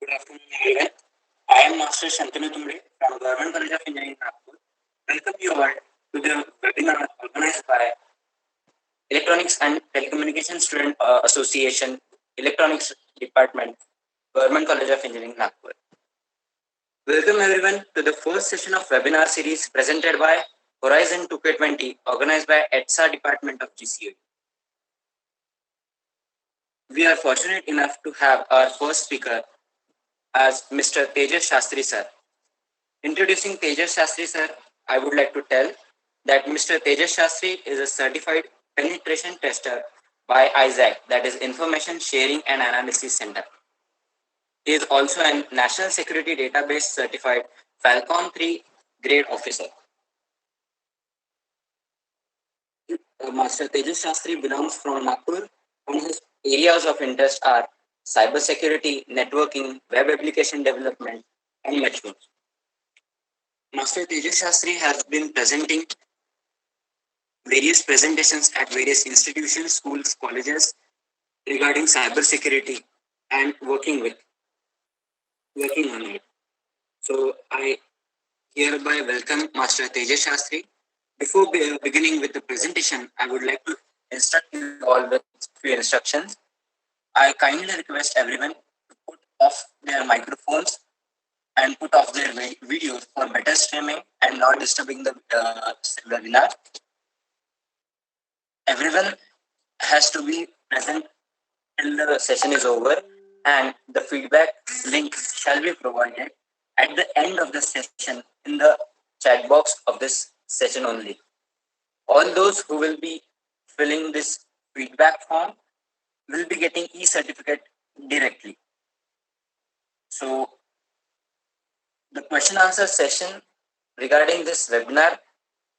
Good afternoon, everyone. I am Master Shantanu Tumre from Government College of Engineering, Nagpur. Welcome you all to the webinar organized by Electronics and Telecommunication Student Association, Electronics Department, Government College of Engineering, Nagpur. Welcome everyone to the first session of webinar series presented by Horizon 2K20, organized by ETSA Department of GCU. We are fortunate enough to have our first speaker as Mr. Tejas Shastri sir. Introducing Tejas Shastri sir, I would like to tell that Mr. Tejas Shastri is a certified penetration tester by ISAC, that is Information Sharing and Analysis Center. He is also a National Security Database certified Falcon 3 grade officer. Master Tejas Shastri belongs from Nagpur and his areas of interest are cybersecurity, networking, web application development, and much more. Master Tejas Shastri has been presenting various presentations at various institutions, schools, colleges regarding cybersecurity and working on it. So I hereby welcome Master Tejas Shastri. Before beginning with the presentation, I would like to instruct you all with few instructions. I kindly request everyone to put off their microphones and put off their videos for better streaming and not disturbing the webinar. Everyone has to be present till the session is over, and the feedback link shall be provided at the end of the session in the chat box of this session only. All those who will be filling this feedback form will be getting e-certificate directly. So the question answer session regarding this webinar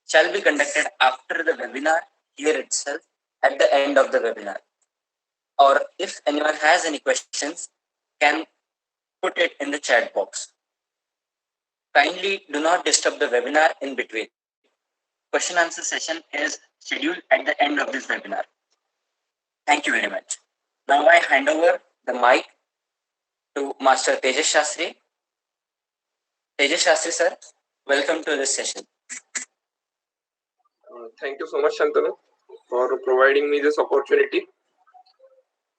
shall be conducted after the webinar here itself at the end of the webinar. Or if anyone has any questions, can put it in the chat box. Kindly do not disturb the webinar in between. Question answer session is scheduled at the end of this webinar. Thank you very much. Now I hand over the mic to Master Tejas Shastri. Tejas Shastri sir, welcome to this session. Thank you so much, Shantanu, for providing me this opportunity.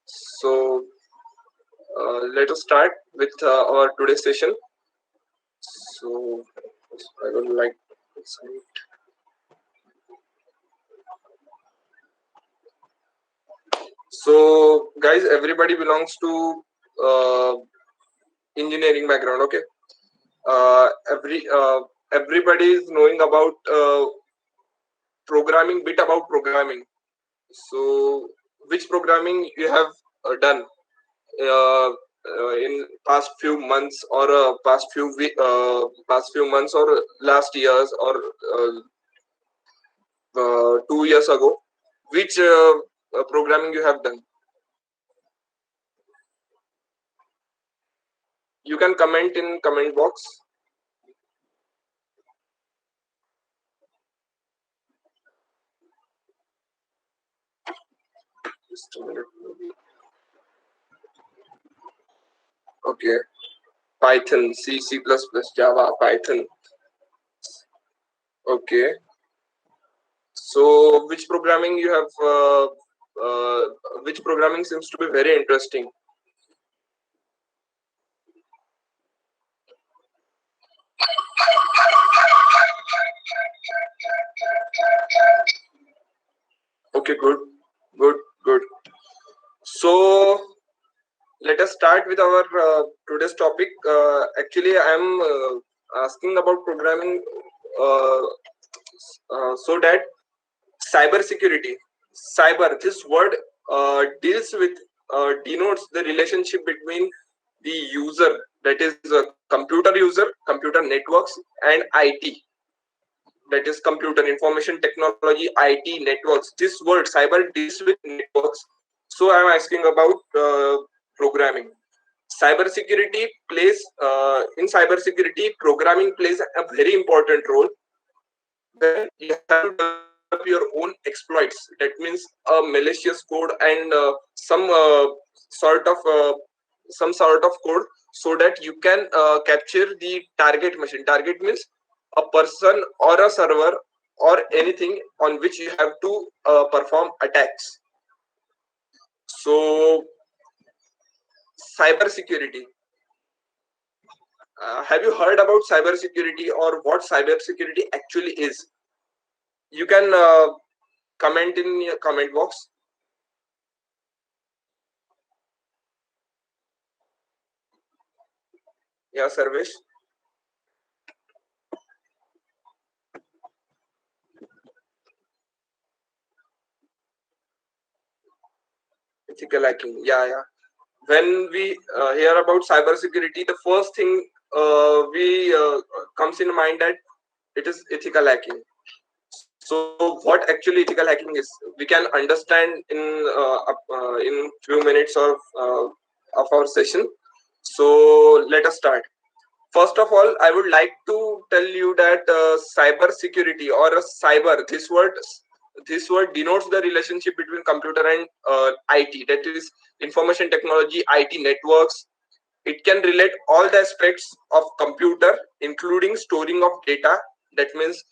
So let us start with our today's session. So I would like to submit. So guys, everybody belongs to engineering background, okay? Everybody is knowing about programming, bit about programming. So which programming you have done in past few months or past few months or last years or 2 years ago, which programming you have done? You can comment in comment box. Just a minute. Okay, Python, C, C++, Java, Python. Okay. So which programming you have? Which programming seems to be very interesting? Okay, good. So let us start with our today's topic. Actually, I am asking about programming so that cyber security, this word denotes the relationship between the user, that is a computer user, computer networks, and IT, that is computer information technology, IT networks. This word cyber deals with networks. So I am asking about programming. Cybersecurity plays in cybersecurity, programming plays a very important role. When you have to develop your own exploits, that means a malicious code and some sort of code, so that you can capture the target machine. Target means a person or a server or anything on which you have to perform attacks. So cyber security. Have you heard about cyber security or what cyber security actually is? You can comment in your comment box. Yeah, Sarvesh. Ethical hacking. Yeah. When we hear about cyber security, the first thing we comes in mind that it is ethical hacking. So what actually ethical hacking is, we can understand in few minutes of our session. So let us start. First of all, I would like to tell you that cyber security or a cyber, this word denotes the relationship between computer and IT, that is information technology, IT networks. It can relate all the aspects of computer, including storing of data. That means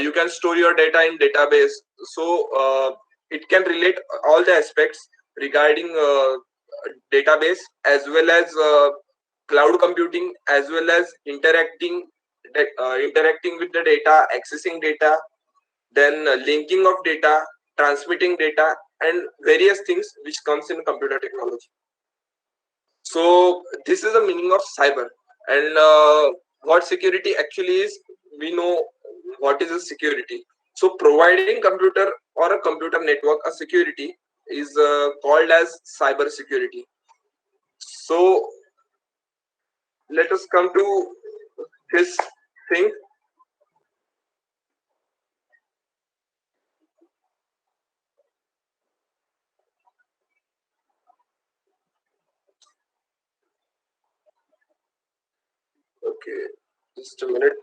you can store your data in database. So it can relate all the aspects regarding database, as well as cloud computing, as well as interacting with the data, accessing data, then linking of data, transmitting data, and various things which comes in computer technology. So this is the meaning of cyber. And what security actually is, we know what is a security. So providing computer or a computer network a security is called as cyber security. So let us come to this thing. Okay, just a minute.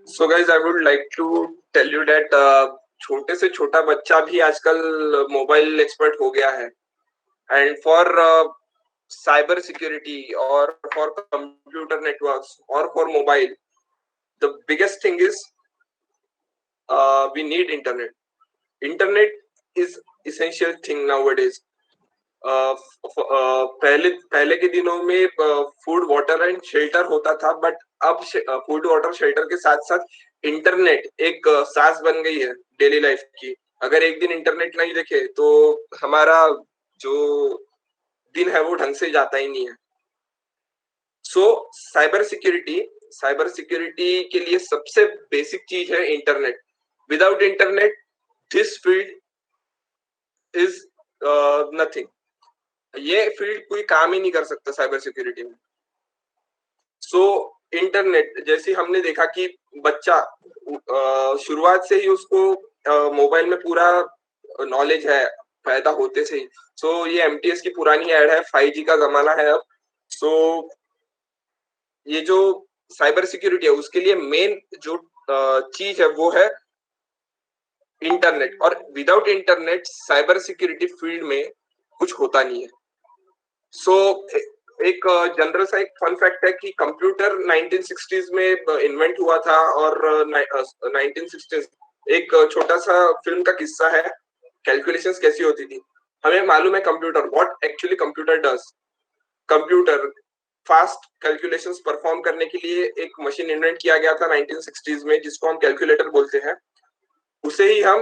So guys, I would like to tell you that छोटे से छोटा बच्चा भी आजकल mobile expert हो गया है. And for cyber security or for computer networks or for mobile, the biggest thing is we need internet. Internet is essential thing nowadays. पहले के दिनों में फूड वाटर एंड शेल्टर होता था, बट अब फूड वाटर शेल्टर के साथ साथ इंटरनेट एक सांस बन गई है डेली लाइफ की. अगर एक दिन इंटरनेट नहीं देखे तो हमारा जो दिन है वो ढंग से जाता ही नहीं है. सो साइबर सिक्योरिटी के लिए सबसे बेसिक चीज है internet. Without internet this field is nothing. ये फील्ड कोई काम ही नहीं कर सकता साइबर सिक्योरिटी में. सो इंटरनेट, जैसे हमने देखा कि बच्चा शुरुआत से ही उसको मोबाइल में पूरा नॉलेज है पैदा होते से ही. सो ये एमटीएस की पुरानी ऐड है, 5G का जमाना है अब. सो ये जो साइबर सिक्योरिटी है उसके लिए मेन जो चीज है वो है इंटरनेट. और without internet cyber security field में कुछ होता नहीं है. सो एक जनरल सा एक फन फैक्ट है कि कंप्यूटर 1960s में इन्वेंट हुआ था. और 1960s एक छोटा सा फिल्म का किस्सा है, कैलकुलेशंस कैसी होती थी. हमें मालूम है computer, what actually computer does. Computer fast calculations perform करने के लिए एक मशीन इन्वेंट किया गया था 1960s में, जिसको हम कैलकुलेटर बोलते हैं. उसे ही हम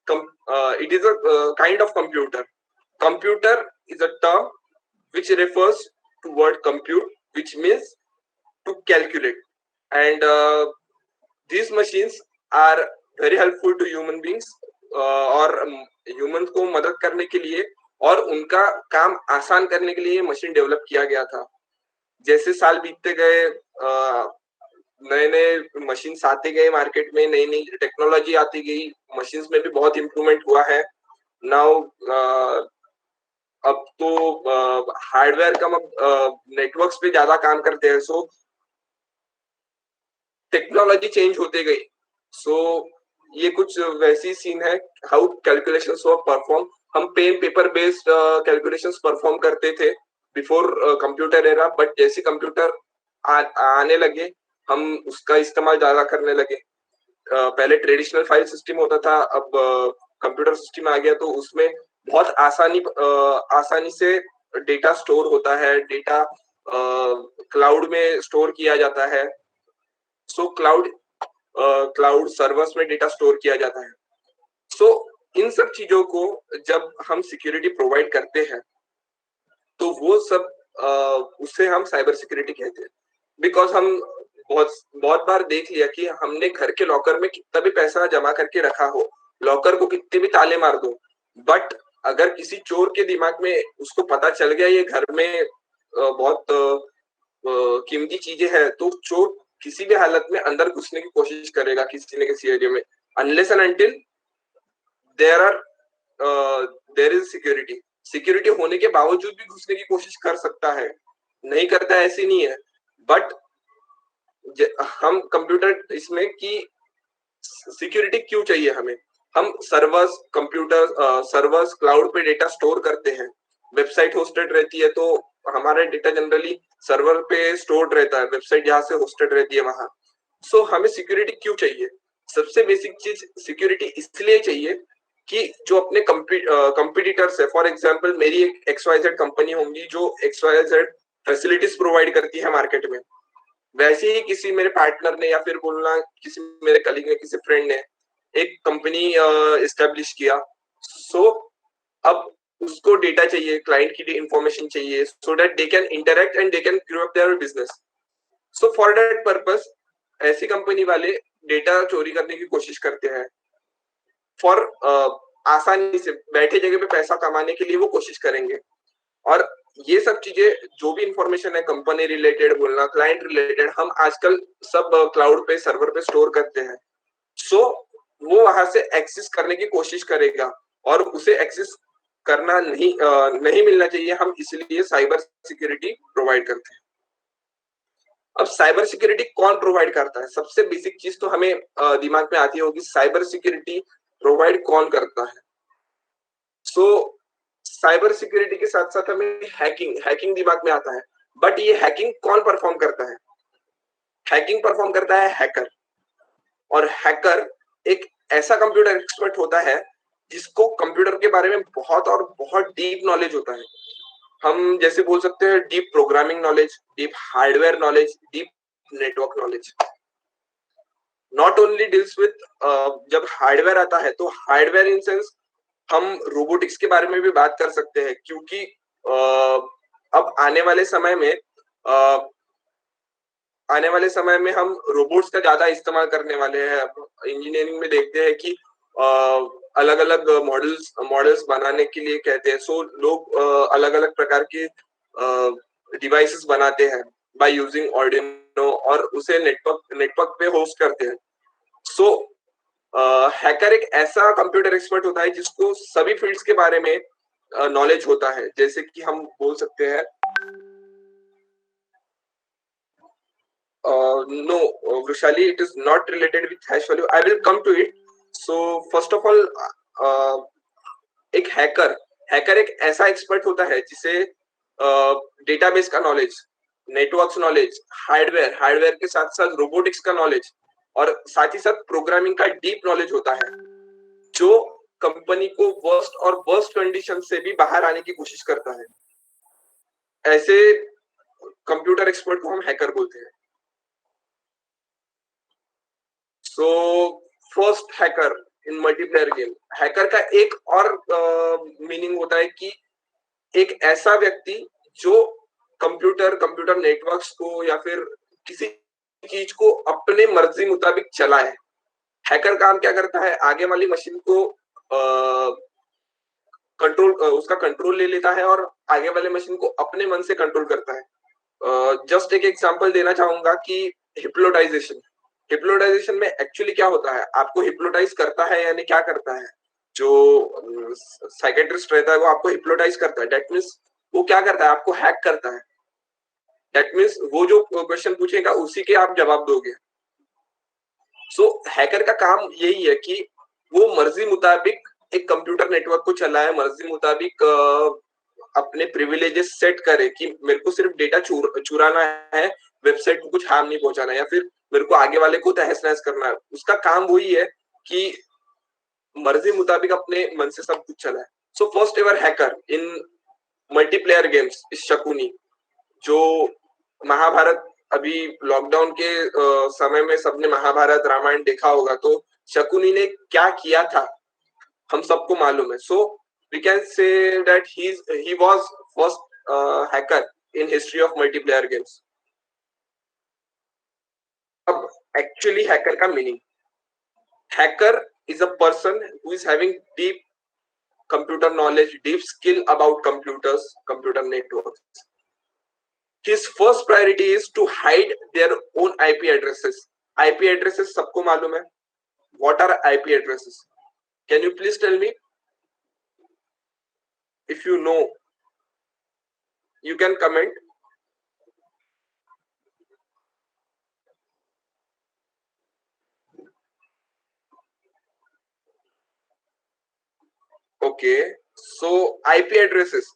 it is a kind of computer. Computer is a term which refers to word compute, which means to calculate. And these machines are very helpful to human beings, और humans को मदद करने के लिए और उनका काम आसान करने के लिए मशीन डेवलप किया गया था. जैसे साल बीतते गए, नए नए मशीन्स आते गए मार्केट में, नई नई टेक्नोलॉजी आती गई, मशीन्स में भी बहुत इम्प्रूवमेंट हुआ है. नाउ अब तो हार्डवेयर कम नेटवर्क्स पे ज्यादा काम करते हैं, सो टेक्नोलॉजी चेंज होते गई. सो ये कुछ वैसी सीन है हाउ कैलकुलेशंस वर परफॉर्म. हम pen paper based calculations perform करते थे बिफोर कंप्यूटर एरा, बट जैसे कंप्यूटर आने लगे हम उसका इस्तेमाल ज्यादा करने लगे. पहले ट्रेडिशनल फाइल सिस्टम होता था, अब कंप्यूटर सिस्टम आ गया, तो उसमें बहुत आसानी से डेटा स्टोर होता है, डेटा क्लाउड में स्टोर किया जाता है. सो क्लाउड सर्वर्स में डेटा स्टोर किया जाता है. सो इन सब चीजों को जब हम सिक्योरिटी प्रोवाइड करते हैं तो वो सब उसे हम साइबर सिक्योरिटी कहते हैं. बिकॉज हम बहुत बार देख लिया कि हमने घर के लॉकर में कितना भी पैसा जमा करके रखा हो, लॉकर को कितने भी ताले मार दो, बट अगर किसी चोर के दिमाग में उसको पता चल गया ये घर में बहुत कीमती चीजें हैं, तो चोर किसी भी हालत में अंदर घुसने की कोशिश करेगा किसी न किसी एरिया में, unless and until there is security. Security होने के बावजूद भी घुसने की कोशिश कर सकता है, नहीं करता है ऐसी नहीं है. बट हम कंप्यूटर इसमें कि सिक्योरिटी क्यों चाहिए हमें. हम सर्वर्स क्लाउड पे डेटा स्टोर करते हैं, वेबसाइट होस्टेड रहती है, तो हमारा डेटा जनरली सर्वर पे स्टोर्ड रहता है, वेबसाइट जहाँ से होस्टेड रहती है वहां. सो हमें सिक्योरिटी क्यों चाहिए. सबसे बेसिक चीज सिक्योरिटी इसलिए चाहिए कि जो अपने कंपटीटर्स है, फॉर एग्जांपल मेरी एक XYZ कंपनी होंगी जो XYZ फैसिलिटीज प्रोवाइड करती है मार्केट में, वैसे ही किसी मेरे पार्टनर ने या फिर बोलना किसी मेरे कलीग ने, किसी फ्रेंड ने एक कंपनी एस्टेब्लिश किया. सो अब उसको डेटा चाहिए, क्लाइंट की इंफॉर्मेशन चाहिए, so that they can interact and they can grow up their business. So for that purpose ऐसी कंपनी वाले डेटा चोरी करने की कोशिश करते हैं, फॉर आसानी से बैठे जगह पे पैसा कमाने के लिए वो कोशिश करेंगे. और ये सब चीजें जो भी इंफॉर्मेशन है कंपनी रिलेटेड बोलना, क्लाइंट रिलेटेड, हम आजकल सब क्लाउड पे सर्वर पे स्टोर करते हैं. सो वो वहां से एक्सेस करने की कोशिश करेगा और उसे एक्सेस करना नहीं मिलना चाहिए. हम इसलिए साइबर सिक्योरिटी प्रोवाइड करते हैं. अब साइबर सिक्योरिटी कौन प्रोवाइड करता है. सबसे बेसिक चीज तो हमें दिमाग में आती होगी, साइबर सिक्योरिटी प्रोवाइड कौन करता है. सो साइबर सिक्योरिटी के साथ साथ हमें हैकिंग दिमाग में आता है, बट ये हैकिंग कौन परफॉर्म करता है. हैकिंग परफॉर्म करता है हैकर. और हैकर एक ऐसा कंप्यूटर एक्सपर्ट होता है जिसको कंप्यूटर के बारे में बहुत और बहुत डीप नॉलेज होता है. हम जैसे बोल सकते हैं deep programming knowledge, deep hardware knowledge, deep network knowledge. Not only deals with, जब हार्डवेयर आता है तो हार्डवेयर इन सेंस हम रोबोटिक्स के बारे में भी बात कर सकते हैं, क्योंकि अब आने वाले समय में हम रोबोट्स का ज्यादा इस्तेमाल करने वाले हैं. इंजीनियरिंग में देखते हैं कि अलग अलग मॉडल्स बनाने के लिए कहते हैं, सो लोग अलग अलग प्रकार के डिवाइसेस बनाते हैं बाय यूजिंग आर्डिनो और उसे नेटवर्क पे होस्ट करते हैं. सो हैकर एक ऐसा कंप्यूटर एक्सपर्ट होता है जिसको सभी फील्ड्स के बारे में नॉलेज होता है. जैसे कि हम बोल सकते हैं no, Vrushali, it is not related with hash value. I will come to it. So first of all, एक हैकर एक ऐसा एक्सपर्ट होता है जिसे डेटाबेस का नॉलेज, नेटवर्क्स नॉलेज, हार्डवेयर के साथ साथ रोबोटिक्स का नॉलेज और साथ ही साथ प्रोग्रामिंग का डीप नॉलेज होता है, जो कंपनी को वर्स्ट कंडीशन से भी बाहर आने की कोशिश करता है. ऐसे कंप्यूटर एक्सपर्ट को हम हैकर बोलते हैं. So first hacker इन मल्टीप्लेयर गेम. हैकर का एक और मीनिंग होता है कि एक ऐसा व्यक्ति जो कंप्यूटर नेटवर्क्स को या फिर किसी चीज को अपने मर्जी मुताबिक चलाए. हैकर काम क्या करता है, आगे वाली मशीन को कंट्रोल उसका कंट्रोल ले लेता है और आगे वाले मशीन को अपने मन से कंट्रोल करता है. जस्ट एक एग्जांपल देना चाहूंगा कि हिप्नोटाइजेशन में एक्चुअली क्या होता है, आपको हिप्नोटाइज करता है यानी क्या करता है, जो साइकेट्रिस्ट रहता है वो आपको हिप्नोटाइज करता है. दैट मीन्स वो क्या करता है, आपको हैक करता है. दैट मीन्स वो जो क्वेश्चन पूछेगा उसी के आप जवाब दोगे. सो हैकर का काम यही है कि वो मर्जी मुताबिक एक कंप्यूटर नेटवर्क को चलाए, मर्जी मुताबिक अपने प्रिविलेजेस सेट करे कि मेरे को सिर्फ डेटा चुराना है, वेबसाइट को कुछ हार्म नहीं पहुंचाना है, या फिर मेरे को आगे वाले को तहस नहस करना है. उसका काम वही है कि मर्जी मुताबिक अपने मन से सब कुछ चलाए. So first ever hacker in multiplayer games is Shakuni, जो महाभारत, अभी लॉकडाउन के समय में सबने महाभारत रामायण देखा होगा, तो शकुनी ने क्या किया था हम सबको मालूम है. So we can say that he was first hacker in history of multiplayer games. अब एक्चुअली हैकर का meaning, hacker is a person who is having deep computer knowledge, deep skill about computers, computer networks. His first priority is to hide their own IP addresses. IP addresses सबको मालूम है. What are IP addresses? Can you please tell me? If you know, you can comment. Okay, so IP addresses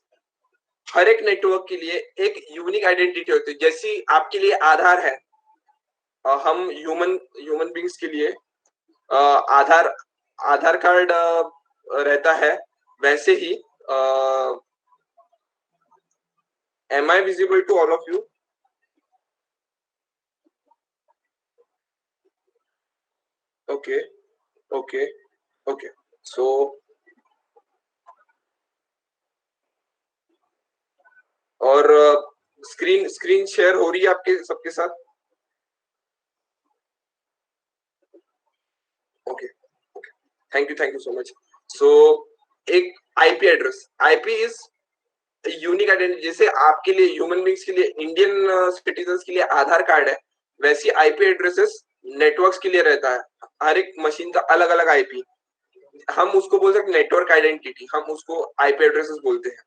हर एक network के लिए एक unique identity होती है. जैसी आपके लिए आधार है, हम ह्यूमन बींग्स के लिए आधार कार्ड रहता है, वैसे ही am I visible to all of you? Okay, okay, okay. So और स्क्रीन शेयर हो रही है आपके सबके साथ? Okay, thank you so much. So एक IP address, IP is unique identity. जैसे आपके लिए ह्यूमन बींग्स के लिए, इंडियन सिटीजन्स के लिए आधार कार्ड है, वैसी आईपी एड्रेसेस नेटवर्क्स के लिए रहता है. हर एक मशीन का अलग अलग आईपी, हम उसको बोल सकते नेटवर्क आइडेंटिटी, हम उसको आईपी एड्रेसेस बोलते हैं.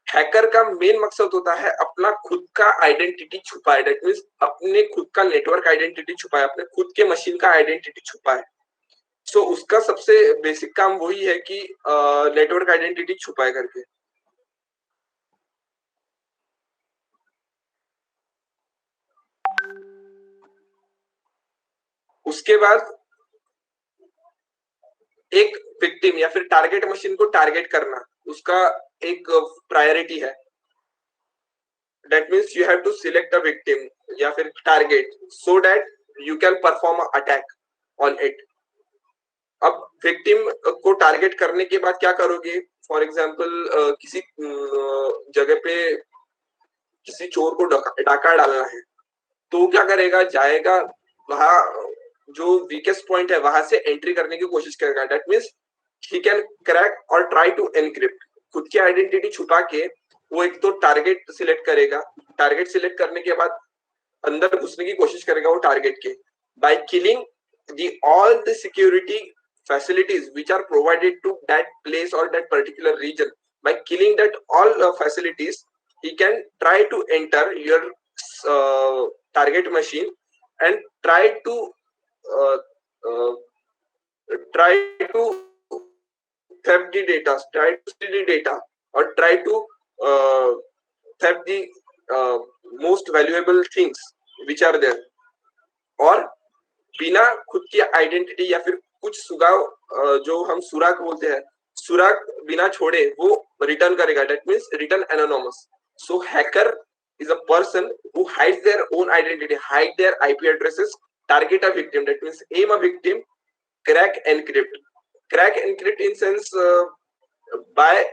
हैकर का मेन मकसद होता है अपना खुद का आइडेंटिटी छुपाए. दैट मीन्स अपने खुद का नेटवर्क आइडेंटिटी छुपाए, अपने खुद के मशीन का आइडेंटिटी छुपाए. सो उसका सबसे बेसिक काम वही है कि नेटवर्क आइडेंटिटी छुपाए करके. उसके बाद एक विक्टिम या फिर टारगेट मशीन को टारगेट करना उसका एक प्रायोरिटी है. That means you have to select a victim या फिर target so that you can perform an attack on it. अब विक्टिम को टारगेट करने के बाद क्या करोगे? फॉर एग्जाम्पल किसी जगह पे किसी चोर को डाका डालना है, तो क्या करेगा? जाएगा वहां जो वीकेस्ट पॉइंट है वहां से एंट्री करने की कोशिश करेगा. That means he can crack और ट्राई टू एनक्रिप्ट. खुद की आइडेंटिटी छुपा के वो एक तो टारगेट सिलेक्ट करेगा, टारगेट सिलेक्ट करने के बाद अंदर घुसने की कोशिश करेगा वो टारगेट के, by killing all the security facilities which are provided to that place or that particular region. By killing that all facilities, he can try to enter your target machine and try to theft the data, try to steal the data, or try to theft the most valuable things which are there. और बिना खुद की identity या फिर कुछ सुगाव जो हम सुराग बोलते हैं, सुराग बिना छोड़े वो रिटर्न करेगा. That means return anonymous. So hacker is a person who hides their own identity, hide their IP addresses, target a victim. That means aim a victim, crack, encrypt. Crack encrypt in sense by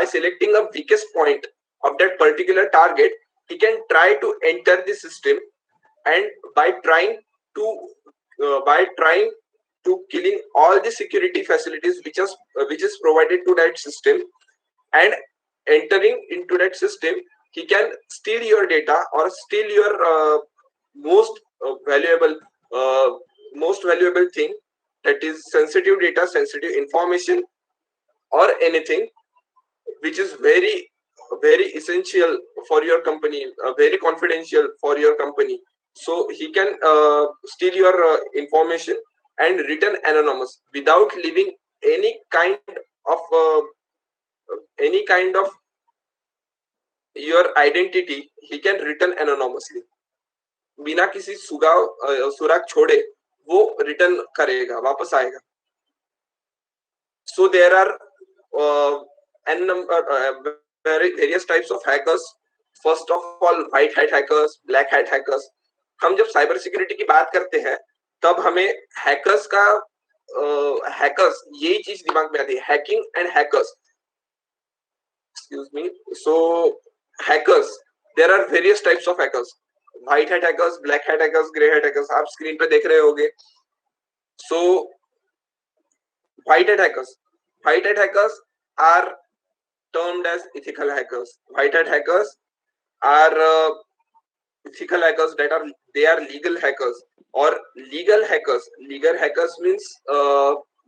selecting a weakest point of that particular target, he can try to enter the system, and by trying to killing all the security facilities which is provided to that system, and entering into that system, he can steal your data or steal your most valuable uh, most valuable thing, that is sensitive data, sensitive information, or anything which is very essential for your company, very confidential for your company. So he can steal your information and return anonymous without leaving any kind of your identity. He can return anonymously, बिना किसी सुराग छोड़े वो return करेगा, वापस आएगा. So there are n number various types of hackers. First of all, white hat hackers, black hat hackers. हम जब साइबर सिक्योरिटी की बात करते हैं तब हमें हैकर्स यही चीज दिमाग में आती है, hacking and hackers. Excuse me. So hackers, there are various types of hackers. White hat hackers, black hat hackers, grey hat hackers. आप स्क्रीन पे देख रहे होगे. So white hat hackers are termed as ethical hackers. White hat hackers are ethical hackers, they are legal hackers. Or legal hackers means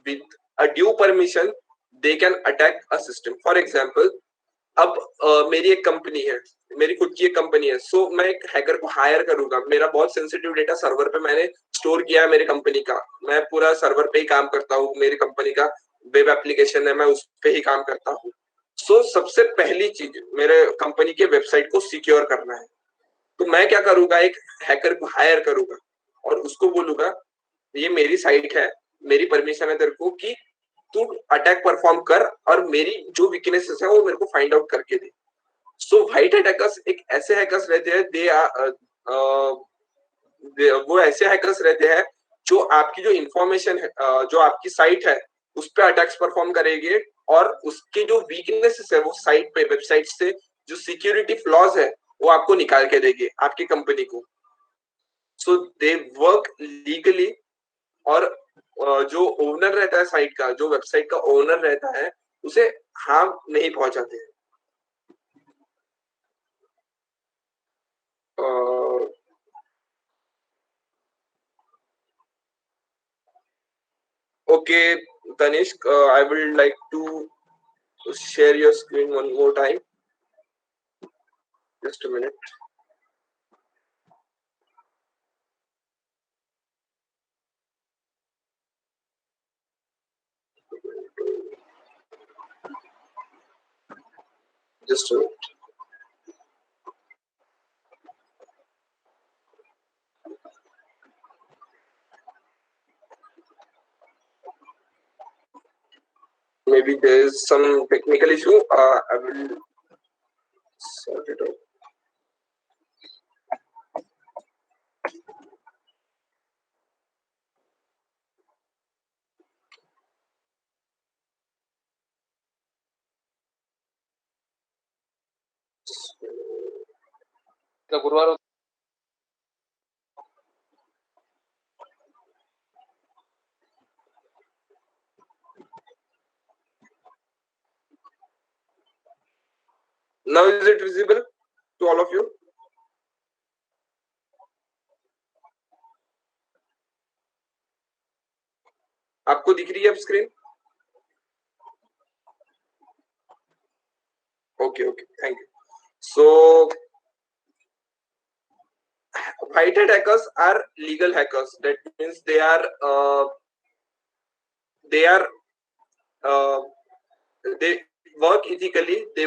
with a due permission they can attack a system. For example, अब मेरी एक company है, मेरी खुद की एक company है. सो मैं एक हैकर को हायर करूंगा. मेरा बहुत सेंसिटिव डेटा सर्वर पे मैंने स्टोर किया है मेरी कंपनी का. मैं पूरा सर्वर पे ही काम करता हूँ. मेरी कंपनी का वेब एप्लीकेशन है, मैं उस पे ही काम करता हूँ. सो सबसे पहली चीज मेरे कंपनी के वेबसाइट को सिक्योर करना है. तो मैं क्या करूंगा, एक हैकर को हायर करूंगा और उसको बोलूंगा ये मेरी साइट है, मेरी परमिशन है तेरे को कि तू अटैक परफॉर्म कर और मेरी जो वीकनेसेस है वो मेरे को फाइंड आउट करके दे. सो व्हाइट हैकर्स एक ऐसे हैकर्स रहते हैं, वो ऐसे हैकर्स रहते हैं जो आपकी जो इंफॉर्मेशन है, जो आपकी साइट है उस पर अटैक्स परफॉर्म करेंगे और उसकी जो वीकनेसेस है वो साइट पे वेबसाइट से जो सिक्योरिटी फ्लॉज है वो आपको निकाल के देंगे आपकी कंपनी को. सो दे वर्क लीगली. और जो ओनर रहता है साइट का, जो वेबसाइट का ओनर रहता है, उसे हार्म नहीं पहुंचाते हैं. Okay, Tanishq, I would like to share your screen one more time. Just a minute. Just a minute. Maybe there is some technical issue. I will sort it out. गुरुवार Now is it visible to all of you? आपको दिख रही है अब screen? Okay, thank you. So white hat hackers are legal hackers. That means they work ethically. They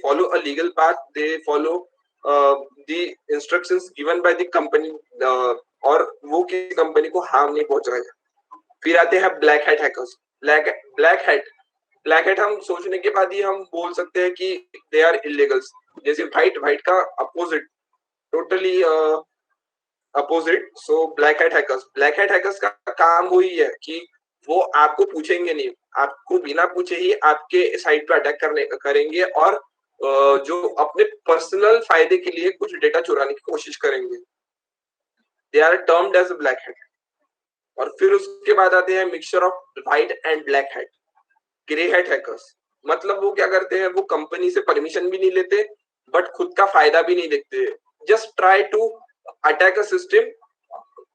follow a legal path. They follow the instructions given by the company, और वो किसी company को harm नहीं पहुंचाएगा. फिर आते हैं black hat hackers. Black hat हम सोचने के बाद ही हम बोल सकते हैं कि दे आर इलीगल्स. जैसे व्हाइट का opposite, totally opposite, so black hat hackers, black hat hackers का काम वही है कि वो आपको पूछेंगे नहीं, आपको बिना पूछे ही आपके साइट पे अटैक करने करेंगे और जो अपने पर्सनल फायदे के लिए कुछ डेटा चुराने की कोशिश करेंगे। They are termed as black hat. और फिर उसके बाद आते हैं mixture of white and black hat, grey hat hackers. मतलब वो क्या करते हैं, वो कंपनी से परमिशन भी नहीं लेते बट खुद का फायदा भी नहीं देखते, just try to attack a system.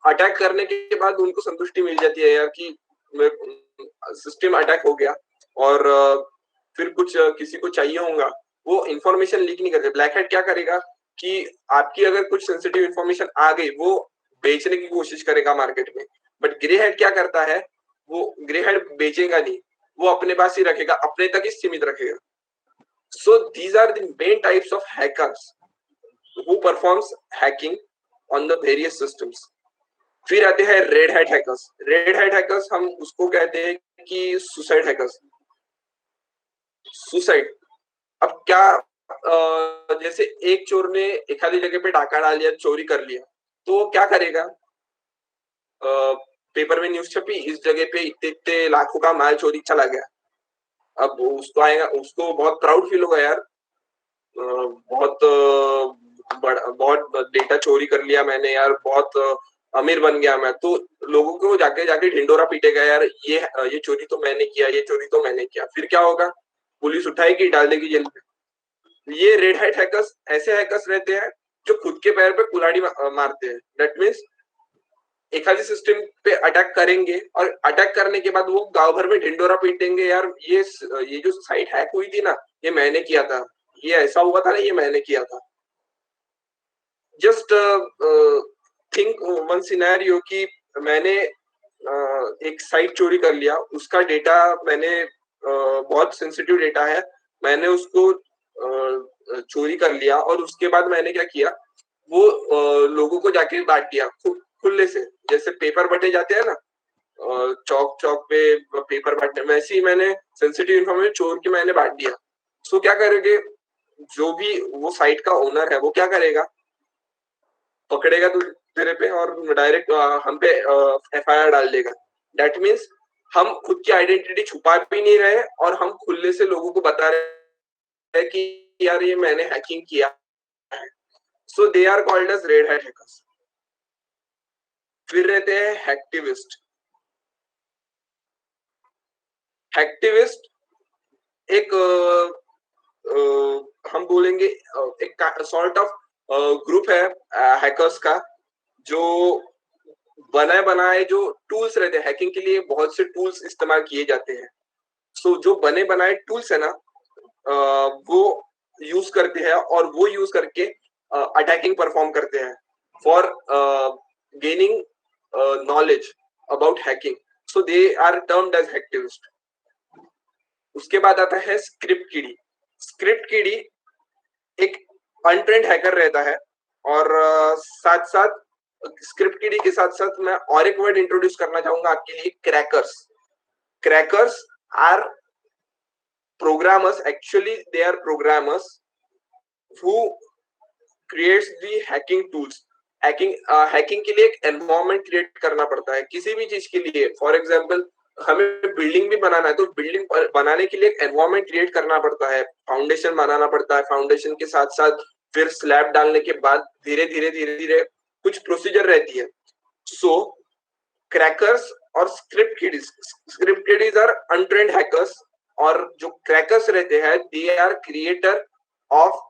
Attack करने के बाद उनको संतुष्टि मिल जाती है यार कि सिस्टम अटैक हो गया, और फिर कुछ किसी को चाहिए होगा, वो इंफॉर्मेशन लीक नहीं करते। ब्लैक हैट क्या करेगा कि आपकी अगर कुछ सेंसिटिव इंफॉर्मेशन आ गई, वो बेचने की कोशिश करेगा मार्केट में। बट ग्रे हैट क्या करता है, वो ग्रे हैट बेचेगा नहीं, वो अपने पास ही रखेगा, अपने तक ही सीमित रखेगा। So these are the main types of hackers who performs hacking on the various systems. फिर आते हैं red hat hackers. Red hat hackers हम उसको कहते हैं कि सुसाइड हैकर्स। सुसाइड, अब क्या, जैसे एक चोर ने एक आधी जगह पे डाका डाल दिया, चोरी कर लिया, तो वो क्या करेगा, पेपर में न्यूज छपी, इस जगह पे इतने इतने लाखों का माल चोरी चला गया। अब उसको आएगा, उसको बहुत प्राउड फील होगा यार, बहुत बहुत डेटा चोरी कर लिया मैंने यार, बहुत अमीर बन गया मैं। तो लोगों को जाके जाके ढिंडोरा पीटेगा यार, ये चोरी तो मैंने किया, ये चोरी तो मैंने किया। फिर क्या होगा, पुलिस उठाएगी, डाल देगी जेल में। ये रेड हैट हैकर्स ऐसे हैकर्स रहते हैं जो खुद के पैर पे कुल्हाड़ी मारते हैं। दैट मीन्स एक आधी सिस्टम पे अटैक करेंगे और अटैक करने के बाद वो गांव भर में ढिंडोरा पीटेंगे यार, ये जो साइट हैक हुई थी ना, ये मैंने किया था, ये ऐसा हुआ था ना, ये मैंने किया था। जस्ट थिंक वन सिनेरियो कि मैंने एक साइट चोरी कर लिया, उसका डेटा मैंने बहुत सेंसिटिव डेटा है, मैंने उसको चोरी कर लिया और उसके बाद मैंने क्या किया, वो लोगों को जाके बांट दिया खुले से, जैसे पेपर बटे जाते हैं ना, चौक चौक पे पेपर बांटने, वैसे ही मैंने सेंसिटिव इन्फॉर्मेशन चोर के मैंने बांट दिया। सो क्या करेंगे, जो भी वो साइट का ओनर है वो क्या करेगा, पकड़ेगा तो तेरे पे और डायरेक्ट हम पे एफआईआर डाल देगा। दैट मीन्स हम खुद की आइडेंटिटी छुपा भी नहीं रहे और हम खुले से लोगों को बता रहे हैं कि यार ये मैंने हैकिंग किया है। So they are called as red hat hackers. फिर रहते हैं हैक्टिविस्ट। हैक्टिविस्ट एक हम बोलेंगे एक सॉर्ट ऑफ ग्रुप है हैकर्स का, जो बनाए बनाए जो टूल्स रहते हैं हैकिंग के लिए, बहुत से टूल्स इस्तेमाल किए जाते हैं। सो जो बने बनाए टूल्स है ना, वो यूज करते हैं और वो यूज करके अटैकिंग परफॉर्म करते हैं for gaining knowledge about hacking. So they are termed as hacktivist. उसके बाद आता है स्क्रिप्ट कीड़ी। स्क्रिप्ट कीड़ी एक अनट्रेंड हैकर रहता है, और साथ साथ स्क्रिप्ट कीड़ी के साथ साथ मैं और एक वर्ड इंट्रोड्यूस करना चाहूंगा आपके लिए, crackers. Crackers are programmers, actually they are programmers who creates the hacking tools। Hacking के लिए एक एनवायरनमेंट क्रिएट करना पड़ता है किसी भी चीज के लिए। फॉर एग्जांपल हमें बिल्डिंग भी बनाना है, तो बिल्डिंग बनाने के लिए एक एनवायरनमेंट क्रिएट करना पड़ता है, फाउंडेशन बनाना पड़ता है, फाउंडेशन के साथ साथ फिर स्लैब डालने के बाद धीरे धीरे धीरे धीरे कुछ प्रोसीजर रहती है। सो क्रैकर्स और script kiddies are untrained hackers, और जो क्रैकर्स रहते हैं they are creator of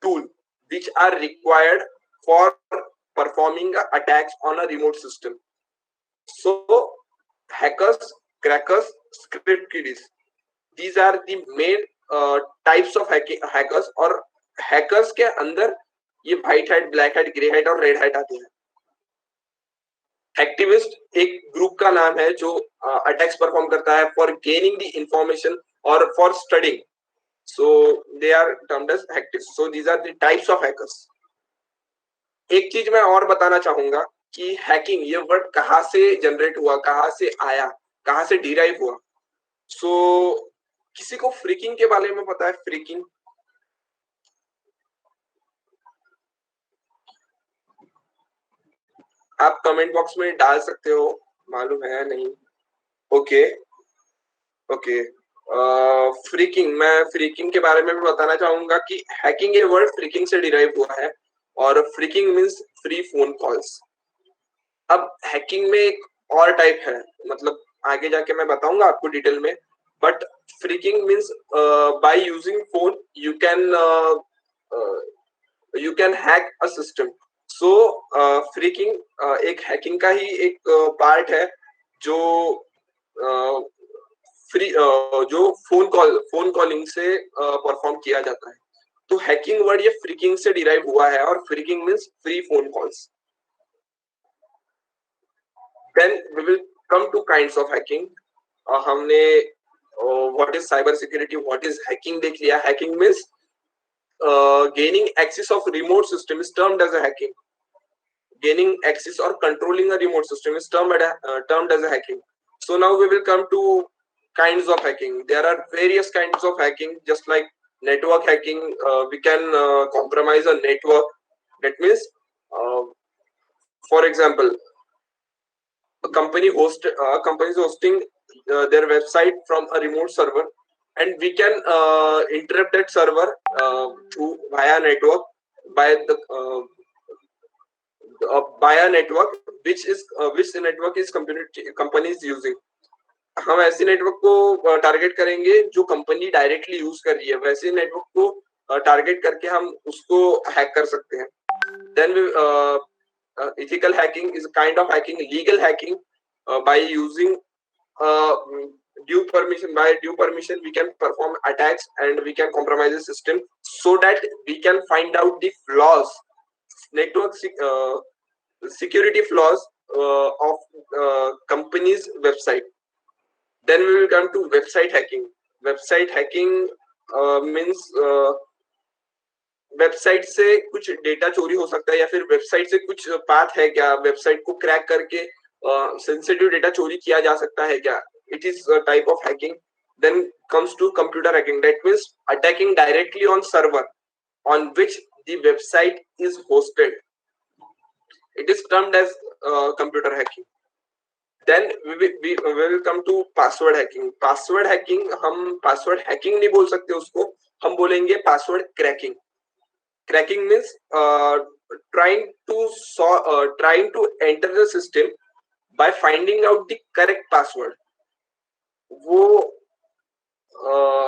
tool which are required for performing attacks on a remote system। So hackers, crackers, script kiddies, these are the main types of hackers। और hackers के अंदर ये white hat, black hat, grey hat और red hat आते हैं। Activist एक group का नाम है जो अटैक्स परफॉर्म करता है फॉर गेनिंग द इंफॉर्मेशन और for studying. So they are termed as hacktivists। So these are the types of hackers. एक चीज मैं और बताना चाहूंगा कि हैकिंग ये वर्ड कहाँ से जनरेट हुआ, कहाँ से आया, कहाँ से डिराइव हुआ। सो किसी को फ्रीकिंग के बारे में पता है? फ्रीकिंग, आप कमेंट बॉक्स में डाल सकते हो, मालूम है या नहीं। Okay okay. फ्रीकिंग, मैं फ्रीकिंग के बारे में भी बताना चाहूंगा कि हैकिंग ये वर्ड फ्रीकिंग से डिराइव हुआ है और freaking means free phone calls. अब हैकिंग में एक और टाइप है, मतलब आगे जाके मैं बताऊंगा आपको डिटेल में, but freaking means by using phone you can hack a system. So freaking एक हैकिंग का ही एक पार्ट है जो जो फोन कॉलिंग से परफॉर्म किया जाता है। तो हैकिंग वर्ड ये फ्रीकिंग से डिराइव हुआ है और freaking means free phone calls. Then we will come to kinds of hacking. हमने what is cyber security, what is hacking देख लिया। Hacking means gaining access of remote system is termed as a hacking. Gaining access or controlling a remote system is termed as a hacking. So now we will come to kinds of hacking. There are various kinds of hacking, just like network hacking. We can compromise a network. That means, for example, a company is hosting their website from a remote server, and we can interrupt that server through via network by the by a network which network is company is using. हम ऐसे network को target करेंगे जो company directly use कर रही है, वैसे network को टारगेट करके हम उसको हैक कर सकते हैं। Then ethical hacking is a kind of hacking. Legal hacking, by using uh, due permission, we can perform attacks and we can compromise the system so that we can find out the flaws, network security flaws of company's website. Then we will come to website hacking. Website hacking means website से कुछ data चोरी हो सकता है, या फिर website से कुछ पाथ है क्या, वेबसाइट को क्रैक करके सेंसिटिव डेटा चोरी किया जा सकता है क्या, it is type of hacking. Then comes to computer hacking, that means attacking directly on server on which the website is hosted. It is termed as computer hacking. Then we will come to password hacking. Password hacking, हम password hacking नहीं बोल सकते उसको, हम बोलेंगे password cracking. Cracking means trying to enter the system by finding out the correct password. वो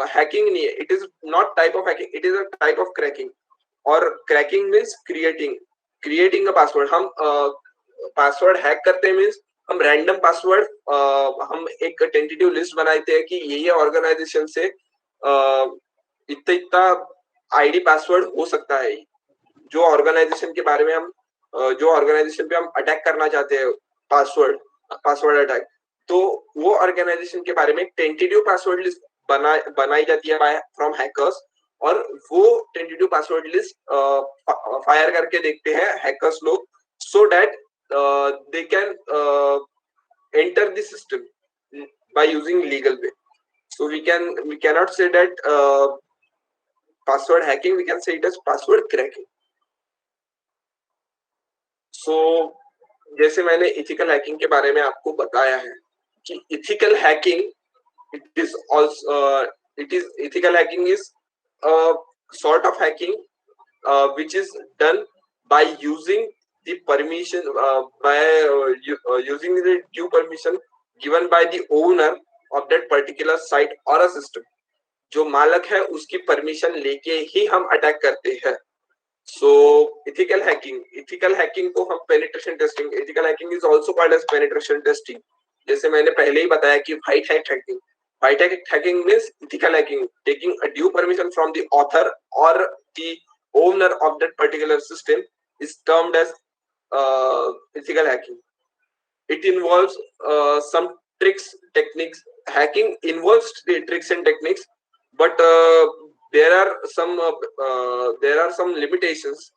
hacking नहीं है, it is not type of hacking, it is a type of cracking. और cracking means creating a password. हम password hack करते हैं means हम random password, हम एक टेंटेटिव लिस्ट बनाते हैं कि ये ऑर्गेनाइजेशन से इतना इतना आईडी पासवर्ड हो सकता है, जो ऑर्गेनाइजेशन के बारे में हम जो ऑर्गेनाइजेशन पे हम अटैक करना चाहते हैं, पासवर्ड अटैक, तो वो ऑर्गेनाइजेशन के बारे में टेंटेटिव पासवर्ड लिस्ट बनाई जाती है फ्रॉम हैकर्स, और वो टेंटेटिव पासवर्ड लिस्ट फायर करके देखते हैं हैकर्स लोग, so that they can enter the system by using legal way. So we cannot say that password hacking, we can say it as password cracking. So जैसे मैंने ethical hacking के बारे में आपको बताया है कि ethical hacking ethical hacking is a sort of hacking which is done by using the permission using the due permission given by the owner of that particular site or a system. जो मालक है उसकी permission लेके ही हम attack करते हैं। So ethical hacking को हम penetration testing, ethical hacking is also called as penetration testing. जैसे मैंने पहले ही बताया कि white hat hacking means ethical hacking, taking a due permission from the author or the owner of that particular system is termed as ethical hacking. It involves some tricks, techniques. Hacking involves the tricks and techniques, but there are some limitations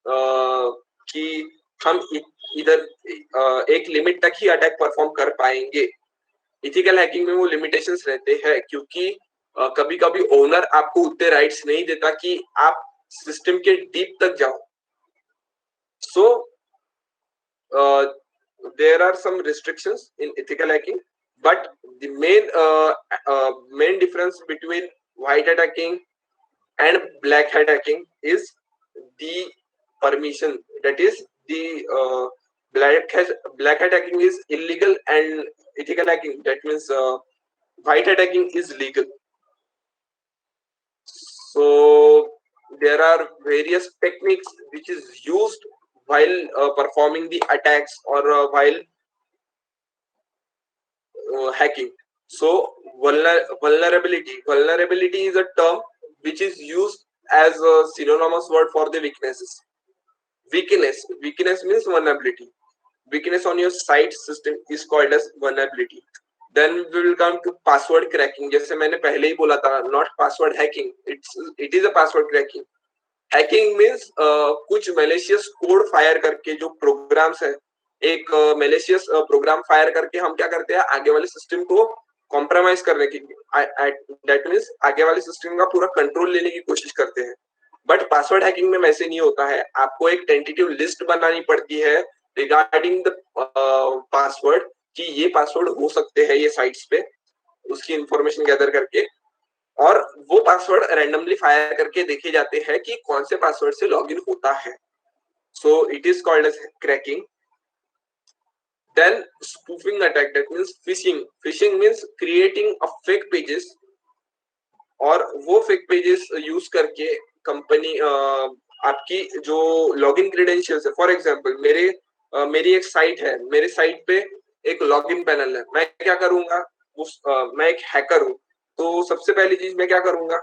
कि हम इधर एक limit तक ही attack perform कर पाएंगे। Ethical hacking में वो limitations रहते हैं क्योंकि कभी कभी ओनर आपको उतने राइट्स नहीं देता कि आप सिस्टम के डीप तक जाओ। सो there are some restrictions in ethical hacking, but the main difference between white hat hacking and black hat hacking is the permission. That is, the black hat hacking is illegal, and ethical hacking, that means white hat hacking, is legal. So there are various techniques which is used while performing the attacks or while hacking. So vulnerability is a term which is used as a synonymous word for the weaknesses. Weakness means vulnerability. Weakness on your site system is called as vulnerability. Then we will come to password cracking. जैसे मैंने पहले ही बोला था, not password hacking, it is a password cracking. Hacking means कुछ malicious code fire करके, जो programmes है, एक मेलेशियस प्रोग्राम फायर करके हम क्या करते हैं, आगे वाले सिस्टम को कॉम्प्रोमाइज करने की, दैट मीन्स आगे वाले सिस्टम का पूरा कंट्रोल लेने की कोशिश करते हैं. बट पासवर्ड हैकिंग में वैसे नहीं होता है. आपको एक टेंटेटिव लिस्ट बनानी पड़ती है रिगार्डिंग द पासवर्ड, कि ये पासवर्ड हो सकते हैं ये साइट्स पे, उसकी इंफॉर्मेशन गैदर करके, और वो पासवर्ड रैंडमली फायर करके देखे जाते हैं कि कौन से पासवर्ड से लॉगिन होता है. So it is called as cracking. Then spoofing attack, that means phishing. Phishing means creating a fake pages, और वो फेक पेजेस यूज करके कंपनी आपकी जो लॉगिन क्रेडेंशियल्स है, फॉर एग्जांपल मेरी एक साइट है, मेरे साइट पे एक लॉगिन पैनल है. मैं क्या करूंगा, मैं एक हैकर हूँ, तो सबसे पहली चीज मैं क्या करूंगा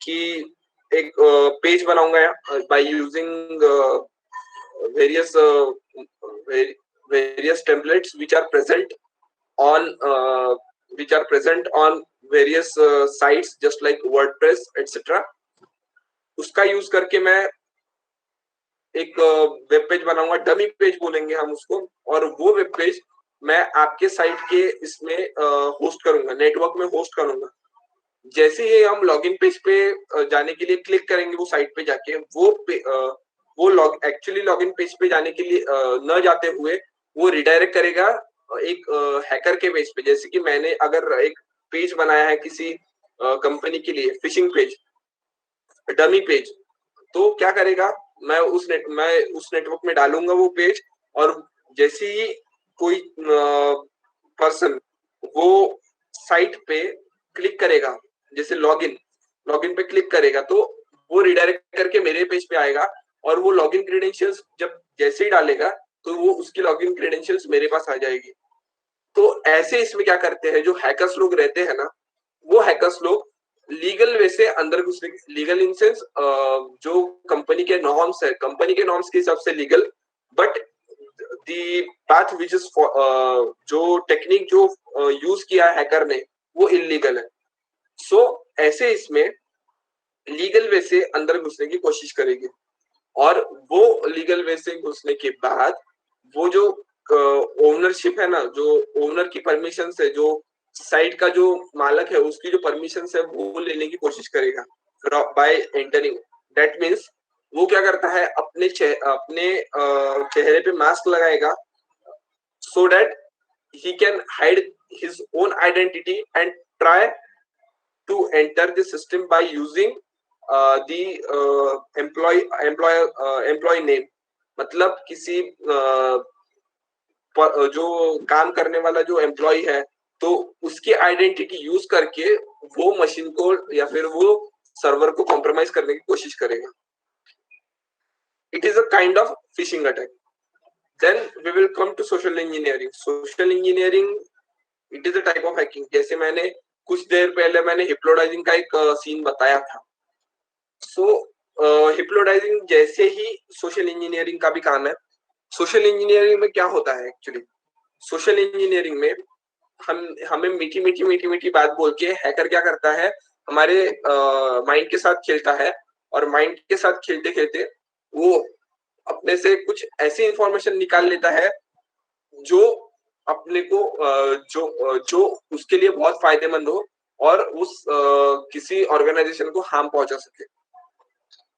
कि एक पेज बनाऊंगा by using various various templates which are present on various sites just like WordPress etc. उसका यूज करके मैं एक वेब पेज बनाऊंगा, डमी पेज बोलेंगे हम उसको, और वो वेब पेज मैं आपके साइट के इसमें होस्ट करूंगा, नेटवर्क में होस्ट करूंगा. जैसे ही हम लॉगिन पेज पे जाने के लिए क्लिक करेंगे, वो साइट पे जाके वो एक्चुअली लॉगिन पेज पे जाने के लिए न जाते हुए वो रिडायरेक्ट करेगा एक हैकर के पेज पे. जैसे कि मैंने अगर एक पेज बनाया है किसी कंपनी के लिए, फिशिंग पेज, डमी पेज, तो क्या करेगा, मैं उस नेटवर्क में डालूंगा वो पेज, और जैसे ही कोई पर्सन वो साइट पे क्लिक करेगा, जैसे लॉगिन पे क्लिक करेगा, तो वो रिडायरेक्ट करके मेरे पेज पे आएगा, और वो लॉगिन क्रेडेंशियल्स जब जैसे ही डालेगा तो वो उसकी लॉगिन क्रेडेंशियल्स मेरे पास आ जाएगी. तो ऐसे इसमें क्या करते हैं, जो हैकर्स लोग रहते हैं ना, वो हैकर्स लोग लीगल वे से अंदर घुसने, लीगल इन सेंस जो कंपनी के नॉर्म्स है, कंपनी के नॉर्म्स के हिसाब से legal, but the path which is जो टेक्निक जो यूज किया हैकर ने वो इलीगल है. सो ऐसे इसमें लीगल वे से अंदर घुसने की कोशिश करेगी, और वो लीगल वे से घुसने के बाद वो जो ओनरशिप है ना, जो ओनर की परमिशन है, जो साइट का जो मालक है उसकी जो परमिशन है वो लेने की कोशिश करेगा बाय एंटरिंग. दैट मीन्स वो क्या करता है, अपने चेहरे पे मास्क लगाएगा, so that he can hide his own identity and try to enter the system by using the employee name. मतलब किसी जो काम करने वाला जो एम्प्लॉय है, तो उसकी आइडेंटिटी यूज करके वो मशीन को या फिर वो सर्वर को कॉम्प्रोमाइज करने की कोशिश करेगा. It is a kind of phishing attack. Then we will come to social engineering. Social engineering, it is a type of hacking. जैसे मैंने कुछ देर पहले मैंने हिप्नोटाइजिंग का एक सीन बताया था. सो हिप्नोटाइजिंग जैसे ही सोशल इंजीनियरिंग का भी काम है. सोशल इंजीनियरिंग में क्या होता है एक्चुअली, सोशल इंजीनियरिंग में हमें मीठी मीठी मीठी मीठी बात बोल के हैकर क्या करता है, हमारे माइंड के साथ खेलता है, और माइंड के साथ खेलते खेलते वो अपने से कुछ ऐसी इंफॉर्मेशन निकाल लेता है जो अपने को जो उसके लिए बहुत फायदेमंद हो, और उस किसी ऑर्गेनाइजेशन को हार्म पहुंचा सके.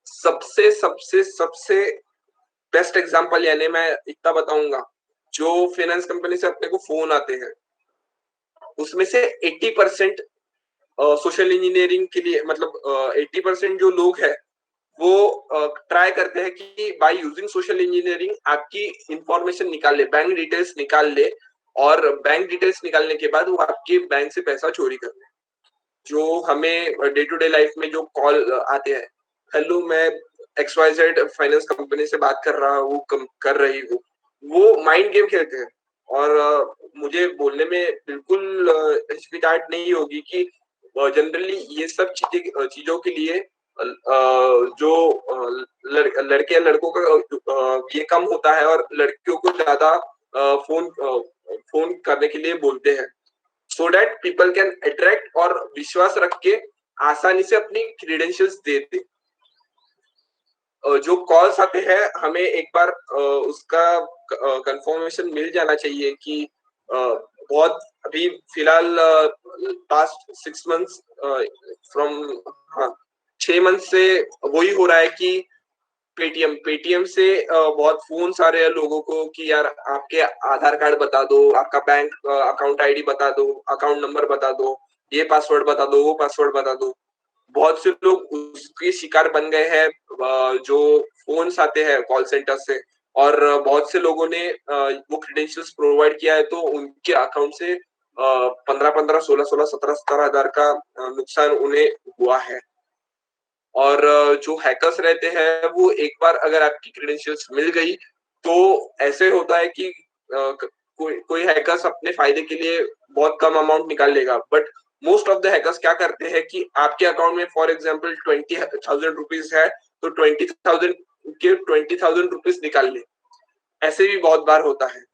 सबसे सबसे सबसे बेस्ट एग्जांपल यानी मैं इतना बताऊंगा जो फाइनेंस कंपनी से अपने को फोन आते हैं उसमें से 80% सोशल इंजीनियरिंग के लिए, मतलब 80% जो लोग हैं वो ट्राई करते हैं कि बाय यूजिंग सोशल इंजीनियरिंग आपकी इंफॉर्मेशन निकाल ले, बैंक डिटेल्स निकाल ले, और बैंक डिटेल्स निकालने के बाद वो आपके बैंक से पैसा चोरी कर ले। जो हमें डे टू डे लाइफ में जो कॉल आते हैं, हेलो मैं XYZ फाइनेंस कंपनी से बात कर रहा हूँ, कर रही हूँ, वो माइंड गेम खेलते हैं। और मुझे बोलने में बिल्कुल हिचकिचाहट नहीं होगी कि जनरली ये सब चीजों के लिए जो लड़के या लड़कों का ये कम होता है, और लड़कियों को ज्यादा फोन करने के लिए बोलते हैं, so that people can attract और विश्वास रख के आसानी से अपनी क्रीडेंशियल्स दे दे। जो कॉल्स आते हैं हमें एक बार उसका कंफर्मेशन मिल जाना चाहिए कि बहुत अभी फिलहाल पास्ट 6 मंथ्स फ्रॉम, हाँ 6 मंथ से वही हो रहा है कि पेटीएम से बहुत फोन आ रहे हैं लोगों को कि यार आपके आधार कार्ड बता दो, आपका बैंक अकाउंट आईडी बता दो, अकाउंट नंबर बता दो, ये पासवर्ड बता दो, वो पासवर्ड बता दो। बहुत से लोग उसके शिकार बन गए हैं, जो फोन्स आते हैं कॉल सेंटर से, और बहुत से लोगों ने वो क्रेडेंशियल्स प्रोवाइड किया है, तो उनके अकाउंट से 15-15, 16-16, 17-17 हजार का नुकसान उन्हें हुआ है। और जो हैकर्स रहते हैं वो एक बार अगर आपकी क्रेडेंशियल्स मिल गई तो ऐसे होता है कि कोई हैकर्स अपने फायदे के लिए बहुत कम अमाउंट निकाल लेगा, but most of the hackers क्या करते हैं कि आपके अकाउंट में फॉर एग्जांपल 20,000 रुपीज है, तो 20,000 के 20,000 रुपीज निकाल ले। ऐसे भी बहुत बार होता है।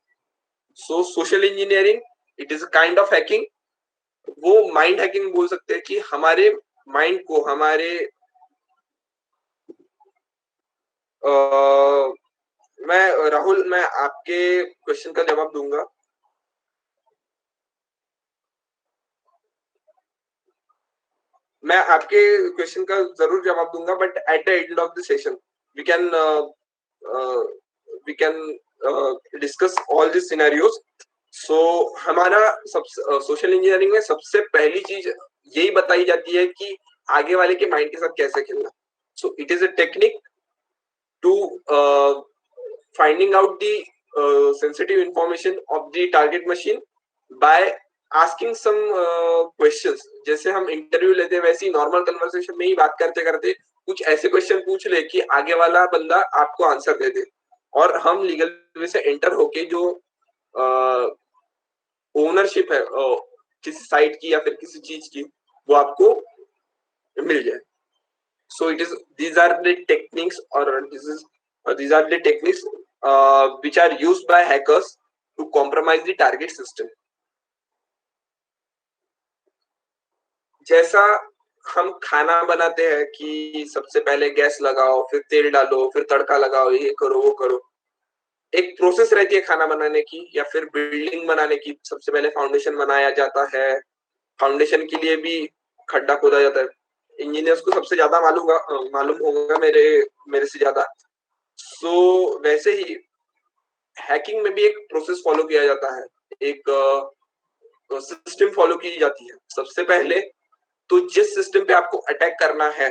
So social engineering it is a kind of hacking. वो माइंड हैकिंग बोल सकते हैं कि हमारे माइंड को, हमारे मैं राहुल, मैं आपके क्वेश्चन का जवाब दूंगा। मैं आपके क्वेश्चन का जरूर जवाब दूंगा, but at the end of the session we can we can discuss all this scenarios. So हमारा सोशल इंजीनियरिंग में सबसे पहली चीज यही बताई जाती है कि आगे वाले के माइंड के साथ कैसे खेलना। So it is a technique to finding out the sensitive information of the target machine by asking some questions। जैसे हम इंटरव्यू लेते हैं वैसे ही नॉर्मल कन्वर्सेशन में ही बात करते करते कुछ ऐसे क्वेश्चन पूछ ले कि आगे वाला बंदा आपको आंसर दे दे, और हम लीगल वे से एंटर होके जो ओनरशिप है किसी साइट की या फिर किसी चीज की, वो आपको मिल जाए। So it is, these are the techniques, or these are the techniques which are used by hackers to compromise the target system। जैसा हम खाना बनाते हैं कि सबसे पहले गैस लगाओ, फिर तेल डालो, फिर तड़का लगाओ, ये करो वो करो, एक प्रोसेस रहती है खाना बनाने की। या फिर बिल्डिंग बनाने की, सबसे पहले फाउंडेशन बनाया जाता है, फाउंडेशन के लिए भी खड्डा खोदा जाता है। इंजीनियर्स को सबसे ज्यादा मालूम होगा मेरे मेरे से ज्यादा। सो वैसे ही हैकिंग में भी एक प्रोसेस फॉलो किया जाता है, एक सिस्टम फॉलो की जाती है। सबसे पहले तो जिस सिस्टम पे आपको अटैक करना है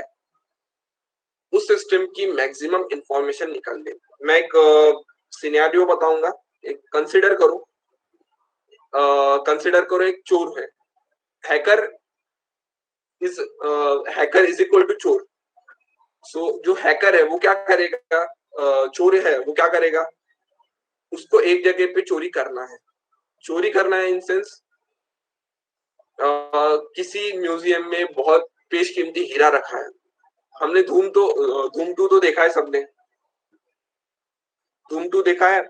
उस सिस्टम की मैक्सिमम इंफॉर्मेशन निकाल ले। मैं एक सिनेरियो बताऊंगा, एक कंसिडर करो एक चोर है। हैकर इज इक्वल टू चोर। सो जो हैकर है वो क्या करेगा, चोर है वो क्या करेगा, उसको एक जगह पे चोरी करना है इन सेंस किसी म्यूजियम में बहुत पेशकीमती हीरा रखा है। हमने धूम टू तो देखा है सबने, धूम टू देखा है।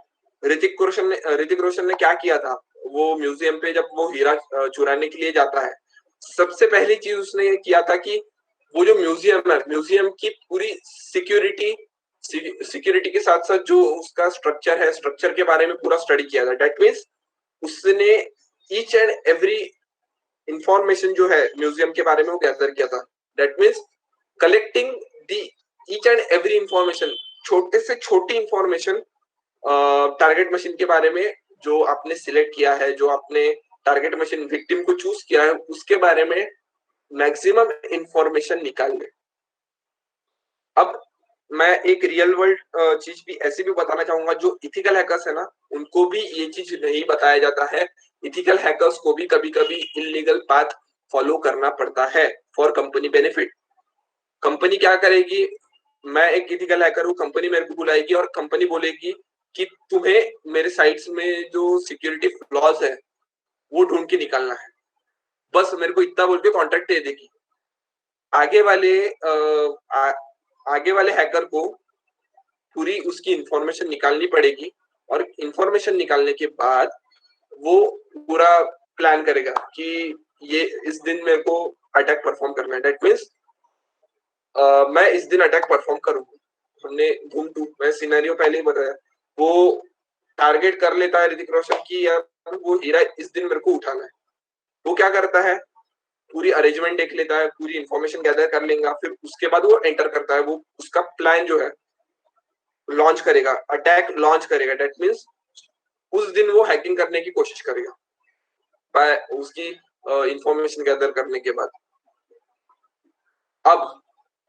ऋतिक रोशन ने क्या किया था, वो म्यूजियम पे जब वो हीरा चुराने के लिए जाता है, सबसे पहली चीज उसने ये किया था कि वो जो म्यूजियम है, म्यूजियम की पूरी सिक्योरिटी के साथ साथ जो उसका स्ट्रक्चर है, स्ट्रक्चर के बारे में पूरा स्टडी किया था। डेट मीन्स उसने ईच एंड एवरी इंफॉर्मेशन जो है म्यूजियम के बारे में वो गैदर किया था। That means collecting the each and every information, छोटे से छोटी इंफॉर्मेशन टारगेट मशीन के बारे में जो आपने सिलेक्ट किया है, जो आपने टारगेट मशीन विक्टिम को चूज किया है, उसके बारे में मैक्सिमम इंफॉर्मेशन निकाल ले। अब मैं एक रियल वर्ल्ड चीज भी ऐसी भी बताना चाहूंगा, जो इथिकल हैकर्स है ना, उनको भी ये चीज नहीं बताया जाता है। इथिकल हैकर्स को भी कभी कभी इलीगल पाथ फॉलो करना पड़ता है फॉर कंपनी बेनिफिट। कंपनी क्या करेगी, मैं एक इथिकल हैकर हूँ, कंपनी मेरे को बुलाएगी और कंपनी बोलेगी कि तुम्हें मेरे साइट्स में जो सिक्योरिटी फ्लॉज है वो ढूंढ के निकालना है। बस मेरे को इतना बोल के कॉन्ट्रैक्ट दे देगी। आगे वाले आगे वाले हैकर को पूरी उसकी इंफॉर्मेशन निकालनी पड़ेगी, और इंफॉर्मेशन निकालने के बाद वो पूरा प्लान करेगा कि ये इस दिन मेरे को अटैक परफॉर्म करना है। दैट मीन्स मैं इस दिन अटैक परफॉर्म करूंगा। हमने धूम टू मैं सिनेरियो पहले ही बताया, वो टारगेट कर लेता है ऋतिक रोशन की यार वो हीरा इस दिन मेरे को उठाना है। वो क्या करता है, पूरी अरेंजमेंट देख लेता है, पूरी इंफॉर्मेशन गैदर कर लेगा, फिर उसके बाद वो एंटर करता है। वो उसका प्लान जो है लॉन्च करेगा, अटैक लॉन्च करेगा। दैट मीन्स उस दिन वो हैकिंग करने की कोशिश करेगा बाय उसकी इंफॉर्मेशन गैदर करने के बाद। अब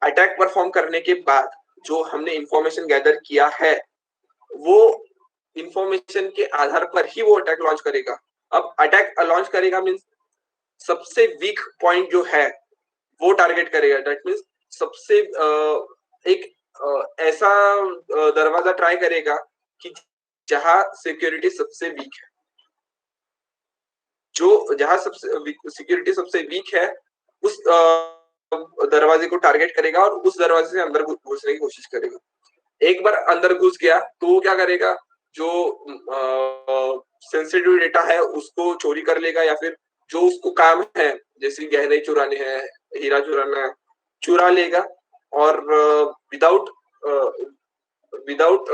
अटैक परफॉर्म करने के बाद जो हमने इंफॉर्मेशन गैदर किया है, वो इंफॉर्मेशन के आधार पर ही वो अटैक लॉन्च करेगा। अब अटैक लॉन्च करेगा मीन्स सबसे वीक पॉइंट जो है वो टारगेट करेगा। दैट मीन्स सबसे एक ऐसा दरवाजा ट्राई करेगा कि जहां सिक्योरिटी सबसे वीक है, जो जहां सबसे सिक्योरिटी सबसे वीक है उस दरवाजे को टारगेट करेगा और उस दरवाजे से अंदर घुसने की कोशिश करेगा। एक बार अंदर घुस गया तो वो क्या करेगा, जो सेंसिटिव डेटा है उसको चोरी कर लेगा, या फिर जो उसको काम है जैसे गहने चुराने हैं, हीरा चुराना है, चुरा लेगा। और विदाउट विदाउट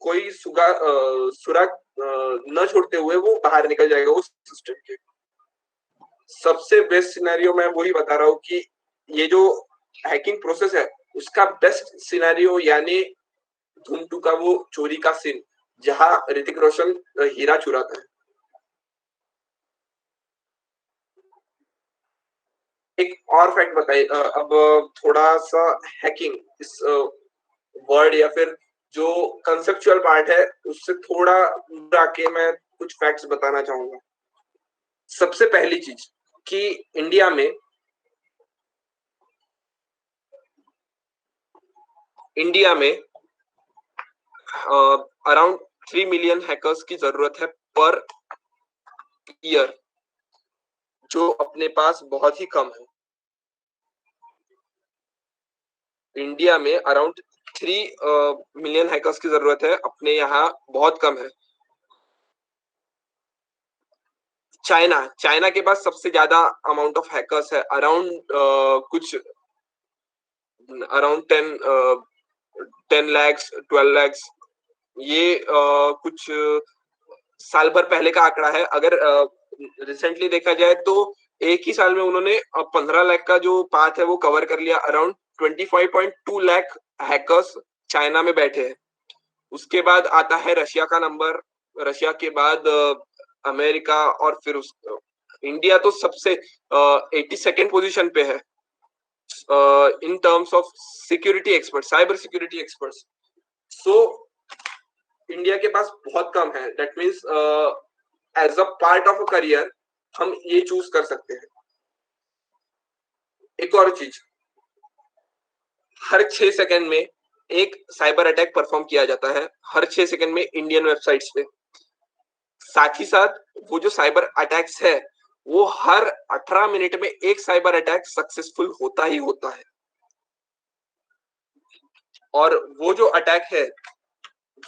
कोई सुराग न छोड़ते हुए वो बाहर निकल जाएगा उस सिस्टम के। सबसे बेस्ट सिनेरियो मैं वही बता रहा हूँ कि ये जो हैकिंग प्रोसेस है उसका बेस्ट सिनेरियो यानी धूम 2 का वो चोरी का सीन जहां ऋतिक रोशन हीरा चुराता है। एक और फैक्ट बताइए, अब थोड़ा सा हैकिंग इस वर्ड या फिर जो कंसेप्चुअल पार्ट है उससे थोड़ा दूर आके मैं कुछ फैक्ट्स बताना चाहूंगा। सबसे पहली चीज कि इंडिया में अराउंड 3 मिलियन हैकर्स की जरूरत है पर ईयर, जो अपने पास बहुत ही कम है। इंडिया में अराउंड 3 मिलियन हैकर्स की जरूरत है, अपने यहाँ बहुत कम है। चाइना के पास सबसे ज्यादा अमाउंट ऑफ हैकर्स है, अराउंड कुछ अराउंड 10 lakhs 12 lakhs। ये कुछ साल भर पहले का आंकड़ा है। अगर रिसेंटली देखा जाए तो एक ही साल में उन्होंने 15 लाख का जो पाथ है वो कवर कर लिया। अराउंड 25.2 लाख हैकर्स चाइना में बैठे हैं। उसके बाद आता है रशिया का नंबर, रशिया के बाद अमेरिका, और फिर इंडिया तो सबसे 82nd पोजीशन पे है in terms of security expert, cyber security experts. So India के पास बहुत कम है। That means as a part of a career हम ये चूज कर सकते हैं। एक और चीज, हर 6 सेकंड में एक साइबर अटैक परफॉर्म किया जाता है, हर 6 सेकंड में इंडियन वेबसाइट्स पे। साथ ही साथ वो जो साइबर अटैक्स है वो हर 18 मिनट में एक साइबर अटैक सक्सेसफुल होता ही होता है। और वो जो अटैक है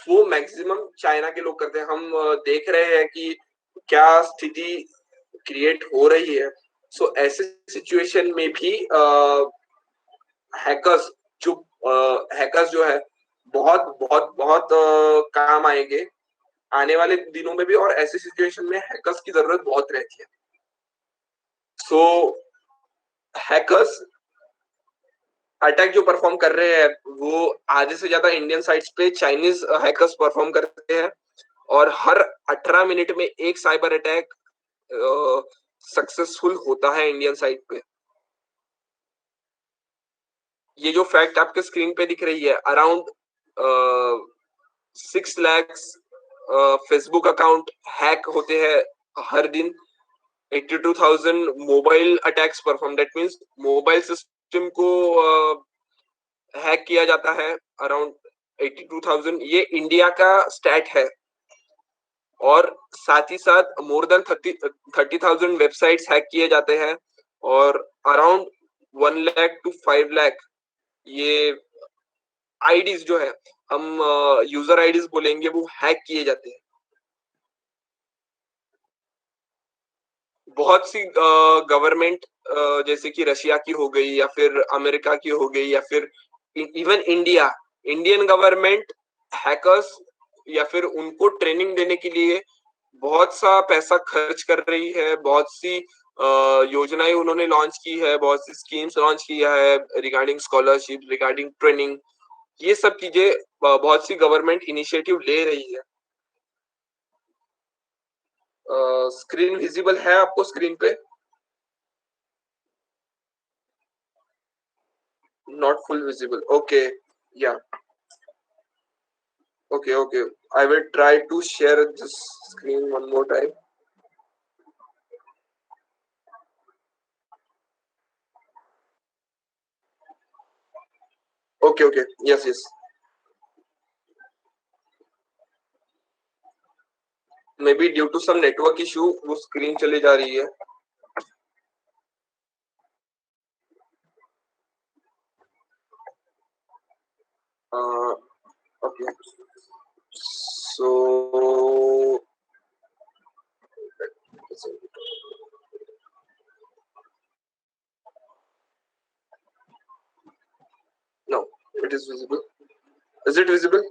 वो मैक्सिमम चाइना के लोग करते हैं। हम देख रहे हैं कि क्या स्थिति क्रिएट हो रही है। सो ऐसे सिचुएशन में भी हैकर्स जो हैकर्स जो है बहुत बहुत बहुत काम आएंगे आने वाले दिनों में भी, और ऐसे सिचुएशन में हैकर्स की जरूरत बहुत रहती है। सो हैकर्स अटैक जो परफॉर्म कर रहे हैं वो आधे से ज्यादा इंडियन साइट्स पे चाइनीज हैकर्स परफॉर्म करते हैं, और हर 18 मिनट में एक साइबर अटैक सक्सेसफुल होता है इंडियन साइट पे। ये जो फैक्ट आपके स्क्रीन पे दिख रही है, around 6 lakhs Facebook account hack होते हैं हर दिन। 82,000 mobile attacks perform, that means mobile system को हैक किया जाता है अराउंड 82,000। ये इंडिया का स्टैट है। और साथ ही साथ मोर देन 30,000 वेबसाइट्स हैक किए जाते हैं, और अराउंड 1 lakh to 5 lakh ये आईडीज जो है, हम यूजर आईडीज बोलेंगे, वो हैक किए जाते हैं। बहुत सी गवर्नमेंट जैसे कि रशिया की हो गई, या फिर अमेरिका की हो गई, या फिर इवन इंडियन गवर्नमेंट हैकर्स या फिर उनको ट्रेनिंग देने के लिए बहुत सा पैसा खर्च कर रही है। बहुत सी योजनाएं उन्होंने लॉन्च की है, बहुत सी स्कीम्स लॉन्च किया है रिगार्डिंग स्कॉलरशिप, रिगार्डिंग ट्रेनिंग। ये सब चीजें बहुत सी गवर्नमेंट इनिशिएटिव ले रही है। स्क्रीन विजिबल है आपको स्क्रीन पे? Not full visible. Okay. Yeah. Okay. I will try to share this screen one more time. Okay. Yes. Maybe due to some network issue, वो screen चली जा रही है। Okay. So no, it is visible. Is it visible?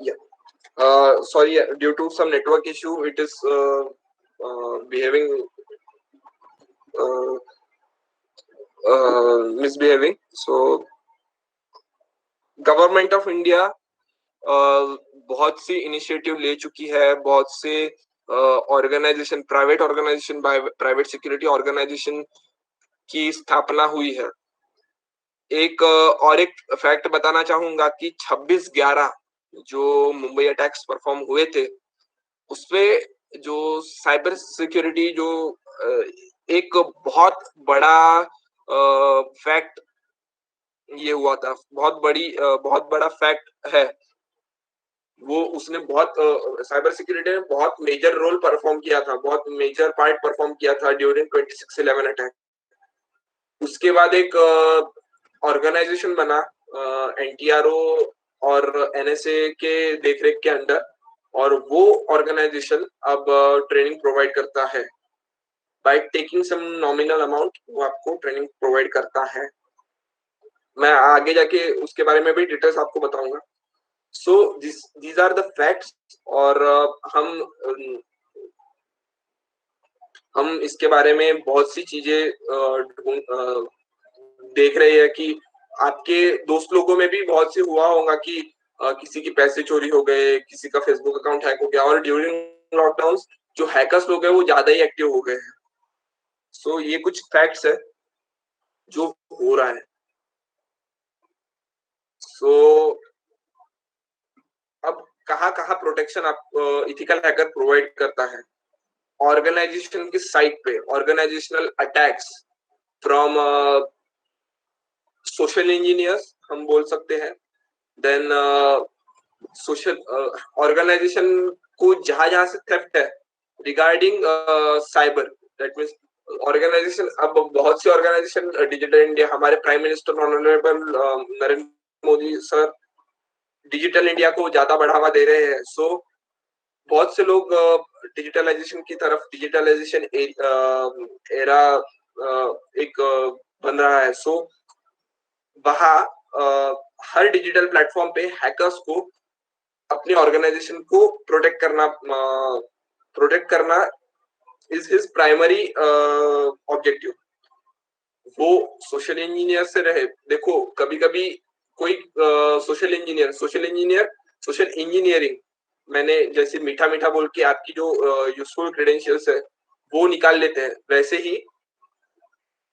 Yeah. Sorry, due to some network issue, it is behaving misbehaving. So government of India बहुत सी initiative ले चुकी है। बहुत से ऑर्गेनाइजेशन, प्राइवेट सिक्योरिटी ऑर्गेनाइजेशन की स्थापना हुई है। एक फैक्ट बताना चाहूंगा कि 26/11 जो मुंबई अटैक्स परफॉर्म हुए थे, उसपे जो साइबर सिक्योरिटी जो एक बहुत बड़ा फैक्ट ये हुआ था, बहुत बड़ा फैक्ट है वो। उसने बहुत साइबर सिक्योरिटी ने बहुत मेजर रोल परफॉर्म किया था, बहुत मेजर पार्ट परफॉर्म किया था ड्यूरिंग 26/11 अटैक। उसके बाद एक ऑर्गेनाइजेशन बना एनटीआरओ और एनएसए के देखरेख के अंडर, और वो ऑर्गेनाइजेशन अब ट्रेनिंग प्रोवाइड करता है। By taking some nominal amount वो आपको ट्रेनिंग प्रोवाइड करता है। मैं आगे जाके उसके बारे में भी डिटेल्स आपको बताऊंगा। सो these are the facts। और हम इसके बारे में बहुत सी चीजें देख रहे हैं कि आपके दोस्त लोगों में भी बहुत से हुआ होगा कि किसी के पैसे चोरी हो गए, किसी का फेसबुक अकाउंट हैक हो गया, और ड्यूरिंग लॉकडाउन जो हैकर्स लोग हैं वो ज्यादा ही एक्टिव हो गए हैं। सो ये कुछ फैक्ट्स है जो हो रहा है। सो अब कहाँ कहाँ प्रोटेक्शन आप इथिकल हैकर प्रोवाइड करता है? ऑर्गेनाइजेशन की साइट पे organisational attacks from social engineers हम बोल सकते हैं। देन सोशल ऑर्गेनाइजेशन को जहां जहां से थेफ्ट है regarding cyber, that means organisation, अब बहुत सी ऑर्गेनाइजेशन डिजिटल इंडिया, हमारे prime minister honourable Narendra Modi sir digital India को ज्यादा बढ़ावा दे रहे हैं। सो बहुत से लोग डिजिटलाइजेशन की तरफ, डिजिटलाइजेशन एरा एक बन रहा है। सो वहाँ हर डिजिटल प्लेटफॉर्म पे हैकर्स को अपनी ऑर्गेनाइजेशन को प्रोटेक्ट करना इज हिज प्राइमरी ऑब्जेक्टिव। वो सोशल इंजीनियर से रहे, देखो कभी कभी कोई सोशल इंजीनियर सोशल इंजीनियरिंग, मैंने जैसे मीठा मीठा बोल के आपकी जो यूजफुल क्रेडेंशियल्स है वो निकाल लेते हैं, वैसे ही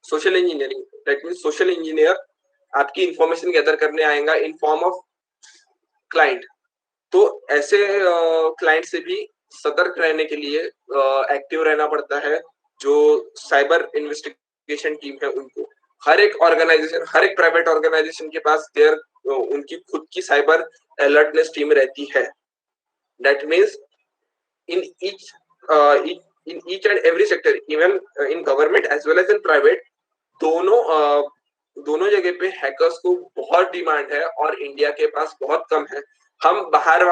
social engineering that mean social engineer आपकी इंफॉर्मेशन गैदर करने आएगा इन फॉर्म ऑफ क्लाइंट। तो ऐसे क्लाइंट से भी सतर्क रहने के लिए एक्टिव रहना पड़ता है। जो साइबर इन्वेस्टिगेशन टीम है उनको, हर एक ऑर्गेनाइजेशन, हर एक प्राइवेट ऑर्गेनाइजेशन के पास देयर उनकी खुद की साइबर अलर्टनेस टीम रहती है। That means in each in each and every sector, even in government as well as in private, दोनों दोनों जगह पे हैकर्स को बहुत डिमांड है और इंडिया के पास बहुत कम है। हम बाहर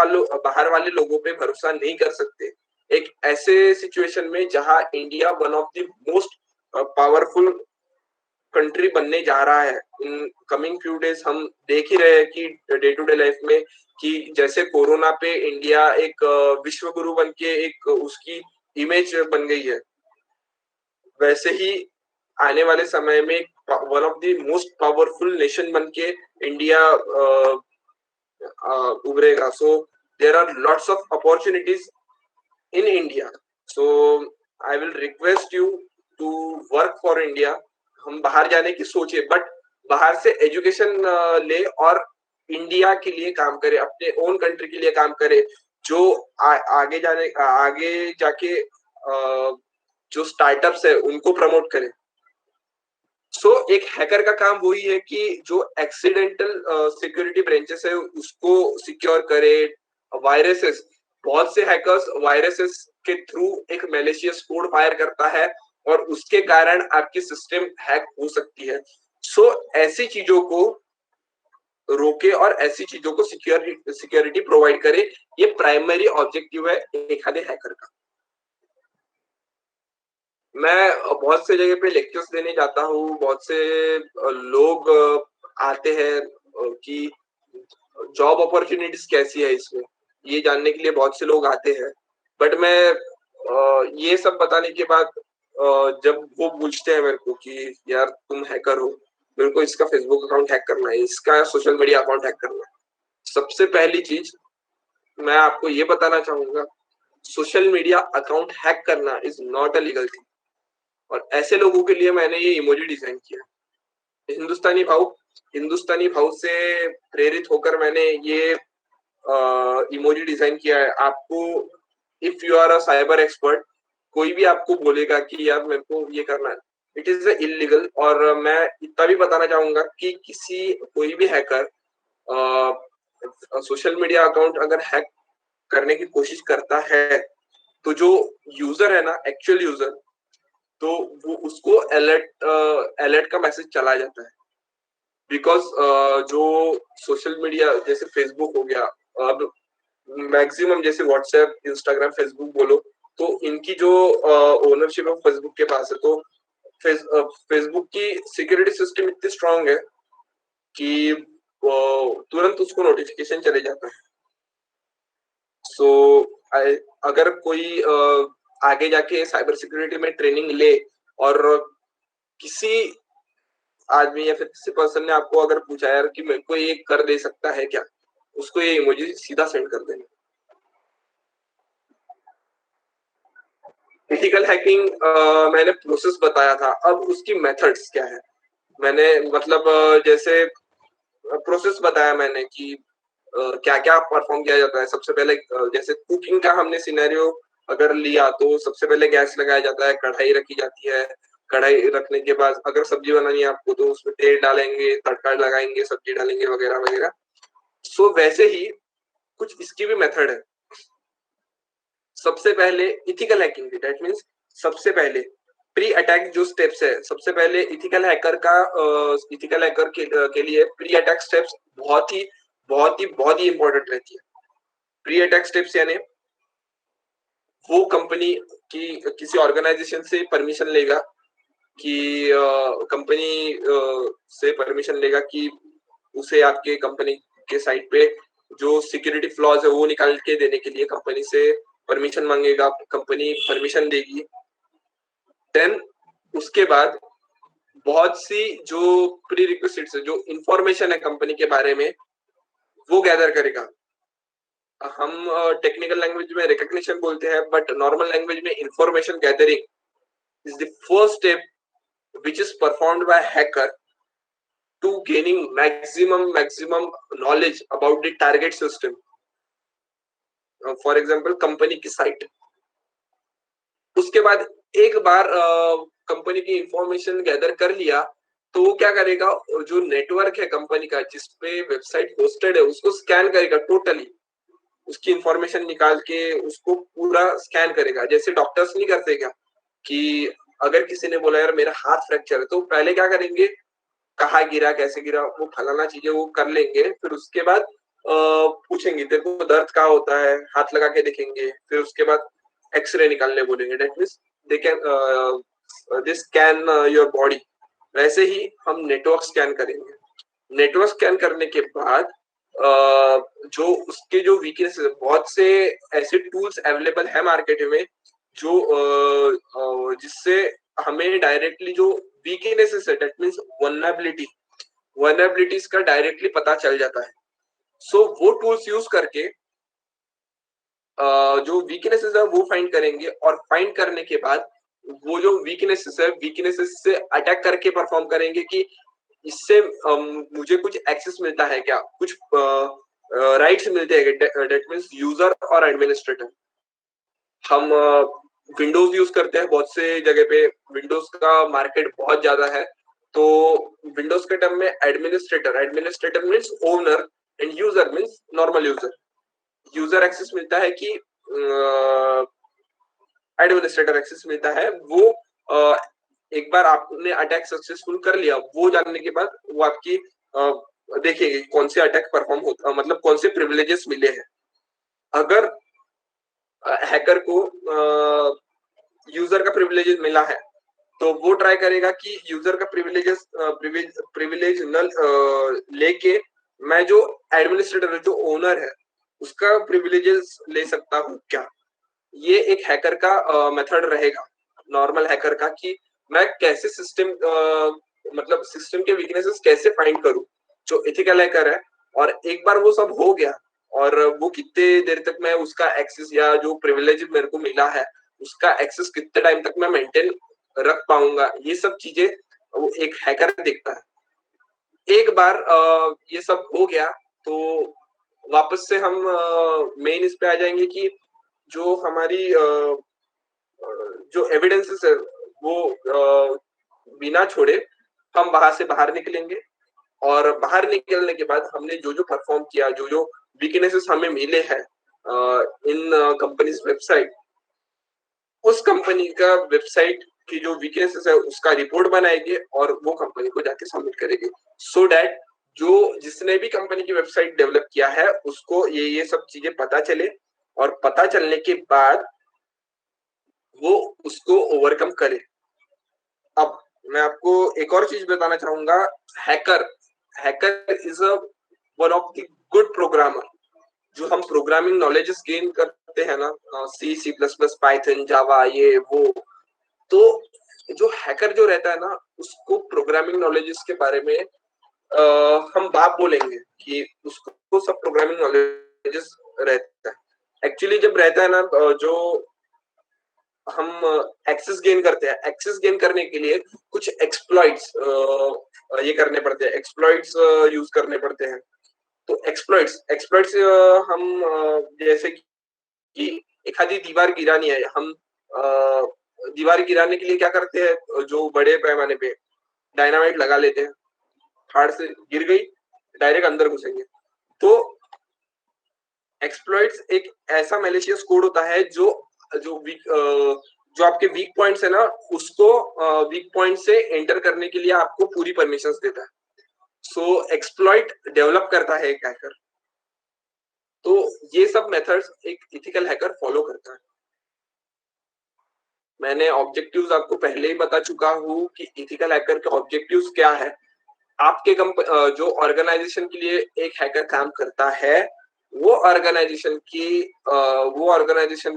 वाले लोगों पे भरोसा नहीं कर सकते। एक ऐसे सिचुएशन में जहां India one of the most powerful country बनने जा रहा है इन कमिंग फ्यू डेज, हम देख ही रहे हैं कि डे टू डे लाइफ में कि जैसे कोरोना पे इंडिया एक विश्व गुरु बन के एक उसकी इमेज बन गई है, वैसे ही आने वाले समय में one of the most powerful nation बन के इंडिया उभरेगा। So there are lots of opportunities in India. So I will request you to work for India. हम बाहर जाने की सोचे, बट बाहर से एजुकेशन ले और इंडिया के लिए काम करे, अपने ओन कंट्री के लिए काम करे, जो आगे जाके जो स्टार्टअप्स है उनको प्रमोट करे। सो एक हैकर का काम वही है कि जो एक्सीडेंटल सिक्योरिटी ब्रांचेस है उसको सिक्योर करे। वायरसेस, बहुत से हैकर्स वायरसेस के थ्रू एक मैलिशियस कोड फायर करता है और उसके कारण आपकी सिस्टम हैक हो सकती है। सो ऐसी चीजों को रोके और ऐसी चीजों को सिक्योरिटी प्रोवाइड करे, ये प्राइमरी ऑब्जेक्टिव है एक हैकर का। मैं बहुत से जगह पे लेक्चर्स देने जाता हूँ, बहुत से लोग आते हैं कि जॉब अपॉर्चुनिटीज कैसी है इसमें, ये जानने के लिए बहुत से लोग आते हैं। बट मैं ये सब बताने के बाद जब वो पूछते हैं मेरे को कि यार तुम हैकर हो, मेरे को इसका फेसबुक अकाउंट हैक करना है, इसका सोशल मीडिया अकाउंट हैक करना है, सबसे पहली चीज मैं आपको ये बताना चाहूंगा, सोशल मीडिया अकाउंट हैक करना is not a legal thing. और ऐसे लोगों के लिए मैंने ये इमोजी डिजाइन किया। हिंदुस्तानी भाव से प्रेरित होकर मैंने ये इमोजी डिजाइन किया है। आपको, if you are a cyber expert, कोई भी आपको बोलेगा कि यार मेरे को ये करना है, इट इज इलीगल। और मैं इतना भी बताना चाहूंगा कि कोई भी हैकर सोशल मीडिया अकाउंट अगर हैक करने की कोशिश करता है तो जो यूजर है ना, एक्चुअल यूजर, तो वो उसको अलर्ट का मैसेज चला जाता है। बिकॉज जो सोशल मीडिया जैसे फेसबुक हो गया, अब मैक्सिमम जैसे व्हाट्सएप, इंस्टाग्राम, फेसबुक बोलो, तो इनकी जो ओनरशिप है फेसबुक के पास है। तो फेसबुक की सिक्योरिटी सिस्टम इतनी स्ट्रांग है कि तुरंत उसको नोटिफिकेशन चले जाता है। सो अगर कोई आगे जाके साइबर सिक्योरिटी में ट्रेनिंग ले और किसी आदमी या फिर किसी पर्सन ने आपको अगर पूछा यार कि मेरे को ये कर दे सकता है क्या, उसको ये इमोजी सीधा सेंड कर देना। एथिकल हैकिंग मैंने प्रोसेस बताया था, अब उसकी मेथड्स क्या है, मैंने मतलब जैसे प्रोसेस बताया मैंने कि क्या क्या परफॉर्म किया जाता है। सबसे पहले जैसे कुकिंग का हमने सिनेरियो अगर लिया तो सबसे पहले गैस लगाया जाता है, कढ़ाई रखी जाती है। कढ़ाई रखने के बाद अगर सब्जी बनानी है आपको तो उसमें तेल डालेंगे, तड़का लगाएंगे, सब्जी डालेंगे वगैरह वगैरह। सो वैसे ही कुछ इसकी भी मेथड है। सबसे पहले इथिकल हैकिंग की, दैट मीन्स सबसे पहले प्री अटैक जो स्टेप्स है, सबसे पहले इथिकल हैकर के लिए प्री अटैक स्टेप्स बहुत ही इंपॉर्टेंट रहती है। प्री अटैक स्टेप्स यानी वो कंपनी की किसी ऑर्गेनाइजेशन से परमिशन लेगा कि से परमिशन लेगा कि उसे आपके कंपनी के साइट पे जो सिक्योरिटी फ्लॉज है वो निकाल के देने के लिए कंपनी से परमिशन मांगेगा, कंपनी परमिशन देगी। देन उसके बाद बहुत सी जो प्री रिक्विजिट्स है, जो इंफॉर्मेशन है कंपनी के बारे में, वो गैदर करेगा। हम टेक्निकल लैंग्वेज में रिकग्निशन बोलते हैं, बट नॉर्मल लैंग्वेज में information gathering is the first step which is performed by hacker to gaining maximum knowledge about the target system. For example company की साइट। उसके बाद एक बार कंपनी की इंफॉर्मेशन गैदर कर लिया तो वो क्या करेगा, जो नेटवर्क है कंपनी का जिसपे वेबसाइट होस्टेड है उसको स्कैन करेगा टोटली, उसकी इंफॉर्मेशन निकाल के उसको पूरा स्कैन करेगा। जैसे डॉक्टर्स नहीं करते क्या कि अगर किसी ने बोला यार मेरा हाथ फ्रैक्चर है, तो पहले क्या करेंगे, कहाँ गिरा, कैसे गिरा, वो फलाना चीजें वो कर लेंगे। फिर उसके बाद पूछेंगे तेरे को दर्द कहाँ होता है, हाथ लगा के देखेंगे, फिर उसके बाद एक्सरे निकालने बोलेंगे। That means they can they scan your body. वैसे ही हम नेटवर्क स्कैन करेंगे। नेटवर्क स्कैन करने के बाद जो उसके जो वीकनेस, बहुत से ऐसे टूल्स अवेलेबल है मार्केट में जो जिससे हमें डायरेक्टली जो वीकनेसेस है, दैट मीन्स वल्नरेबिलिटीज का डायरेक्टली पता चल जाता है। सो वो टूल्स यूज करके जो वीकनेसेस है वो फाइंड करेंगे, और फाइंड करने के बाद वो जो वीकनेसेस है, वीकनेसेस से अटैक करके परफॉर्म करेंगे कि इससे मुझे कुछ एक्सेस मिलता है क्या, कुछ राइट्स मिलते हैं, दैट मीन्स यूजर और एडमिनिस्ट्रेटर। हम विंडोज यूज करते हैं बहुत से जगह पे, विंडोज का मार्केट बहुत ज्यादा है। तो विंडोज के टर्म में administrator means owner and user means normal user. User access मिलता है कि एडमिनिस्ट्रेटर एक्सेस मिलता है। वो एक बार आपने अटैक सक्सेसफुल कर लिया, वो जानने के बाद वो आपकी देखेंगे कौन से अटैक परफॉर्म होता, मतलब कौन से प्रिविलेजेस मिले हैं। अगर हैकर को यूजर का प्रिविलेज मिला है तो वो ट्राई करेगा कि यूजर का प्रिविलेज नल लेके मैं जो एडमिनिस्ट्रेटर है, जो ओनर है, उसका प्रिविलेजेस ले सकता हूँ क्या। ये एक हैकर का मेथड रहेगा, नॉर्मल हैकर का, कि मैं कैसे सिस्टम मतलब सिस्टम के वीकनेसेस कैसे फाइंड करूं। जो एथिकल हैकर है, और एक बार वो सब हो गया और वो कितने देर तक मैं उसका एक्सेस या जो प्रिविलेज मेरे को मिला है उसका एक्सेस कितने टाइम तक मैं मेंटेन रख पाऊंगा, ये सब चीजें वो एक हैकर देखता है। एक बार ये सब हो गया तो वापस से हम मेन इस पे आ जाएंगे कि जो हमारी जो एविडेंसेस है वो बिना छोड़े हम वहां से बाहर निकलेंगे। और बाहर निकलने के बाद हमने जो जो परफॉर्म किया, जो जो वीकनेसेस हमें मिले हैं इन कंपनीज वेबसाइट, उस कंपनी का वेबसाइट की जो वीकनेसेस है उसका रिपोर्ट बनाएंगे और वो कंपनी को जाके सबमिट करेंगे, सो दैट जो जिसने भी कंपनी की वेबसाइट डेवलप किया है उसको ये सब चीजें पता चले, और पता चलने के बाद वो उसको ओवरकम करे। अब मैं आपको एक और चीज बताना चाहूंगा। Hacker hacker is a one of the good programmer. जो हम प्रोग्रामिंग नॉलेजेस गेन करते हैं ना, सी सी प्लस प्लस, पाइथन, जावा, ये वो, तो जो हैकर जो रहता है ना उसको प्रोग्रामिंग नॉलेजेस के बारे में हम बात बोलेंगे कि उसको सब प्रोग्रामिंग नॉलेजेस रहता है। एक्चुअली जब रहता है ना जो हम एक्सेस गेन करते हैं, एक्सेस गेन करने के लिए कुछ एक्सप्लॉइट्स ये करने पड़ते हैं, एक्सप्लॉइट्स यूज करने पड़ते हैं। तो एक्सप्लॉइट्स हम जैसे कि एक आधी दीवार गिरानी है, हम दीवार गिराने के लिए क्या करते हैं, जो बड़े पैमाने पे डायनामाइट लगा लेते हैं, हार्ड से गिर गई डायरेक्ट अंदर घुसेंगे। तो एक्सप्लॉइट्स एक ऐसा मैलिशियस कोड होता है जो जो वीक जो आपके वीक पॉइंट्स है ना उसको वीक पॉइंट से एंटर करने के लिए आपको पूरी परमिशंस देता है। सो एक्सप्लॉइट डेवलप करता है एक हैकर। तो ये सब मेथड्स एक इथिकल हैकर फॉलो करता है। मैंने ऑब्जेक्टिव्स आपको पहले ही बता चुका हूँ कि इथिकल हैकर के ऑब्जेक्टिव्स क्या है। आपके जो ऑर्गेनाइजेशन के लिए एक हैकर काम करता है, वो ऑर्गेनाइजेशन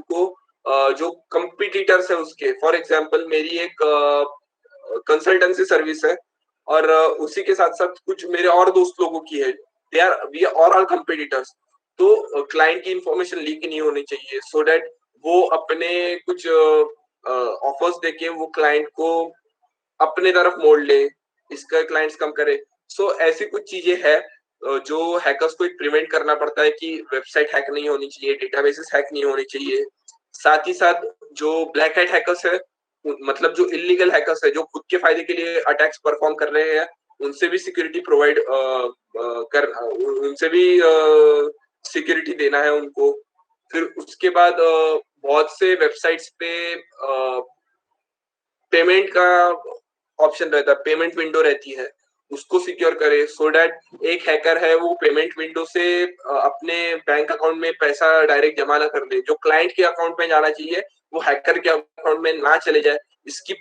को जो कंपिटिटर्स है उसके, फॉर एग्जांपल मेरी एक कंसल्टेंसी सर्विस है और उसी के साथ साथ कुछ मेरे और दोस्त लोगों की है, they are we are all competitors. तो क्लाइंट की इंफॉर्मेशन लीक नहीं होनी चाहिए, सो दैट वो अपने कुछ ऑफर्स देके वो क्लाइंट को अपने तरफ मोड़ ले, इसका क्लाइंट्स कम करे। सो ऐसी कुछ चीजें हैं जो हैकर्स को एक प्रिवेंट करना पड़ता है कि वेबसाइट हैक नहीं होनी चाहिए, डेटाबेसेस हैक नहीं होनी चाहिए। साथ ही साथ जो ब्लैक हैट हैकर्स है, मतलब जो इलीगल हैकर्स है जो खुद के फायदे के लिए अटैक्स परफॉर्म कर रहे हैं, उनसे भी सिक्योरिटी प्रोवाइड कर उनसे भी सिक्योरिटी देना है उनको। फिर उसके बाद बहुत से वेबसाइट्स पे पेमेंट का ऑप्शन रहता है, पेमेंट विंडो रहती है, उसको सिक्योर करे, सो दैट एक हैकर है वो पेमेंट विंडो से अपने बैंक अकाउंट में पैसा डायरेक्ट जमा ना कर दे, जो क्लाइंट के अकाउंट में जाना चाहिए वो हैकर के अकाउंट में ना चले जाए। इसकी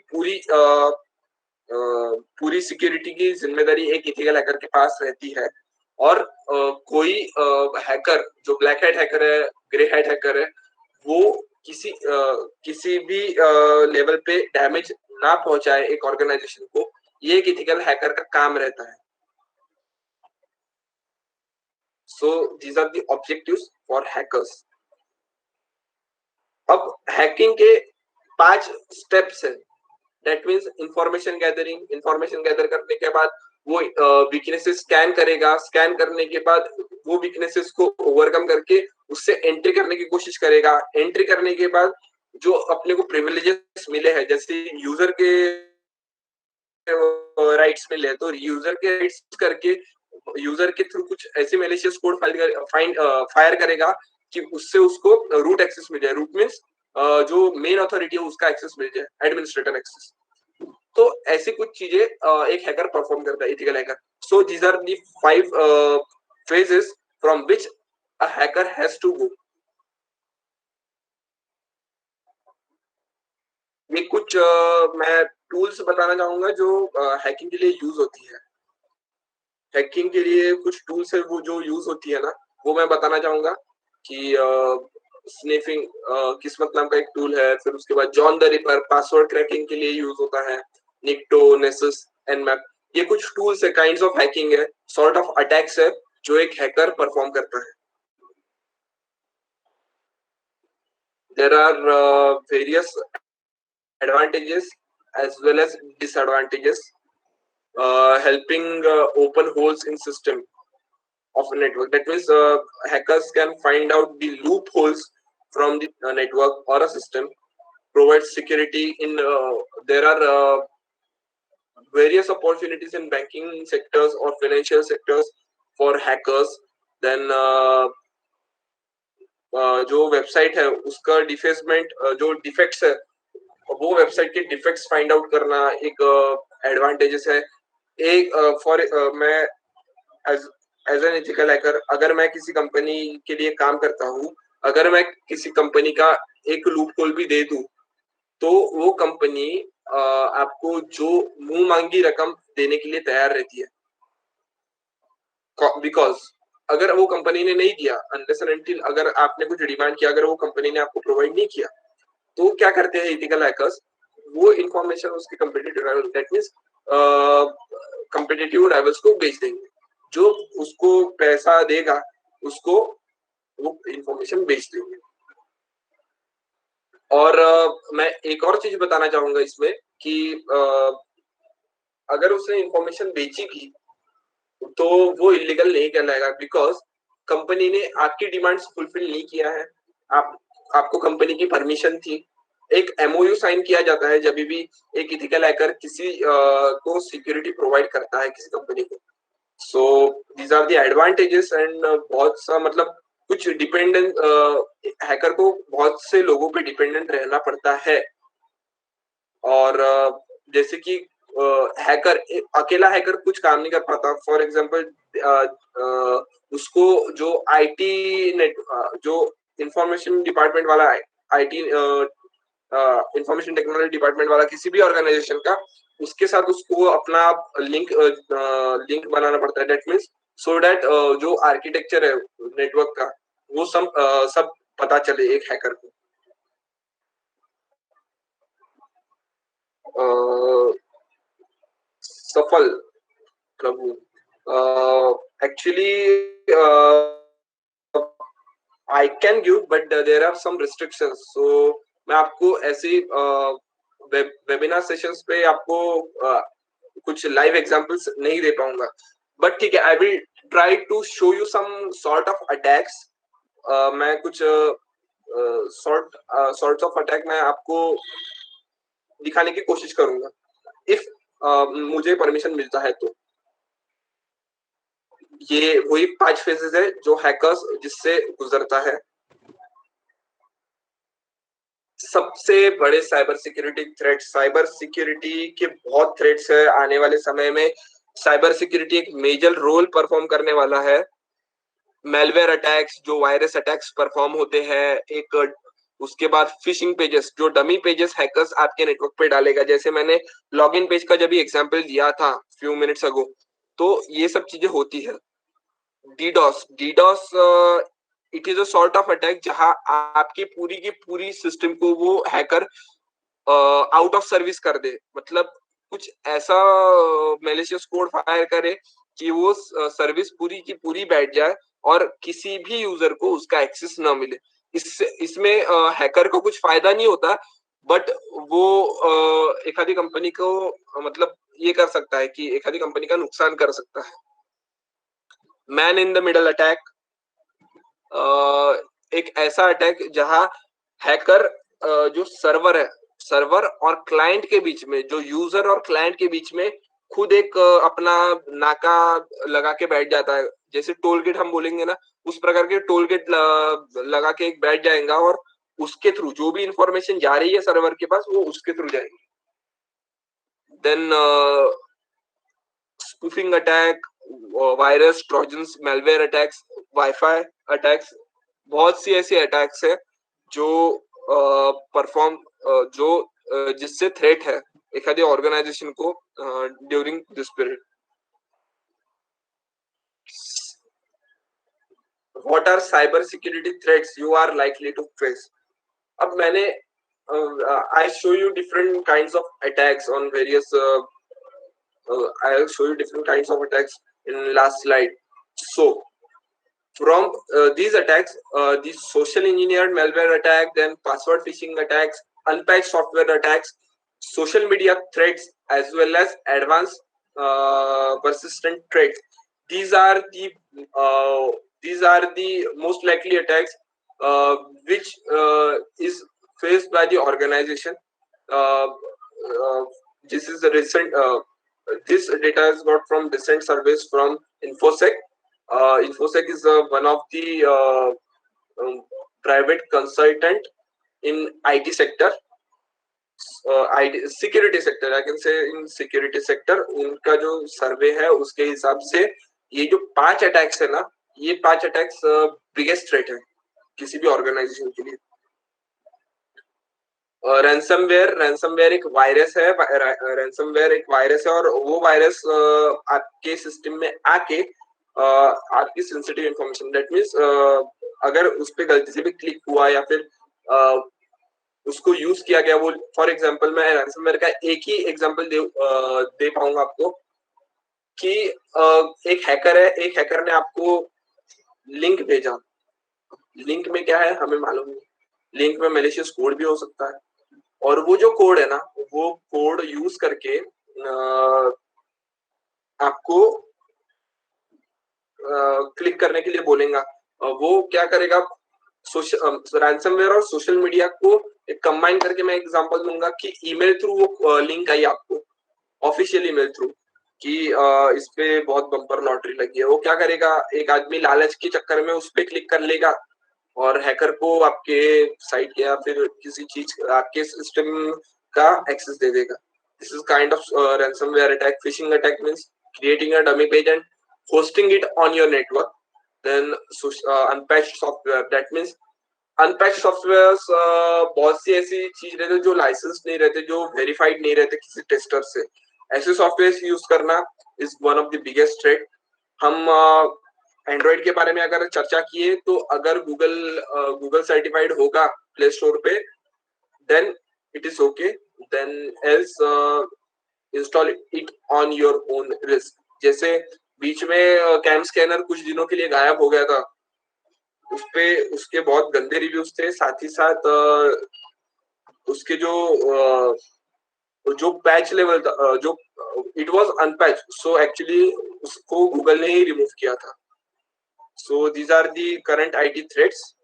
पूरी सिक्योरिटी की जिम्मेदारी एक इथिकल हैकर के पास रहती है। और कोई हैकर जो ब्लैक हैट हैकर है, ग्रे हैट हैकर है, वो किसी भी लेवल पे डैमेज ना पहुंचाए एक ऑर्गेनाइजेशन को, ये एक इथिकल हैकर का काम रहता है। So these are the objectives for hackers. अब हैकिंग के 5 स्टेप्स है। That means information gathering, information gather करने के बाद वो वीकनेसेस स्कैन करेगा, स्कैन करने के बाद वो वीकनेसेस को ओवरकम करके उससे एंट्री करने की कोशिश करेगा। एंट्री करने के बाद जो अपने को प्रिविलेजेस मिले हैं, जैसे यूजर के राइट्स मिले हैं, तो यूजर के राइट्स करके यूजर के थ्रू कुछ ऐसे मैलिशियस कोड फायर करेगा कि उससे उसको रूट एक्सेस मिल जाए। रूट मीन्स जो मेन अथॉरिटी है उसका एक्सेस मिल जाए, एडमिनिस्ट्रेटर एक्सेस। तो ऐसी कुछ चीजें एक हैकर परफॉर्म करता है, ethical hacker. So these are the 5 phases from which a hacker has to go। ये कुछ मैं टूल्स बताना चाहूंगा जो हैकिंग के लिए यूज होती है। हैकिंग के लिए कुछ टूल्स है वो जो यूज होती है ना, वो मैं बताना चाहूंगा कि स्निफिंग किस्मत नाम का एक टूल है। फिर उसके बाद John the ripper password cracking के लिए यूज होता है। निक्टो, नेसस, एनमैप, ये कुछ टूल्स है, काइंड्स ऑफ हैकिंग है, सॉर्ट ऑफ अटैक्स है जो एक हैकर परफॉर्म करता है। There are various advantages as well as disadvantages helping open holes in system of a network. That means hackers can find out the loopholes from the network or a system, provide security in there are various opportunities in banking sectors or financial sectors for hackers। Then जो website है उसका defacement, जो defects है वो website के defects find out करना एक advantages है। एक फॉर मैं एज एन एथिकल हैकर, अगर मैं किसी कंपनी के लिए काम करता हूँ, अगर मैं किसी कंपनी का एक लूप होल भी दे दूं, तो वो कंपनी आपको जो मुंह मांगी रकम देने के लिए तैयार रहती है। बिकॉज अगर वो कंपनी ने नहीं दिया, अनलेस एंड अनटिल अगर आपने कुछ डिमांड किया, अगर वो कंपनी ने आपको प्रोवाइड नहीं किया, तो क्या करते हैं इथिकल हैकर्स, वो इंफॉर्मेशन उसके competitive rival, that means competitive rivals को बेच देंगे। जो उसको पैसा देगा उसको वो इंफॉर्मेशन बेच देंगे। और मैं एक और चीज बताना चाहूंगा इसमें कि अगर उसने इंफॉर्मेशन बेची भी तो वो इलीगल नहीं कहलाएगा, बिकॉज कंपनी ने आपकी डिमांड्स फुलफिल नहीं किया है। आपको कंपनी की परमिशन थी। एक एमओयू साइन किया जाता है जब भी एक इथिकल हैकर किसी को सिक्योरिटी प्रोवाइड करता है किसी कंपनी को। So these are the advantages and बहुत सा मतलब कुछ डिपेंडेंट हैकर को बहुत से लोगों पे डिपेंडेंट रहना पड़ता है। और जैसे कि हैकर अकेला हैकर कुछ काम नहीं कर पाता। फॉर एग्जांपल उसको जो आईटी नेट जो इंफॉर्मेशन डिपार्टमेंट वाला आईटी इंफॉर्मेशन टेक्नोलॉजी डिपार्टमेंट वाला किसी भी ऑर्गेनाइजेशन का, उसके साथ उसको अपना लिंक बनाना पड़ता है। दैट मीन्स सो दैट जो आर्किटेक्चर है नेटवर्क का वो सब पता चले एक हैकर को। सफल प्रभु actually I can give, but there are some restrictions. So मैं आपको ऐसी वेबिनार सेशंस पे आपको कुछ लाइव एग्जांपल्स नहीं दे पाऊंगा, बट ठीक है, I will try to show you some sort of attacks. मैं कुछ सॉर्ट्स ऑफ अटैक मैं आपको दिखाने की कोशिश करूंगा, इफ मुझे परमिशन मिलता है तो. ये वही 5 फेजेस है जो हैकर्स जिससे गुजरता है. सबसे बड़े cyber security threat, cyber security के बहुत थ्रेट्स है. आने वाले समय में साइबर सिक्योरिटी एक मेजर रोल परफॉर्म करने वाला है. मेलवेयर अटैक्स, जो वायरस अटैक्स परफॉर्म होते हैं, एक उसके बाद फिशिंग पेजेस, जो डमी पेजेस हैकर्स आपके नेटवर्क पे डालेगा. जैसे मैंने लॉगिन पेज का जब एग्जांपल दिया था फ्यू मिनट्स अगो, तो ये सब चीजें होती है. DDoS it is a sort of attack जहां आपकी पूरी की पूरी सिस्टम को वो हैकर आउट ऑफ सर्विस कर दे. मतलब कुछ ऐसा मैलिशियस कोड फायर करे कि वो सर्विस पूरी की पूरी बैठ जाए और किसी भी यूजर को उसका एक्सेस ना मिले. इसमें हैकर को कुछ फायदा नहीं होता, बट वो एक आधी कंपनी को मतलब ये कर सकता है कि एक आधी कंपनी का नुकसान कर सकता है. Man in the middle attack, एक ऐसा अटैक जहां हैकर जो सर्वर और क्लाइंट के बीच में, जो यूजर और क्लाइंट के बीच में खुद एक अपना नाका लगा के बैठ जाता है. जैसे टोल गेट हम बोलेंगे ना, उस प्रकार के टोल गेट लगा के एक बैठ जाएगा और उसके थ्रू जो भी इंफॉर्मेशन जा रही है सर्वर के पास, वो उसके थ्रू जाएगी. Then spoofing attack, virus, trojans, malware attacks, wifi attacks, बहुत सी ऐसी अटैक्स है जो परफॉर्म जो जिससे थ्रेट है एक आधी ऑर्गेनाइजेशन को during this period. What are cyber security threats you are likely to face? अब मैंने I show you different kinds of attacks on various I'll show you different kinds of attacks in last slide. So from these attacks, the social engineered malware attack, then password phishing attacks, unpatched software attacks, social media threats, as well as advanced persistent threats. These are the most likely attacks which is faced by the organization. Uh, this is a recent. This data is got from recent surveys from InfoSec. InfoSec is one of the private consultant in IT sector, security sector. I can say in security sector. उनका जो सर्वे है उसके हिसाब से ये जो 5 attacks है ना, ये 5 अटैक्स बिगेस्ट थ्रेट है किसी भी ऑर्गेनाइजेशन के लिए. रैंसमवेयर एक वायरस है. रैंसमवेयर एक वायरस है और वो वायरस आपके सिस्टम में आके आपकी सेंसिटिव इंफॉर्मेशन, दैट मीन्स अगर उस पे गलती से भी क्लिक हुआ या फिर उसको यूज किया गया, वो फॉर एग्जांपल मैं रैंसमवेयर का एक ही एग्जांपल दे पाऊंगा आपको कि एक हैकर ने आपको लिंक भेजा. लिंक में क्या है हमें मालूम नहीं. लिंक में मैलिशियस कोड भी हो सकता है, और वो जो कोड है ना, वो कोड यूज करके आपको क्लिक करने के लिए बोलेगा. वो क्या करेगा, रैंसमवेयर और सोशल मीडिया को कंबाइन करके मैं एग्जांपल दूंगा कि ईमेल थ्रू वो लिंक आई आपको, ऑफिशियल ईमेल थ्रू, कि इस पे बहुत बम्पर लॉटरी लगी है. वो क्या करेगा, एक आदमी लालच के चक्कर में उस पे क्लिक कर लेगा और हैकर को आपके साइट या फिर किसी चीज आपके सिस्टम का एक्सेस दे देगा. This is kind of ransomware attack. Phishing attack means creating a dummy page and hosting it on your network. Then unpatched software, that means unpacked software बहुत सी ऐसी चीज रहते जो लाइसेंस नहीं रहते, जो वेरीफाइड नहीं रहते किसी टेस्टर से. ऐसे सॉफ्टवेयर यूज करना is one of the biggest threat. हम एंड्रॉइड के बारे में अगर चर्चा किए तो अगर गूगल सर्टिफाइड होगा प्ले स्टोर पे, then it is okay. then else install it on your own risk. जैसे बीच में कैम स्कैनर कुछ दिनों के लिए गायब हो गया था, उसपे उसके बहुत गंदे रिव्यूज थे, साथ ही साथ उसके जो पैच लेवल था, जो it was unpatch, so actually उसको गूगल ने ही रिमूव किया था. So these are the current IT threats.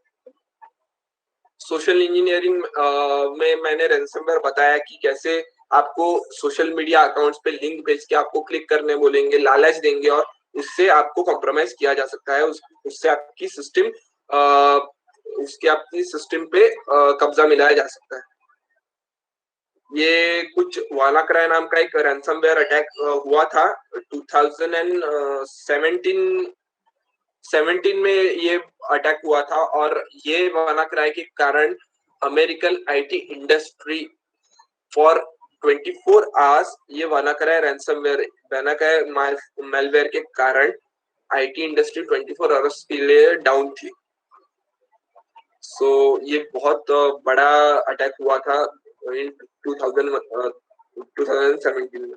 Social engineering में मैंने रैंसमवेयर बताया कि कैसे आपको सोशल मीडिया अकाउंट्स पे लिंक भेज के आपको क्लिक करने बोलेंगे, लालच देंगे और उससे आपको कॉम्प्रोमाइज किया जा सकता है. उससे आपकी सिस्टम पे कब्जा मिलाया जा सकता है. ये कुछ वानाक्राई नाम का एक रैंसमवेयर अटैक हुआ था 2017 में ये अटैक हुआ था, और ये वानाक्राई के कारण American IT industry for 24 hours ये वानाक्राई मैलवेयर के कारण आईटी इंडस्ट्री 24 आवर्स के लिए डाउन थी. सो ये बहुत बड़ा अटैक हुआ था इन 2017 में.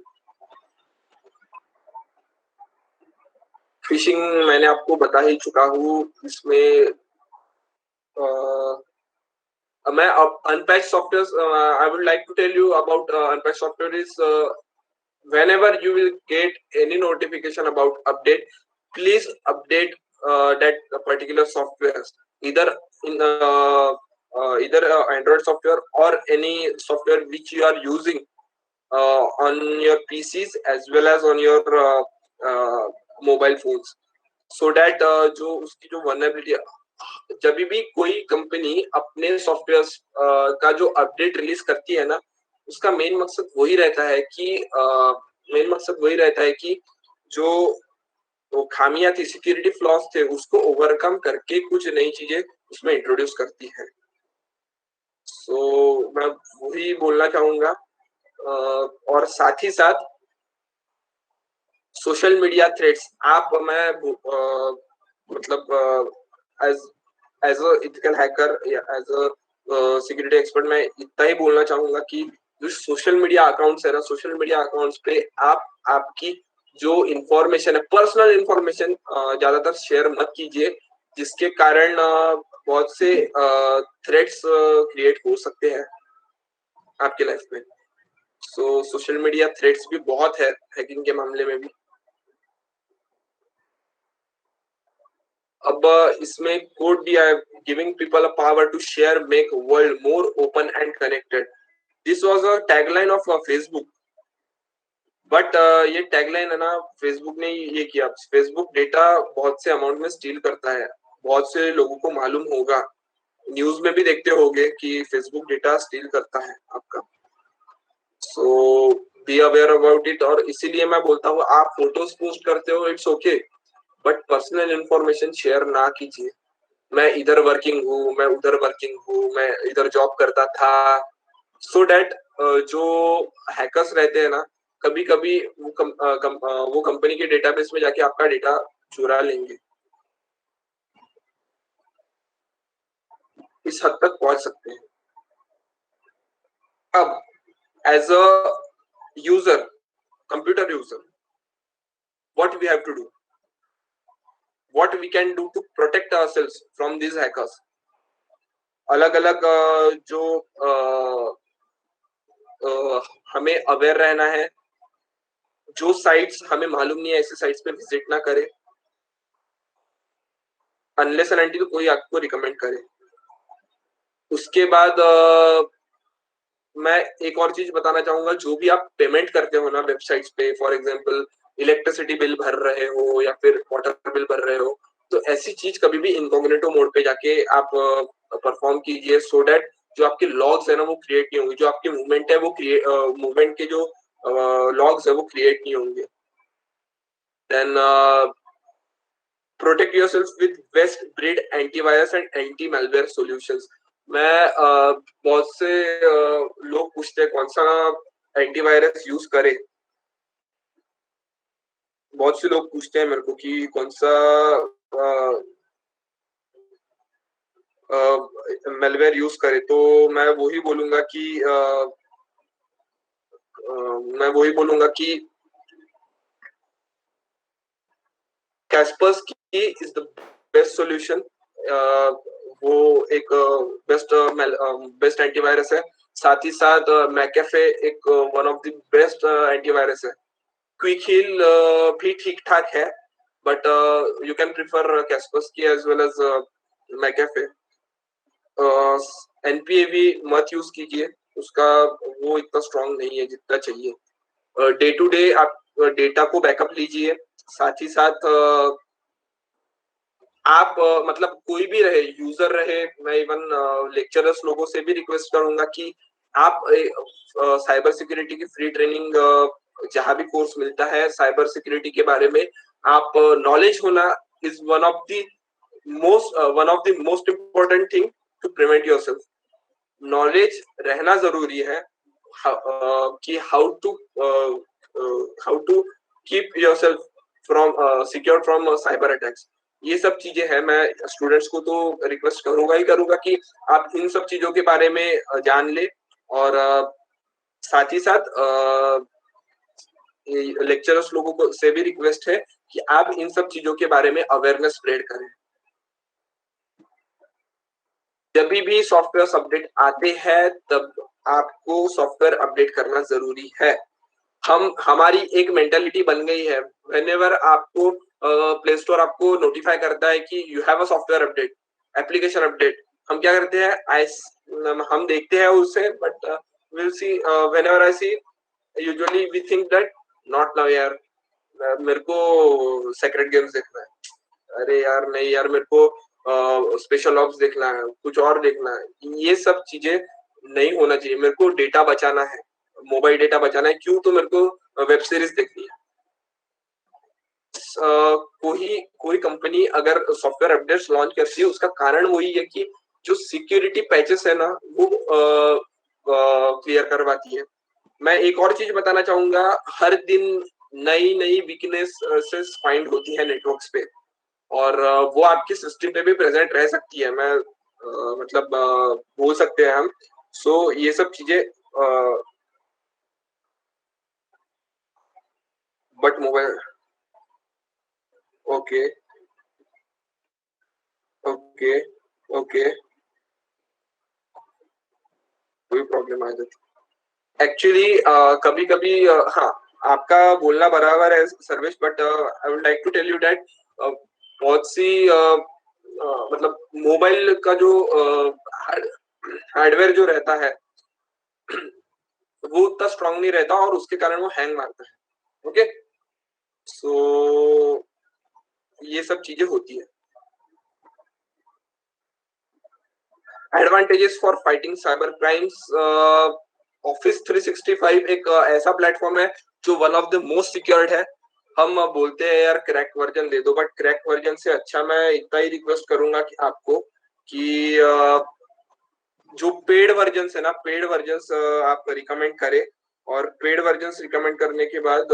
फिशिंग मैंने आपको बता ही चुका हूँ. इसमें मैं unpatched software, I would like to tell you about unpatched software is whenever you will get any notification about update, please update that particular software, either in Android software or any software which you are using on your PCs as well as on your mobile phones, so that जो उसकी जो vulnerability, जब भी कोई company अपने software का जो update release करती है ना, उसका मेन मकसद वही रहता है कि जो वो खामियां थी, सिक्योरिटी फ्लॉज थे, उसको ओवरकम करके कुछ नई चीजें उसमें इंट्रोड्यूस करती है. सो मैं वही बोलना चाहूंगा. और साथ ही साथ सोशल मीडिया थ्रेड्स, मैं मतलब एज अ इथिकल हैकर या एज अ सिक्योरिटी एक्सपर्ट मैं इतना ही बोलना चाहूंगा कि जो सोशल मीडिया अकाउंट्स है ना, सोशल मीडिया अकाउंट्स पे आपकी जो इंफॉर्मेशन है, पर्सनल इंफॉर्मेशन ज्यादातर शेयर मत कीजिए, जिसके कारण बहुत से थ्रेट्स क्रिएट हो सकते हैं आपके लाइफ में. सो सोशल मीडिया थ्रेट्स भी बहुत है हैकिंग के मामले में भी. अब इसमें कोड दिया है, giving people a power to share make world more open and connected. This was a tagline of Facebook, but ये टैगलाइन है ना, फेसबुक ने ये किया. फेसबुक डेटा बहुत से अमाउंट में स्टील करता है, बहुत से लोगों को मालूम होगा, न्यूज में भी देखते होंगे कि फेसबुक डेटा स्टील करता है आपका. सो बी अवेयर अबाउट इट. और इसीलिए मैं बोलता हूँ, आप फोटोज पोस्ट करते हो, it's okay, but personal information share ना कीजिए. मैं इधर वर्किंग हूँ, मैं उधर वर्किंग हूँ, मैं इधर जॉब करता था, सो डैट जो हैकर्स रहते हैं ना, कभी कभी वो कंपनी के डेटाबेस में जाके आपका डेटा चुरा लेंगे. इस हद तक पहुंच सकते हैं. अब as a user, computer user, what we have to do, what we can do to protect ourselves from these hackers. अलग अलग जो हमें अवेयर रहना है. जो साइट्स हमें मालूम नहीं है, ऐसे साइट्स पे विजिट ना करें अनलेस एंड अनटिल कोई आपको रिकमेंड करे. उसके बाद मैं एक और चीज बताना चाहूंगा. जो भी आप पेमेंट करते हो ना वेबसाइट्स पे, फॉर एग्जांपल इलेक्ट्रिसिटी बिल भर रहे हो या फिर वाटर बिल भर रहे हो, तो ऐसी चीज कभी भी इनकॉग्निटो मोड पे जाके आप परफॉर्म कीजिए, सो दैट जो आपके लॉग्स है ना वो क्रिएट नहीं होंगे, जो आपके मूवमेंट है वो मूवमेंट के जो लॉग्स है वो क्रिएट नहीं होंगे. Then protect yourself with best breed antivirus and anti malware solutions. मैं बहुत से लोग पूछते हैं कौन सा एंटीवायरस यूज करें. बहुत से लोग पूछते हैं मेरे को कि कौन सा मेलवेयर यूज करे. तो मैं वही बोलूंगा कि मैं वही बोलूंगा कि कैस्पर्सकी इज द बेस्ट सॉल्यूशन। वो एक बेस्ट एंटीवायरस है। साथ ही साथ मैकेफे एक one of the best antivirus है। क्विक हील भी ठीक ठाक है, but you can prefer Kaspersky as well as McAfee. NPA भी मत यूज कीजिए, उसका वो इतना स्ट्रांग नहीं है जितना चाहिए। डे टू डे आप डेटा को बैकअप लीजिए। साथ ही साथ आप मतलब कोई भी रहे, यूजर रहे, मैं इवन लेक्चरर्स लोगों से भी रिक्वेस्ट करूंगा कि आप साइबर सिक्योरिटी की फ्री ट्रेनिंग जहां भी कोर्स मिलता है साइबर सिक्योरिटी के बारे में, आप नॉलेज होना is one of the most important thing to prevent yourself. Knowledge रहना जरूरी है कि how to keep yourself from secure from cyber attacks. ये सब चीजें हैं। मैं स्टूडेंट्स को तो रिक्वेस्ट करूंगा ही करूंगा कि आप इन सब चीजों के बारे में जान ले, और साथ ही साथ लेक्चरर्स लोगों को से भी रिक्वेस्ट है कि आप इन सब चीजों के बारे में अवेयरनेस स्प्रेड करें। जब भी सॉफ्टवेयर अपडेट आते हैं तब आपको सॉफ्टवेयर अपडेट करना जरूरी है। हमारी एक मेंटालिटी बन गई है, व्हेनेवर आपको प्ले स्टोर आपको नोटिफाई करता है कि you have a software update, application update, हम क्या करते हैं, हम देखते हैं उसे, but will see whenever I see usually we think that not now यार, मेरे को सेक्रेट गेम्स देखना है, अरे यार नहीं यार मेरे को स्पेशल ऑप्स देखना है, कुछ और देखना है। ये सब चीजें नहीं होना चाहिए। मेरे को डेटा बचाना है, मोबाइल डेटा बचाना है, क्यों तो मेरे को वेब सीरीज देखनी है। कोई कंपनी अगर सॉफ्टवेयर अपडेट्स लॉन्च करती है उसका कारण वही है कि जो सिक्योरिटी पैचेस है ना वो क्लियर करवाती है। मैं एक और चीज बताना चाहूंगा, हर दिन नई नई वीकनेसेस फाइंड होती है नेटवर्क्स पे, और वो आपके सिस्टम पे भी प्रेजेंट रह सकती है। मैं मतलब बोल सकते हैं हम। सो ये सब चीजें but mobile okay okay okay कोई प्रॉब्लम आ जाती एक्चुअली कभी कभी हाँ, आपका बोलना बराबर है Sarvesh, but I would like to tell you that बहुत सी मतलब मोबाइल का जो हार्डवेयर जो रहता है वो उतना स्ट्रांग नहीं रहता और उसके कारण वो हैंग मारता है। ओके, सो ये सब चीजें होती है। Advantages for fighting cyber crimes, office 365 एक ऐसा प्लेटफॉर्म है जो one of the most secured है। हम बोलते हैं यार क्रैक वर्जन दे दो, बट क्रैक वर्जन से अच्छा मैं इतना ही रिक्वेस्ट करूंगा कि आपको कि जो पेड वर्जन है ना, पेड वर्जन आप रिकमेंड करें, और पेड वर्जन रिकमेंड करने के बाद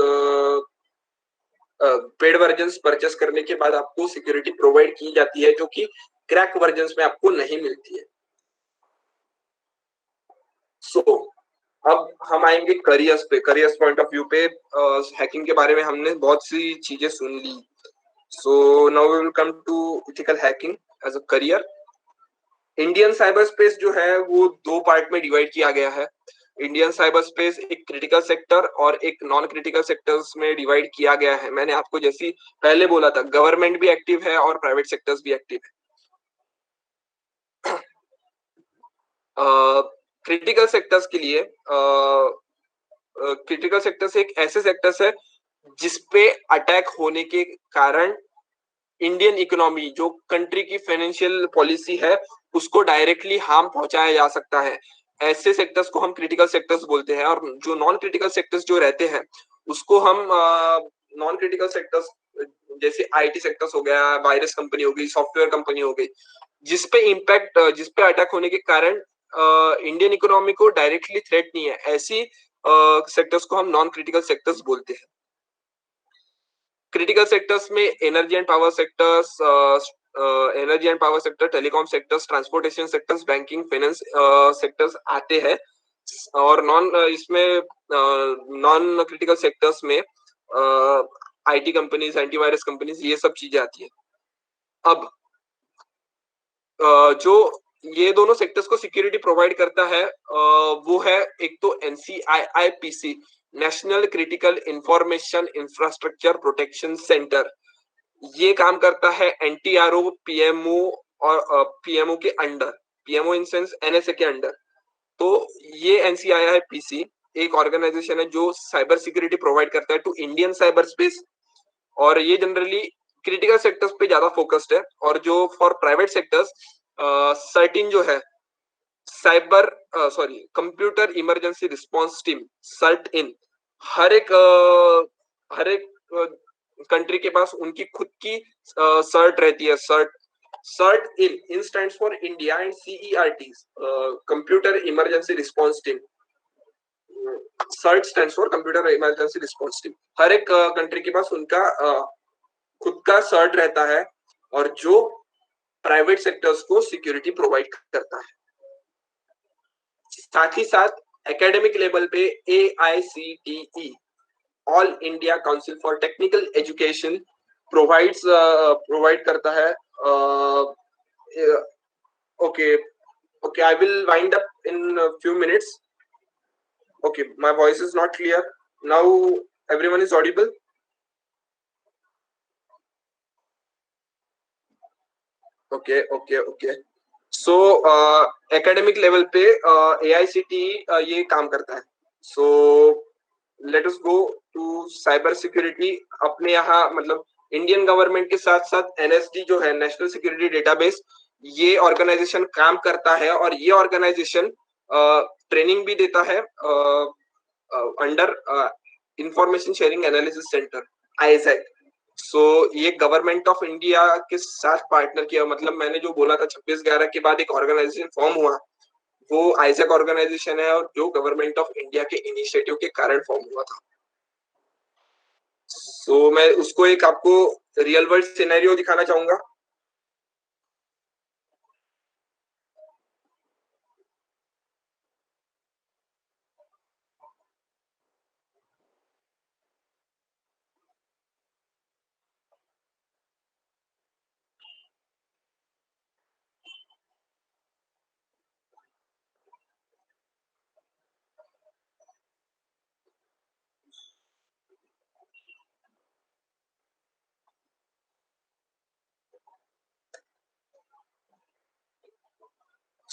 पेड वर्जन परचेस करने के बाद आपको सिक्योरिटी प्रोवाइड की जाती है जो कि क्रैक वर्जन में आपको नहीं मिलती है। सो अब हम आएंगे करियर्स पे। करियर्स पॉइंट ऑफ व्यू पे हैकिंग के बारे में हमने बहुत सी चीजें सुन ली। So now we will come to ethical hacking as a career. Indian cyber space जो है वो दो पार्ट में डिवाइड किया गया है। इंडियन साइबर स्पेस एक क्रिटिकल सेक्टर और एक नॉन क्रिटिकल सेक्टर्स में डिवाइड किया गया है। मैंने आपको जैसी पहले बोला था, गवर्नमेंट भी एक्टिव है और प्राइवेट सेक्टर्स भी एक्टिव है। क्रिटिकल सेक्टर्स के लिए क्रिटिकल सेक्टर्स एक ऐसे सेक्टर्स है जिसपे अटैक होने के कारण इंडियन इकोनॉमी, जो कंट्री की फाइनेंशियल पॉलिसी है, उसको डायरेक्टली हार्म पहुंचाया जा सकता है। ऐसे सेक्टर्स को हम क्रिटिकल सेक्टर्स बोलते हैं। और जो नॉन क्रिटिकल सेक्टर्स जो रहते हैं उसको हम नॉन क्रिटिकल सेक्टर्स जैसे आईटी सेक्टर्स हो गया, वायरस कंपनी हो गई, सॉफ्टवेयर कंपनी हो गई, जिसपे इम्पैक्ट, जिसपे अटैक होने के कारण इंडियन इकोनॉमी को डायरेक्टली थ्रेट नहीं है, ऐसी सेक्टर्स को हम नॉन क्रिटिकल सेक्टर्स बोलते हैं। क्रिटिकल सेक्टर्स में energy and power sectors, telecom sectors, transportation sectors, banking, finance sectors आते हैं। और इसमें नॉन क्रिटिकल सेक्टर्स में आईटी कंपनीज, एंटीवायरस कंपनीज, ये सब चीजें आती है। अब जो ये दोनों सेक्टर्स को सिक्योरिटी प्रोवाइड करता है वो है एक तो NCIIPC, national critical information infrastructure protection centre. ये काम करता है एनटीआरओ, पीएमओ और पीएमओ के under, PMO in sense NSA के अंडर। तो ये एनसीआईआईपीसी एक ऑर्गेनाइजेशन है जो साइबर सिक्योरिटी प्रोवाइड करता है टू इंडियन साइबर स्पेस, और ये जनरली क्रिटिकल सेक्टर्स पे ज्यादा फोकस्ड है। और जो फॉर प्राइवेट सेक्टर्स, सर्टिन जो है, cyber computer emergency response team, CERT in, हर एक कंट्री के पास उनकी खुद की सर्ट रहती है। CERT in stands for India and CERT, computer emergency response team. CERT stands for computer emergency response team. हर एक कंट्री के पास उनका खुद का सर्ट रहता है, और जो प्राइवेट सेक्टर्स को सिक्योरिटी प्रोवाइड करता है। साथ ही साथ एकेडमिक लेवल पे AICTE, all India council for technical education, provide करता है। Okay, I will wind up in few minutes. Okay, my voice is not clear. Now everyone is audible. Okay. So academic level पे AICTE ये काम करता है। So let us go to cyber security. अपने यहाँ मतलब इंडियन गवर्नमेंट के साथ साथ NSD जो है, नेशनल सिक्योरिटी डेटाबेस, ये ऑर्गेनाइजेशन काम करता है, और ये ऑर्गेनाइजेशन ट्रेनिंग भी देता है under information sharing analysis centre, ISAC. So ये गवर्नमेंट ऑफ इंडिया के साथ पार्टनर किया। मतलब मैंने जो बोला था 26/11 के बाद एक ऑर्गेनाइजेशन फॉर्म हुआ, वो आईजैक ऑर्गेनाइजेशन है, और जो गवर्नमेंट ऑफ इंडिया के इनिशिएटिव के कारण फॉर्म हुआ था। सो मैं उसको एक आपको रियल वर्ल्ड सिनेरियो दिखाना चाहूंगा।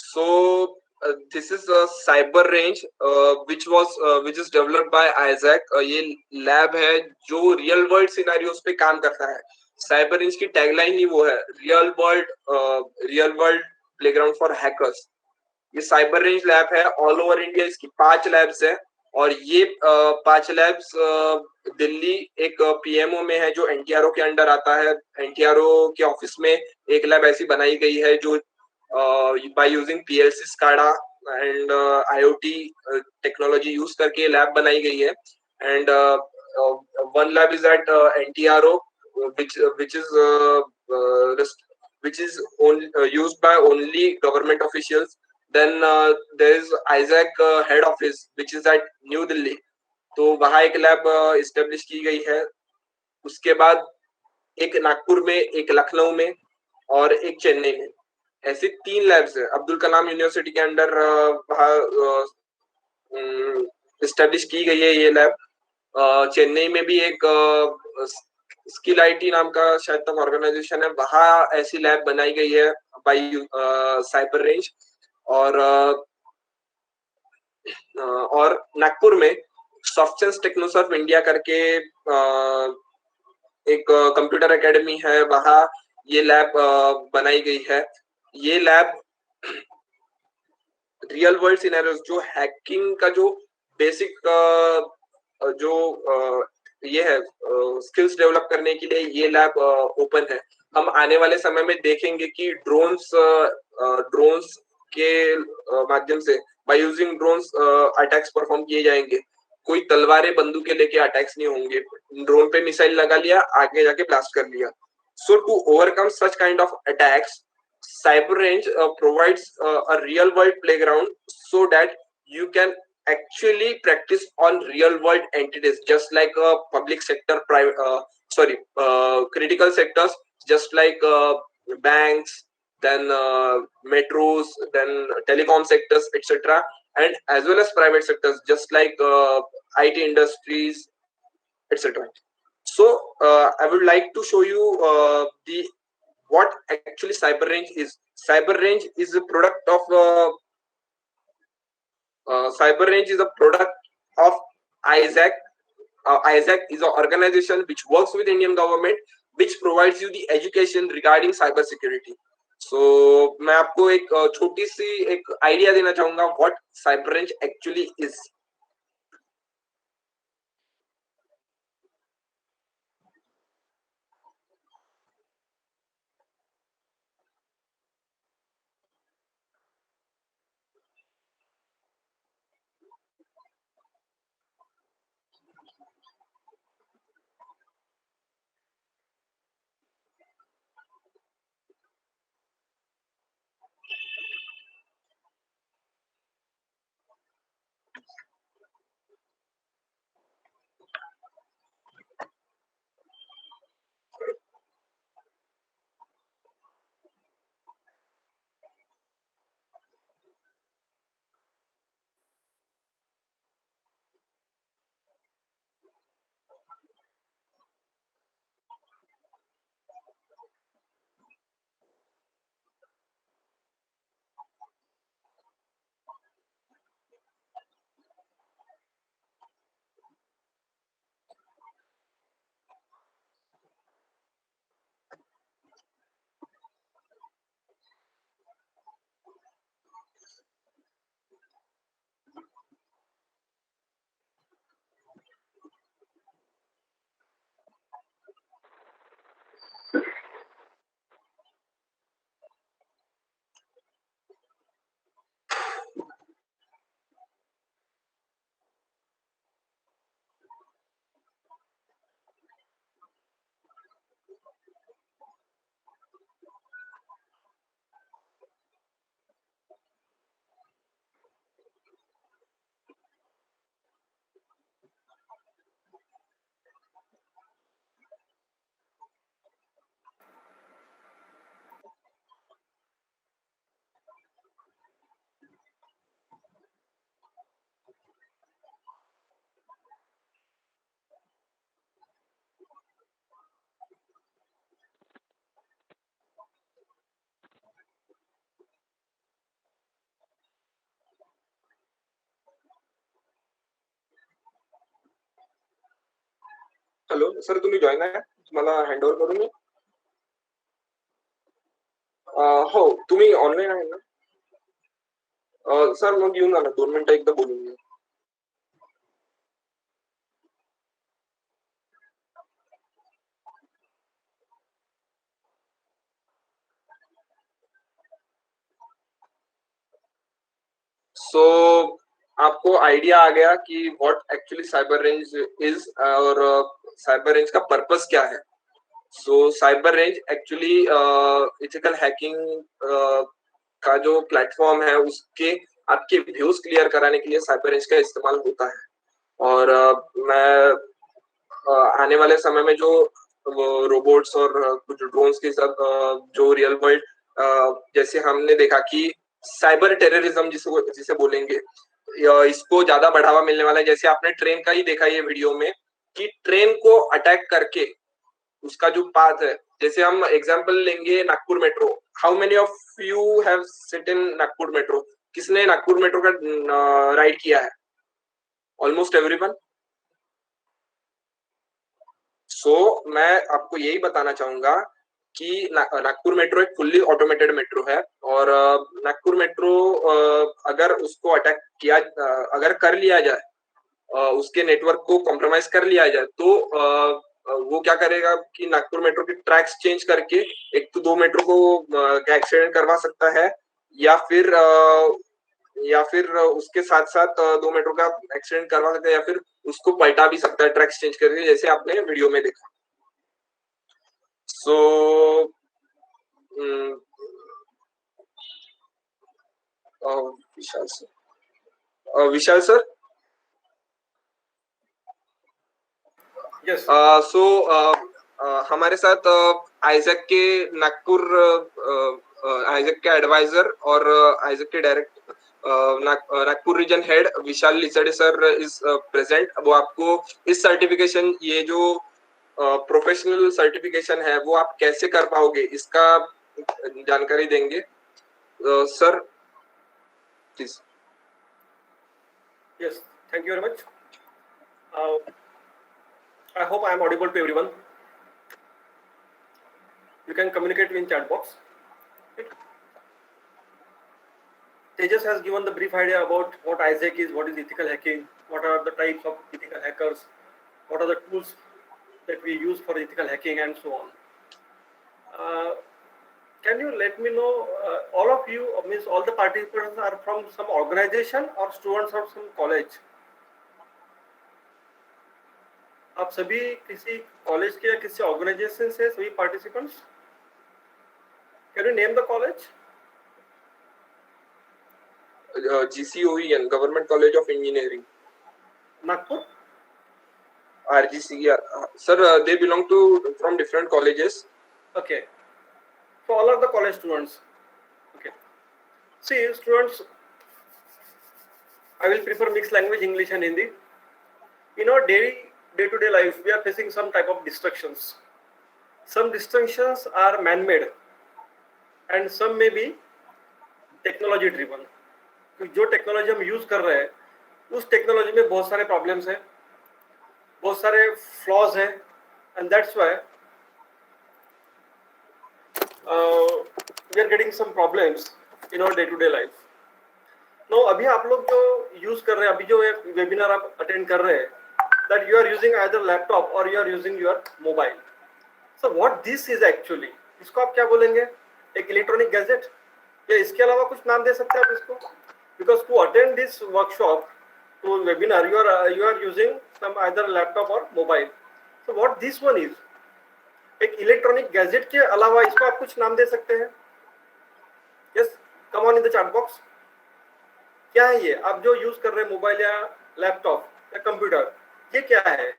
So this is a cyber range which is developed by ISAC. ये लैब है जो रियल वर्ल्ड सिनेरियोस पे काम करता है। साइबर रेंज की टैगलाइन ही वो है, real world playground for hackers. ये साइबर रेंज लैब है, ऑल ओवर इंडिया इसकी 5 लैब्स है, और ये 5 लैब्स दिल्ली एक पीएमओ में है जो एनटीआरओ के अंडर आता है। एनटीआरओ के ऑफिस में एक लैब ऐसी बनाई गई है जो by using PLC SCADA and IoT technology use करके लैब बनाई गई है। And one lab is at NTRO, which is used by only government officials. Then there is ISAC head office which is at New Delhi. तो वहाँ एक lab establish की गई है। उसके बाद एक नागपुर में, एक लखनऊ में, और एक चेन्नई में। ऐसी 3 लैब्स है अब्दुल कलाम यूनिवर्सिटी के अंडर इस्टेब्लिश की गई है ये लैब। चेन्नई में भी एक स्किल आईटी नाम का शायद तक ऑर्गेनाइजेशन है, वहाँ ऐसी लैब बनाई गई है बाय साइबर रेंज। और नागपुर में सॉफ्टसेंस टेक्नोसर्व इंडिया करके एक कंप्यूटर एकेडमी है, वहाँ ये लैब बनाई गई है। ये लैब रियल वर्ल्ड सिनेरियोस, जो हैकिंग का जो बेसिक ये है स्किल्स डेवलप करने के लिए ये लैब ओपन है। हम आने वाले समय में देखेंगे कि ड्रोन्स के माध्यम से, by using drones, attacks perform किए जाएंगे। कोई तलवारें बंदूकें लेके अटैक्स नहीं होंगे, ड्रोन पे मिसाइल लगा लिया, आगे जाके ब्लास्ट कर लिया। So to overcome such kind of attacks, cyber range provides a real world playground so that you can actually practice on real world entities, just like public sector, private, critical sectors, just like banks, then metros, then telecom sectors, etc., and as well as private sectors, just like IT industries, etc. So I would like to show you the what actually cyber range is. Cyber range is a product of cyber range is a product of ISAC. ISAC is an organization which works with Indian government, which provides you the education regarding cyber security. So मैं आपको एक छोटी सी एक idea देना चाहूंगा what cyber range actually is. Hello sir, तुम्ही join आहे? तुम्हाला हँड ओव्हर करू मी? हो, तुम्ही ऑनलाईन आहे ना? सर मग येऊन जा ना, 2 मिनिटं एकदा बोलून घेऊ. सो आपको आइडिया आ गया कि what actually cyber range is और साइबर रेंज का पर्पस क्या है. सो cyber range actually ethical hacking का जो प्लेटफॉर्म है उसके आपके व्यूज क्लियर कराने के लिए साइबर रेंज का इस्तेमाल होता है. और मैं आने वाले समय में जो रोबोट्स और कुछ ड्रोन्स के साथ जो रियल वर्ल्ड जैसे हमने देखा कि साइबर टेररिज्म जिसे जिसे बोलेंगे, इसको ज्यादा बढ़ावा मिलने वाला है. जैसे आपने ट्रेन का ही देखा ये वीडियो में कि ट्रेन को अटैक करके उसका जो पाथ है, जैसे हम एग्जांपल लेंगे Nagpur metro. How many of you have sit in Nagpur metro? किसने नागपुर मेट्रो का राइड किया है? Almost everyone. सो मैं आपको यही बताना चाहूंगा कि नागपुर मेट्रो एक फुल्ली ऑटोमेटेड मेट्रो है. और नागपुर मेट्रो अगर उसको अटैक किया, अगर कर लिया जाए, उसके नेटवर्क को कॉम्प्रोमाइज कर लिया जाए, तो वो क्या करेगा कि नागपुर मेट्रो के ट्रैक्स चेंज करके एक तो 2 मेट्रो को एक्सीडेंट करवा सकता है, या फिर उसके साथ साथ 2 मेट्रो का एक्सीडेंट करवा सकता है, या फिर उसको पलटा भी सकता है ट्रैक्स चेंज करके, जैसे आपने वीडियो में देखा. So Vishal sir, Vishal sir, Yes. हमारे साथ आइजैक के नागपुर आइजैक के एडवाइजर और आइजैक के direct Nagpur region head Vishal Lichade sir is present. वो आपको इस सर्टिफिकेशन, ये जो प्रोफेशनल सर्टिफिकेशन है वो आप कैसे कर पाओगे इसका जानकारी देंगे। Sir please. Yes, thank you very much. I hope I am audible to everyone. You can communicate in chat box. Tejas has given the brief idea about what ISAC is, what is ethical hacking, what are the types of ethical hackers, what are the tools that we use for ethical hacking, and so on. Can you let me know, all of you, means all the participants are from some organization or students of some college? आप सभी किसी college के या किसी organisation से सभी participants? Can you name the college? GCOEN, Government College of Engineering, Nagpur? RGC, sir, they belong to from different colleges. Okay, so all are the college students. Okay, see students, I will prefer mixed language, English and Hindi. In our day-to-day life, we are facing some type of distractions. Some distractions are man-made and some may be technology driven. जो technology हम use कर रहे हैं उस technology में बहुत सारे problems हैं, बहुत सारे फ्लॉज हैं, and that's why we are getting some problems in our day to day life. No, अभी आप लोग जो यूज कर रहे हैं, अभी जो वेबिनार आप अटेंड कर रहे हैं, that you are using either laptop और you are using your mobile. So what this is actually, इसको आप क्या बोलेंगे? एक इलेक्ट्रॉनिक गैजेट या इसके अलावा कुछ नाम दे सकते हैं आप इसको? Because to attend this workshop, to webinar, you are using some either laptop or mobile. So what this one is? एक इलेक्ट्रॉनिक गैजेट के अलावा इसको आप कुछ नाम दे सकते हैं? Yes, come on in the chat box. क्या है ये आप जो यूज कर रहे हैं, मोबाइल या लैपटॉप या कंप्यूटर, ये क्या है?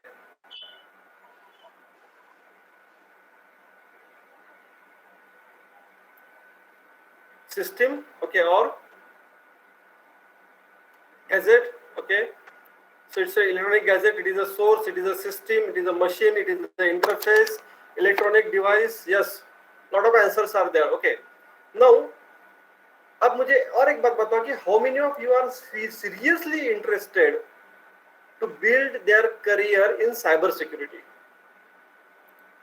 सिस्टम, ओके, और gadget, okay, so it's an electronic gadget, it is a source, it is a system, it is a machine, it is the interface, electronic device. Yes, lot of answers are there. Okay, now अब मुझे और एक बात बताओ कि how many of you are seriously interested to build their career in cyber security?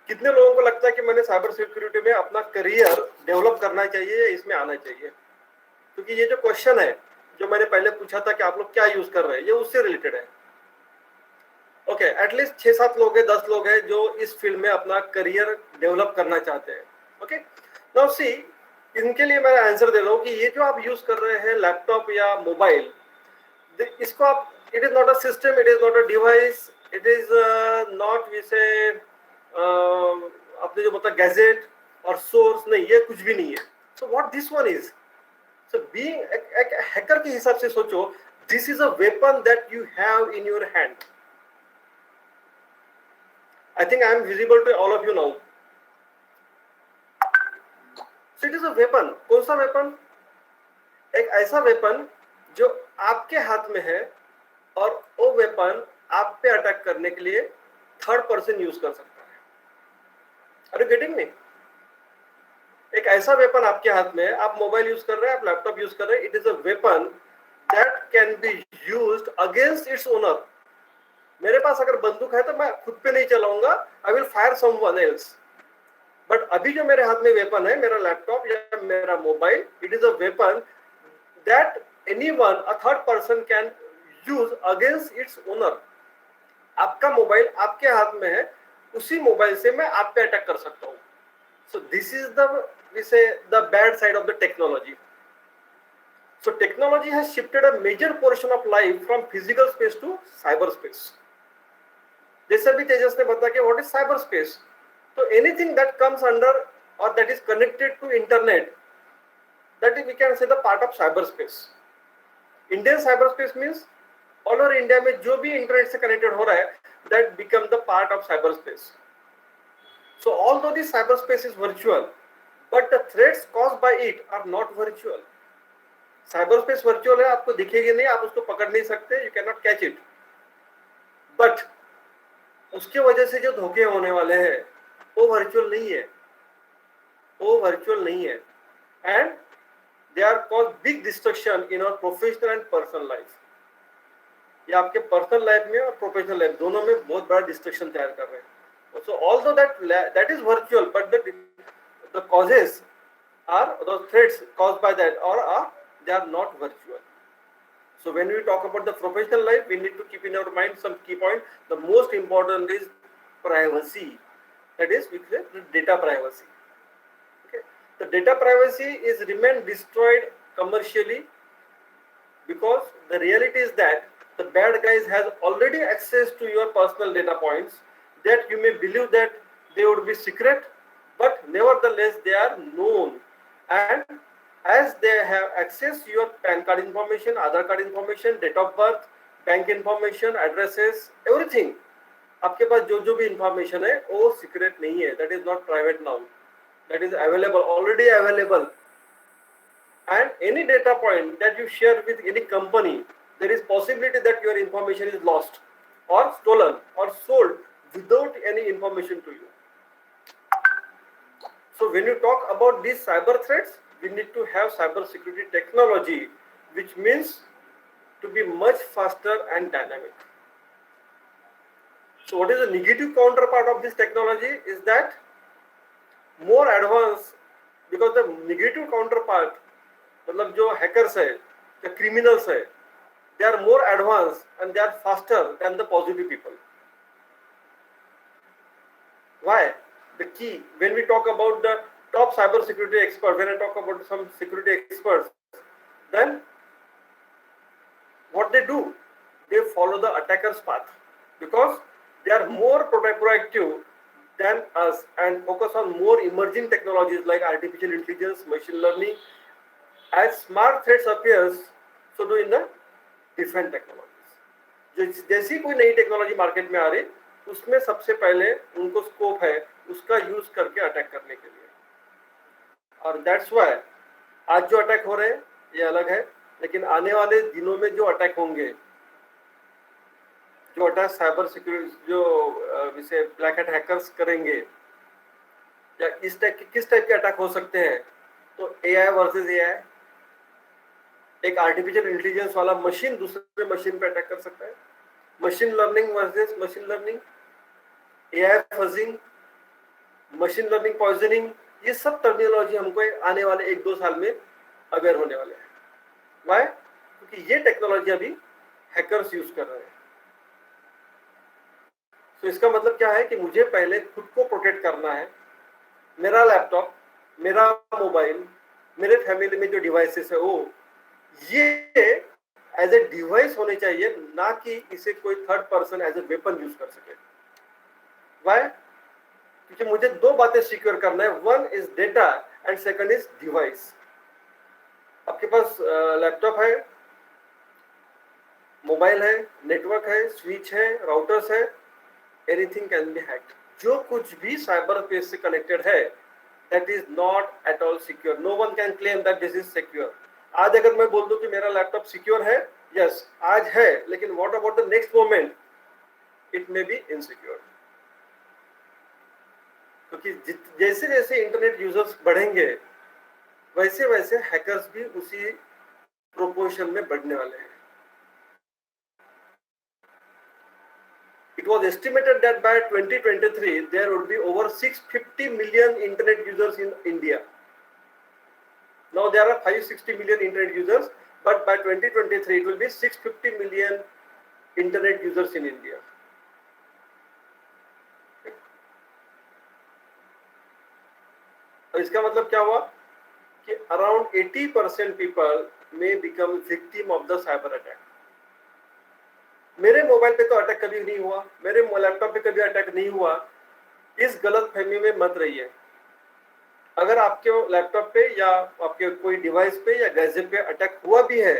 कितने लोगों को लगता है कि मैंने साइबर सिक्योरिटी में अपना करियर डेवलप करना चाहिए, इसमें आना चाहिए? क्योंकि ये जो क्वेश्चन है जो मैंने पहले पूछा था कि आप लोग क्या यूज कर रहे हैं, ये उससे रिलेटेड है। ओके, एटलीस्ट 6-7 लोग हैं, 10 लोग हैं जो इस फील्ड में अपना करियर डेवलप करना चाहते हैं। ओके, नाउ सी, इनके लिए मैं आंसर दे रहा हूँ कि ये जो आप यूज कर रहे हैं लैपटॉप या मोबाइल, इसको आप, it is not a system, it is not a device, it is not we से अपने जो मतलब गैजेट और सोर्स, नहीं, ये कुछ भी नहीं है। सो what this one is? So being एक हैकर के हिसाब से सोचो, this is a weapon that you have in your hand. I think I am visible to all of you now. So it is a weapon. कौन सा weapon? एक ऐसा weapon जो आपके हाथ में है और वो weapon आप पे अटैक करने के लिए थर्ड पर्सन यूज कर सकता है। Are you getting me? एक ऐसा वेपन आपके हाथ में है, आप मोबाइल यूज कर रहे हैं, आप लैपटॉप यूज कर रहे हैं, it is a weapon that can be used against its owner. मेरे पास अगर बंदूक है तो मैं खुद पे नहीं चलाऊंगा, I will fire someone else. But अभी जो मेरे हाथ में वेपन है, मेरा लैपटॉप या मेरा mobile, it is a weapon that anyone, a third person can use against its owner. आपका मोबाइल आपके हाथ में है, उसी मोबाइल से मैं आप पे अटैक कर सकता हूँ। So this is the, we say, the bad side of the technology. So technology has shifted a major portion of life from physical space to cyberspace. जैसे भी तेजस ने बताया कि what is cyberspace? So anything that comes under or that is connected to internet, that is, we can say, the part of cyberspace. Indian cyberspace means all over India में जो भी internet से connected हो रहा है, that become the part of cyber space. So although the cyberspace is virtual, but the threats caused by it are not virtual. Cyberspace virtual है, आपको दिखेगी नहीं, आप उसको पकड़ नहीं सकते, you cannot catch it. But उसके वजह से जो धोखे होने वाले हैं, वो virtual नहीं है, वो virtual नहीं है, and they are cause big destruction in our professional and personal life. ये आपके पर्सनल लाइफ में और प्रोफेशनल लाइफ दोनों में बहुत बड़ा डिस्ट्रक्शन तैयार कर रहे हैं. So although that is virtual, but the causes are the threats caused by that they are not virtual. So when we talk about the professional life, we need to keep in our mind some key points. The most important is privacy. That is, we say the data privacy. Okay, the data privacy is remain destroyed commercially because the reality is that the bad guys has already access to your personal data points. That you may believe that they would be secret, but nevertheless they are known, and as they have access to your PAN card information, Aadhaar card information, date of birth, bank information, addresses, everything. आपके पास जो भी information है वो secret नहीं है. That is not private now. That is available, already available. And any data point that you share with any company, there is possibility that your information is lost or stolen or sold without any information to you. So when you talk about these cyber threats, we need to have cyber security technology, which means to be much faster and dynamic. So what is the negative counterpart of this technology is that more advanced, because the negative counterpart, मतलब जो hackers है, the criminals है, they are more advanced and they are faster than the positive people. Why? The key, when we talk about the top cyber security expert, when I talk about some security experts, then what they do, they follow the attacker's path because they are more proactive than us and focus on more emerging technologies like artificial intelligence, machine learning. As smart threats appears, so do in the different technologies. जैसी कोई नई technology market में आ रही, उसमें सबसे पहले उनको scope है उसका यूज करके अटैक करने के लिए. और दैट्स व्हाई आज जो अटैक हो रहे हैं ये अलग है, लेकिन आने वाले दिनों में जो अटैक होंगे, जो अटैक साइबर सिक्योरिटी जो इसे ब्लैक हैट हैकर्स करेंगे, या इस टाइप के किस टाइप के अटैक हो सकते हैं, तो एआई वर्सेस एआई, एक आर्टिफिशियल इंटेलिजेंस वाला मशीन दूसरे मशीन पे अटैक कर सकता है, machine learning versus machine learning, AI fudging, machine learning poisoning, ये सब टर्मिनोलॉजी हमको आने वाले 1-2 साल में अवेयर होने वाले हैं. वाई? क्योंकि ये टेक्नोलॉजी अभी हैकर्स यूज कर रहे हैं. तो इसका मतलब क्या है कि मुझे पहले खुद को प्रोटेक्ट करना है. मेरा लैपटॉप, मेरा मोबाइल, मेरे फैमिली में जो डिवाइसेस है वो ये एज ए डिवाइस होने चाहिए, ना कि इसे कोई third person as a weapon use कर सके. वाई? क्योंकि मुझे 2 बातें सिक्योर करना है. One is data and second is device. आपके पास लैपटॉप है, मोबाइल है, नेटवर्क है, स्विच है, राउटर्स है, एनीथिंग कैन बी हैक्ड. जो कुछ भी साइबर स्पेस से कनेक्टेड है, that is not at all secure. No one can claim that this is secure. आज अगर मैं बोल दूं कि मेरा लैपटॉप सिक्योर है, यस आज है, लेकिन what about the next moment, it may be insecure. क्योंकि जैसे जैसे इंटरनेट यूजर्स बढ़ेंगे, वैसे वैसे हैकर्स भी उसी प्रोपोर्शन में बढ़ने वाले हैं. It was estimated that by 2023 there would be over 650 million internet users in India. Now there are 560 million internet users, but by 2023 it will be 650 million internet users in India. तो इसका मतलब क्या हुआ कि around 80% people may become victim of the cyber attack. मेरे mobile पे तो attack कभी नहीं हुआ, मेरे लैपटॉप पे कभी अटैक नहीं हुआ, इस गलत फहमी में मत रहिए. अगर आपके लैपटॉप पे या आपके कोई डिवाइस पे या गैजेट पे अटैक हुआ भी है,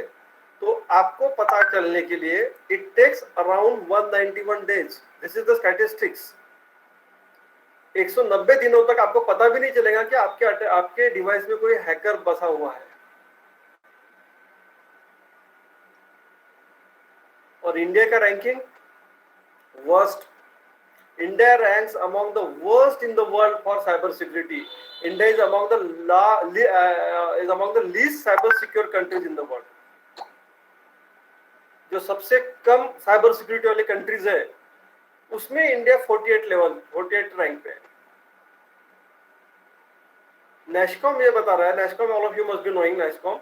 तो आपको पता चलने के लिए it takes around 191 days. This is the statistics. 190 दिनों तक आपको पता भी नहीं चलेगा कि आपके डिवाइस में कोई हैकर बसा हुआ है. और इंडिया का ranking worst. India ranks among the worst in the world for cyber security. India is among the least cyber secure countries in the world. जो सबसे कम साइबर सिक्योरिटी वाली कंट्रीज है उसमें इंडिया 48 रैंक पे है. नेस्कॉम ये बता रहा है, NASSCOM all of you must be knowing NASSCOM,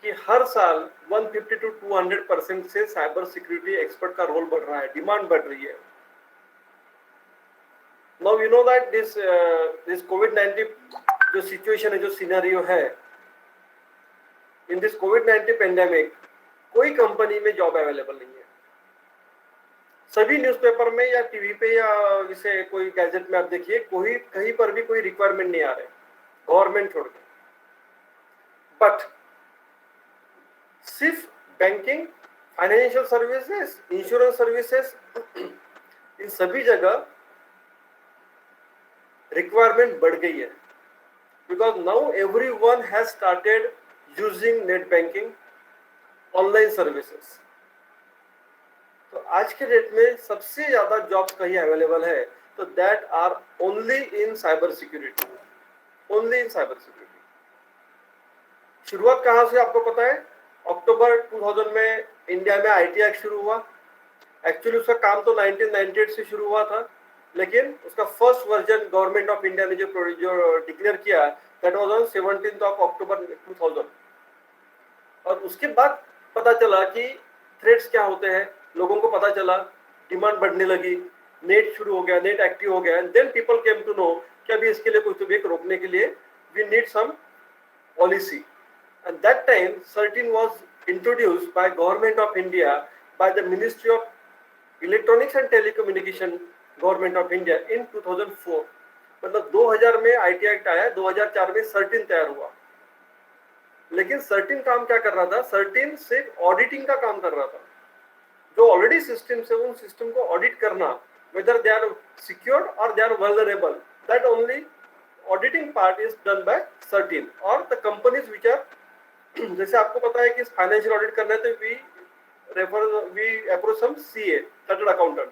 कि हर साल 150 to 200% से साइबर सिक्योरिटी एक्सपर्ट का रोल बढ़ रहा है, डिमांड बढ़ रही है. Now you know that this कोविड-19 जो सिचुएशन है, जो सिनेरियो है, इन दिस कोविड-19 पेंडेमिक कोई कंपनी में जॉब अवेलेबल नहीं है. सभी न्यूज़पेपर में या टीवी पे या जैसे कोई गैजेट में आप देखिए, कोई कहीं पर भी कोई रिक्वायरमेंट नहीं आ रहे गवर्नमेंट छोड़ के. बट सिर्फ banking, financial services, insurance services, इन सभी जगह रिक्वायरमेंट बढ़ गई है. Because now everyone has started using net banking, online services. तो आज के डेट में सबसे ज्यादा जॉब्स कहीं अवेलेबल है तो that are only in cyber security. Only in cyber security. शुरुआत कहां से आपको पता है? अक्टूबर 2000 में इंडिया में आईटी एक्ट शुरू हुआ. एक्चुअली उसका काम तो 1998 से शुरू हुआ था, लेकिन उसका first version government of India ने जो डिक्लेयर किया दैट वाज ऑन 17 अक्टूबर 2000. और उसके बाद पता चला कि थ्रेट्स क्या होते हैं, लोगों को पता चला, डिमांड बढ़ने लगी, नेट शुरू हो गया, नेट एक्टिव हो गया. And then people came to know कि अभी इसके लिए कुछ तो भी रोकने के लिए we need some policy. And that time, CERT-In was introduced by Government of India by the Ministry of Electronics and Telecommunication, Government of India in 2004. मतलब 2000 में IT Act आया, 2004 में CERT-In तैयार हुआ. लेकिन CERT-In काम क्या कर रहा था? CERT-In सिर्फ ऑडिटिंग का काम कर रहा था. जो ऑलरेडी सिस्टम से, उन सिस्टम को ऑडिट करना, whether they are secured or they are vulnerable, that only auditing part is done by CERT-In. और the companies which are जैसे आपको पता है कि फाइनेंशियल ऑडिट करना है तो we approach some CA, chartered accountant.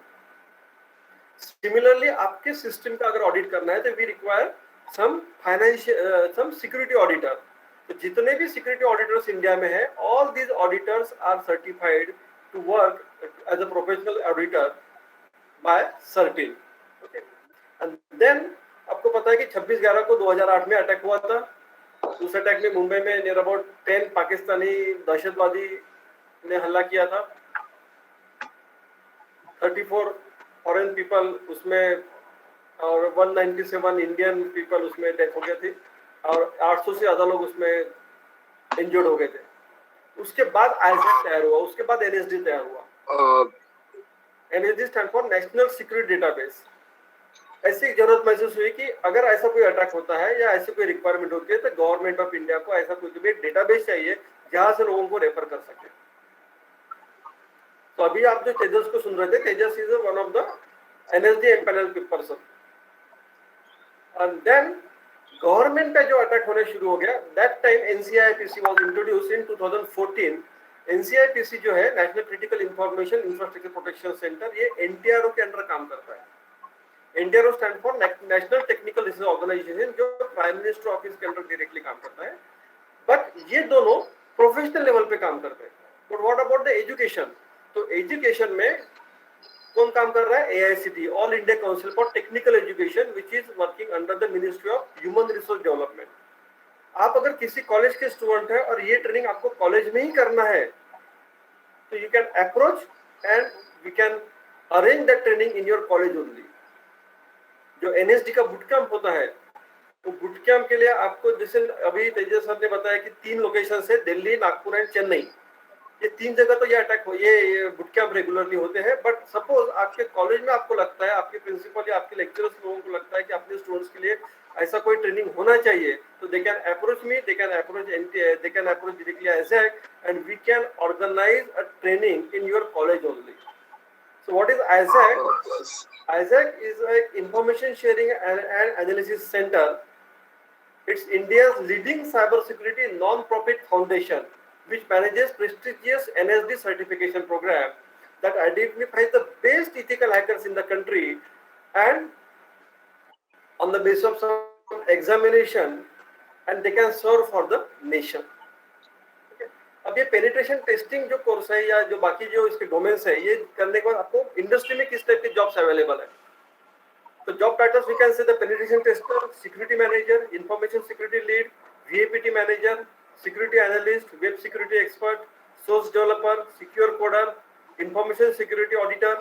Similarly आपके सिस्टम का अगर ऑडिट करना है तो we require some security auditor. तो जितने भी सिक्योरिटी ऑडिटर्स इंडिया में है, all these auditors are certified to work as a professional auditor by CERT-In. Okay. And then आपको पता है कि 26/11 को 2008 में अटैक हुआ था. उस अटैक में मुंबई में नियर अबाउट 10 पाकिस्तानी दहशतवादी ने हमला किया था. 34 फॉरेन पीपल उसमें और 197 इंडियन पीपल उसमें डेथ हो गए थे और 800 से ज्यादा लोग उसमें इंजर्ड हो गए थे. उसके बाद ISAC तैयार हुआ, उसके बाद NSD तैयार हुआ. NSD stand for national security database. ऐसी जरूरत महसूस हुई कि अगर ऐसा कोई अटैक होता है या ऐसी कोई रिक्वायरमेंट होती है तो गवर्नमेंट ऑफ इंडिया को ऐसा कोई भी डेटाबेस चाहिए जहां से लोगों को रेफर कर सके. तो अभी आप जो तेजस को सुन रहे थे, Tejas is one of the NSD empanel person. And then government पे जो अटैक होने शुरू हो गया, that time NCIPC was introduced in 2014. NCIPC जो है, national critical information infrastructure protection centre, ये NTRO के अंडर काम करता है. NTRO stand for national technical research organisation, जो प्राइम मिनिस्टर ऑफिस के अंडर डायरेक्टली काम करता है. बट ये दोनों प्रोफेशनल लेवल पे काम करते हैं. But what about the education? तो एजुकेशन में कौन काम कर रहा है? AICT, all India council for technical education, which is working under the ministry of human resource development. आप अगर किसी कॉलेज के स्टूडेंट है और ये ट्रेनिंग आपको कॉलेज में ही करना है तो you can approach and we can arrange the training in your college only. जो NSD का बुट कैंप होता है, तो बुट कैंप के लिए आपको, जैसे अभी तेजस सर ने बताया कि 3 लोकेशन है, दिल्ली, नागपुर एंड चेन्नई. ये 3 जगह तो ये अटैक हो, ये बुट कैंप रेगुलरली होते हैं. बट सपोज आपके कॉलेज में आपको लगता है, आपके प्रिंसिपल या आपके लेक्चरर्स लोगों को लगता है कि अपने स्टूडेंट्स के लिए ऐसा कोई ट्रेनिंग होना चाहिए, तो they can approach me, they can approach NTA, they can approach directly ISAC, and we can organize a training in your college only. So what is ISAC? ISAC is an information sharing and analysis center. It's India's leading cybersecurity non-profit foundation, which manages prestigious NSD certification program that identifies the best ethical hackers in the country, and on the basis of some examination, and they can serve for the nation. अब ये penetration testing जो course है या जो बाकी जो इसके domains है, ये करने के बाद आपको इंडस्ट्री में किस टाइप के जॉब्स अवेलेबल है? तो job titles we can say the penetration tester, security manager, information security lead, VAPT manager, security analyst, web security expert, source developer, secure coder, information security auditor,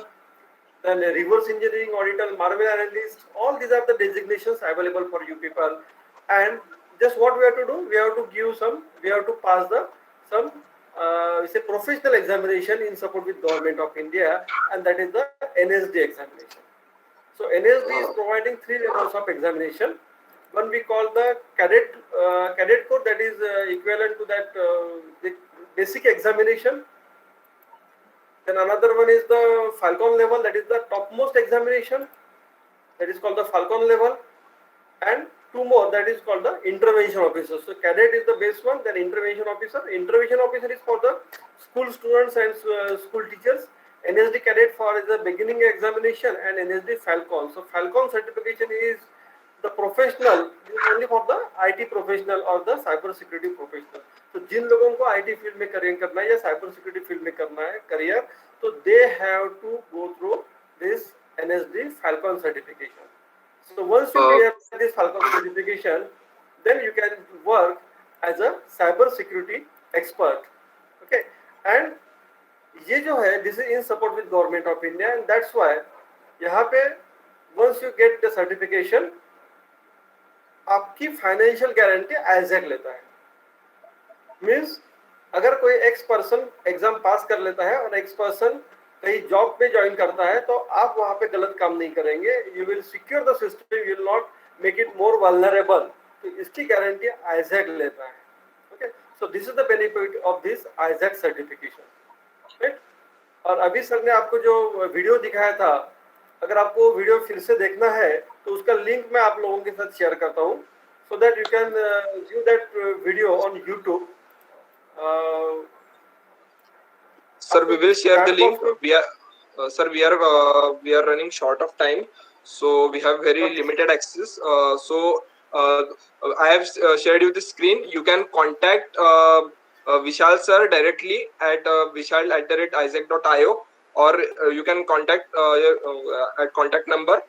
then reverse engineering auditor, malware analyst. All these are the designations available for you people. And just what we have to do, we have to give some, we have to pass the some say professional examination in support with Government of India, and that is the NSD examination. So NSD is providing 3 levels of examination. One we call the cadet code, that is equivalent to that the basic examination. Then another one is the Falcon level, that is the topmost examination, that is called the Falcon level, and 2 more, that is called the intervention officer. So cadet is the base one, then intervention officer. Intervention officer is for the school students and school teachers. NSD cadet for the beginning examination, and NSD Falcon. So Falcon certification is the professional, only for the IT professional or the cyber security professional. तो जिन लोगों को IT field में career करना है या cyber security field में करना है करियर, तो they have to go through this NSD Falcon certification. So once you clear this Falcon certification, then you can work as a cyber security expert. Okay, and ये जो है this is in support with Government of India, and that's why यहाँ पे once you get the certification, आपकी financial guarantee ISAC लेता है. Means अगर कोई एक्स पर्सन एग्जाम पास कर लेता है और एक्स पर्सन कहीं जॉब पे ज्वाइन करता है, तो आप वहां पे गलत काम नहीं करेंगे. You will secure the system, you will not make it more vulnerable. तो इसकी गारंटी आईजैक लेता है. Okay, so this is the benefit of this ISAC certification. Right. और अभी सर ने आपको जो वीडियो दिखाया था, अगर आपको वीडियो फिर से देखना है तो उसका लिंक मैं आप लोगों के साथ शेयर करता हूँ, so that you can view that video on YouTube. Sir, we will share the link. We are sir, we are running short of time, so we have very limited access. I have shared you the screen. You can contact Vishal sir directly at vishal@isaac.io, or you can contact at contact number,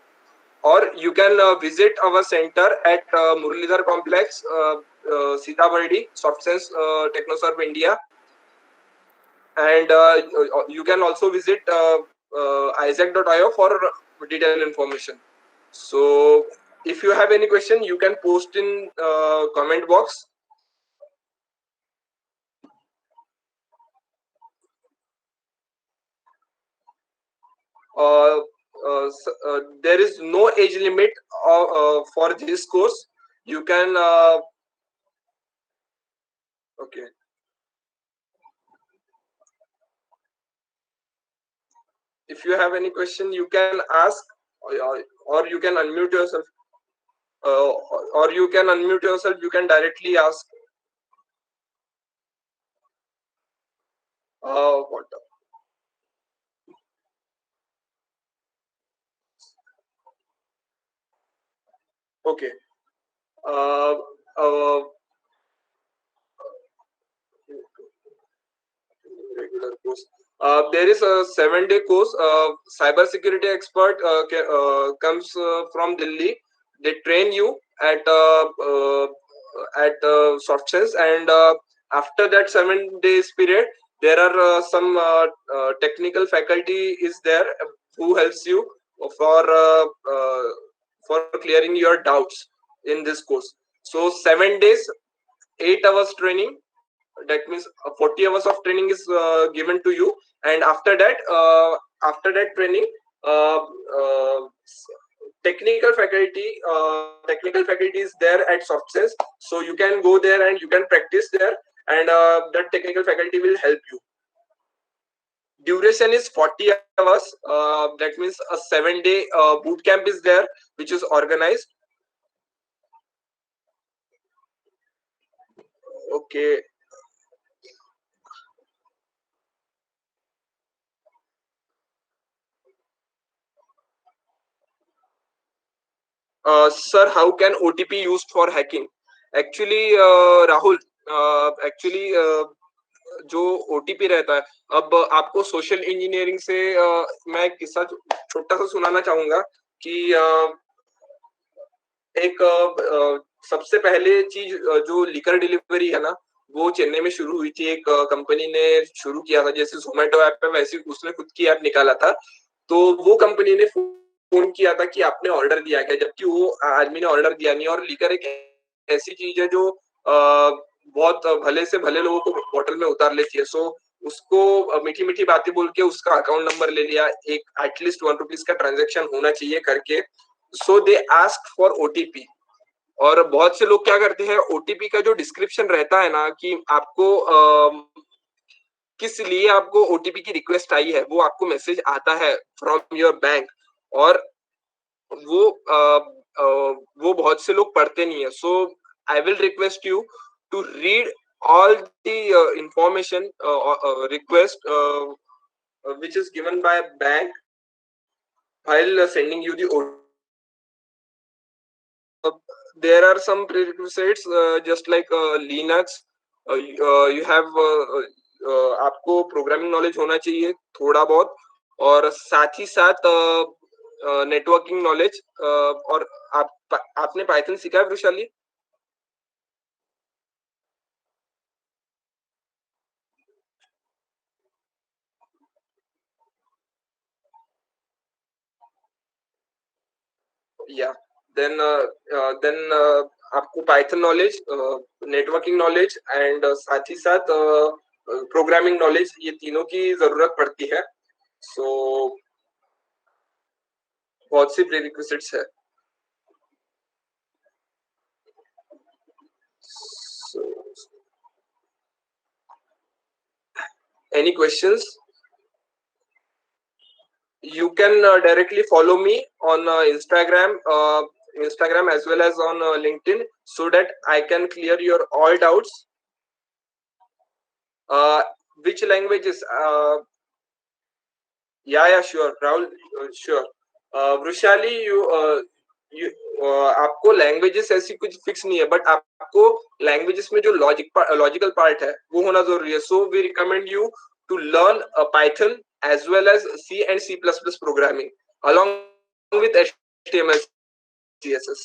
or you can visit our center at Muralidhar Complex, Sitamarhi, SoftSense TechnoServe India, and you can also visit isaac.io for detailed information. So if you have any question, you can post in comment box. There is no age limit for this course. You can okay. If you have any question, you can ask, or you can unmute yourself. You can directly ask. What? Okay. Regular course. There is a 7-day course. Cyber security expert comes from Delhi. They train you at SoftSense, and after that 7 days period, there are some technical faculty is there who helps you for clearing your doubts in this course. So 7 days, 8 hours training. That means 40 hours of training is given to you, and after that training, technical faculty is there at SoftSense, so you can go there and you can practice there, and that technical faculty will help you. Duration is 40 hours. That means a 7-day boot camp is there, which is organized. Okay. Sir, how can OTP used for hacking? Actually, Rahul, actually जो OTP रहता है, अब आपको social engineering से मैं एक किस्सा छोटा सा सुनाना चाहूंगा कि एक सबसे पहले चीज जो लिकर डिलीवरी है ना, वो चेन्नई में शुरू हुई थी. एक कंपनी ने शुरू किया था, जैसे जोमेटो ऐप है वैसे उसने खुद की ऐप निकाला था. तो वो कंपनी ने फोन किया था कि आपने ऑर्डर दिया क्या, जबकि वो आदमी ने ऑर्डर दिया नहीं. और लिकर एक ऐसी चीज है जो बहुत भले से भले लोगों को बोतल में उतार लेती है. सो उसको मीठी मीठी बातें बोल के उसका अकाउंट नंबर ले लिया, एक एटलीस्ट ₹1 का ट्रांजेक्शन होना चाहिए करके. सो दे आस्क फॉर OTP. और बहुत से लोग क्या करते हैं, OTP का जो डिस्क्रिप्शन रहता है ना कि आपको किस लिए आपको OTP की रिक्वेस्ट आई है, वो आपको मैसेज आता है फ्रॉम योर बैंक, और वो बहुत से लोग पढ़ते नहीं है. So I will request you to read all the information request which is given by bank while sending you the OTP. There are some prerequisites just like Linux. You have आपको programming knowledge होना चाहिए थोड़ा बहुत, और साथ ही साथ networking knowledge. और आपने पाइथन सीखा है वृषाली? या then आपको Python knowledge, networking knowledge and साथ ही साथ प्रोग्रामिंग नॉलेज, ये तीनों की जरूरत पड़ती है. सो बहुत सी प्रीरिक्विजिट्स है. Any questions? You can directly follow me on Instagram as well as on LinkedIn, so that I can clear your all doubts. Which languages? Yeah, sure, Rahul, sure. Vrishali, आपको लैंग्वेजेस ऐसी कुछ फिक्स नहीं है, बट आपको languages में जो logical part है वो होना जरूरी है. So we recommend you to learn Python as well as C and C++ programming along with HTML, CSS.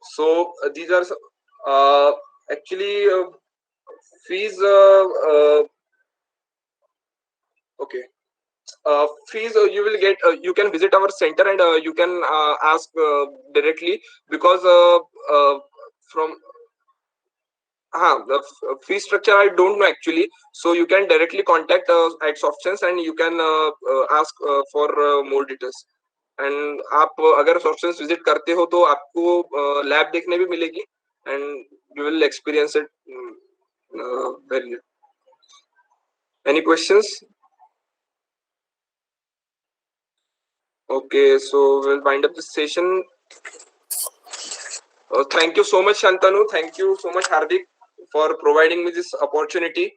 So these are actually fees. Okay. Fees you will get. You can visit our center and you can ask directly, because from the fee structure I don't know actually. So you can directly contact at SoftSense and you can ask for more details. And आप अगर SoftSense visit करते हो तो आपको lab देखने भी मिलेगी, and you will experience it very. Any questions? Okay, so we'll wind up this session. Thank you so much, Shantanu. Thank you so much, Hardik, for providing me this opportunity.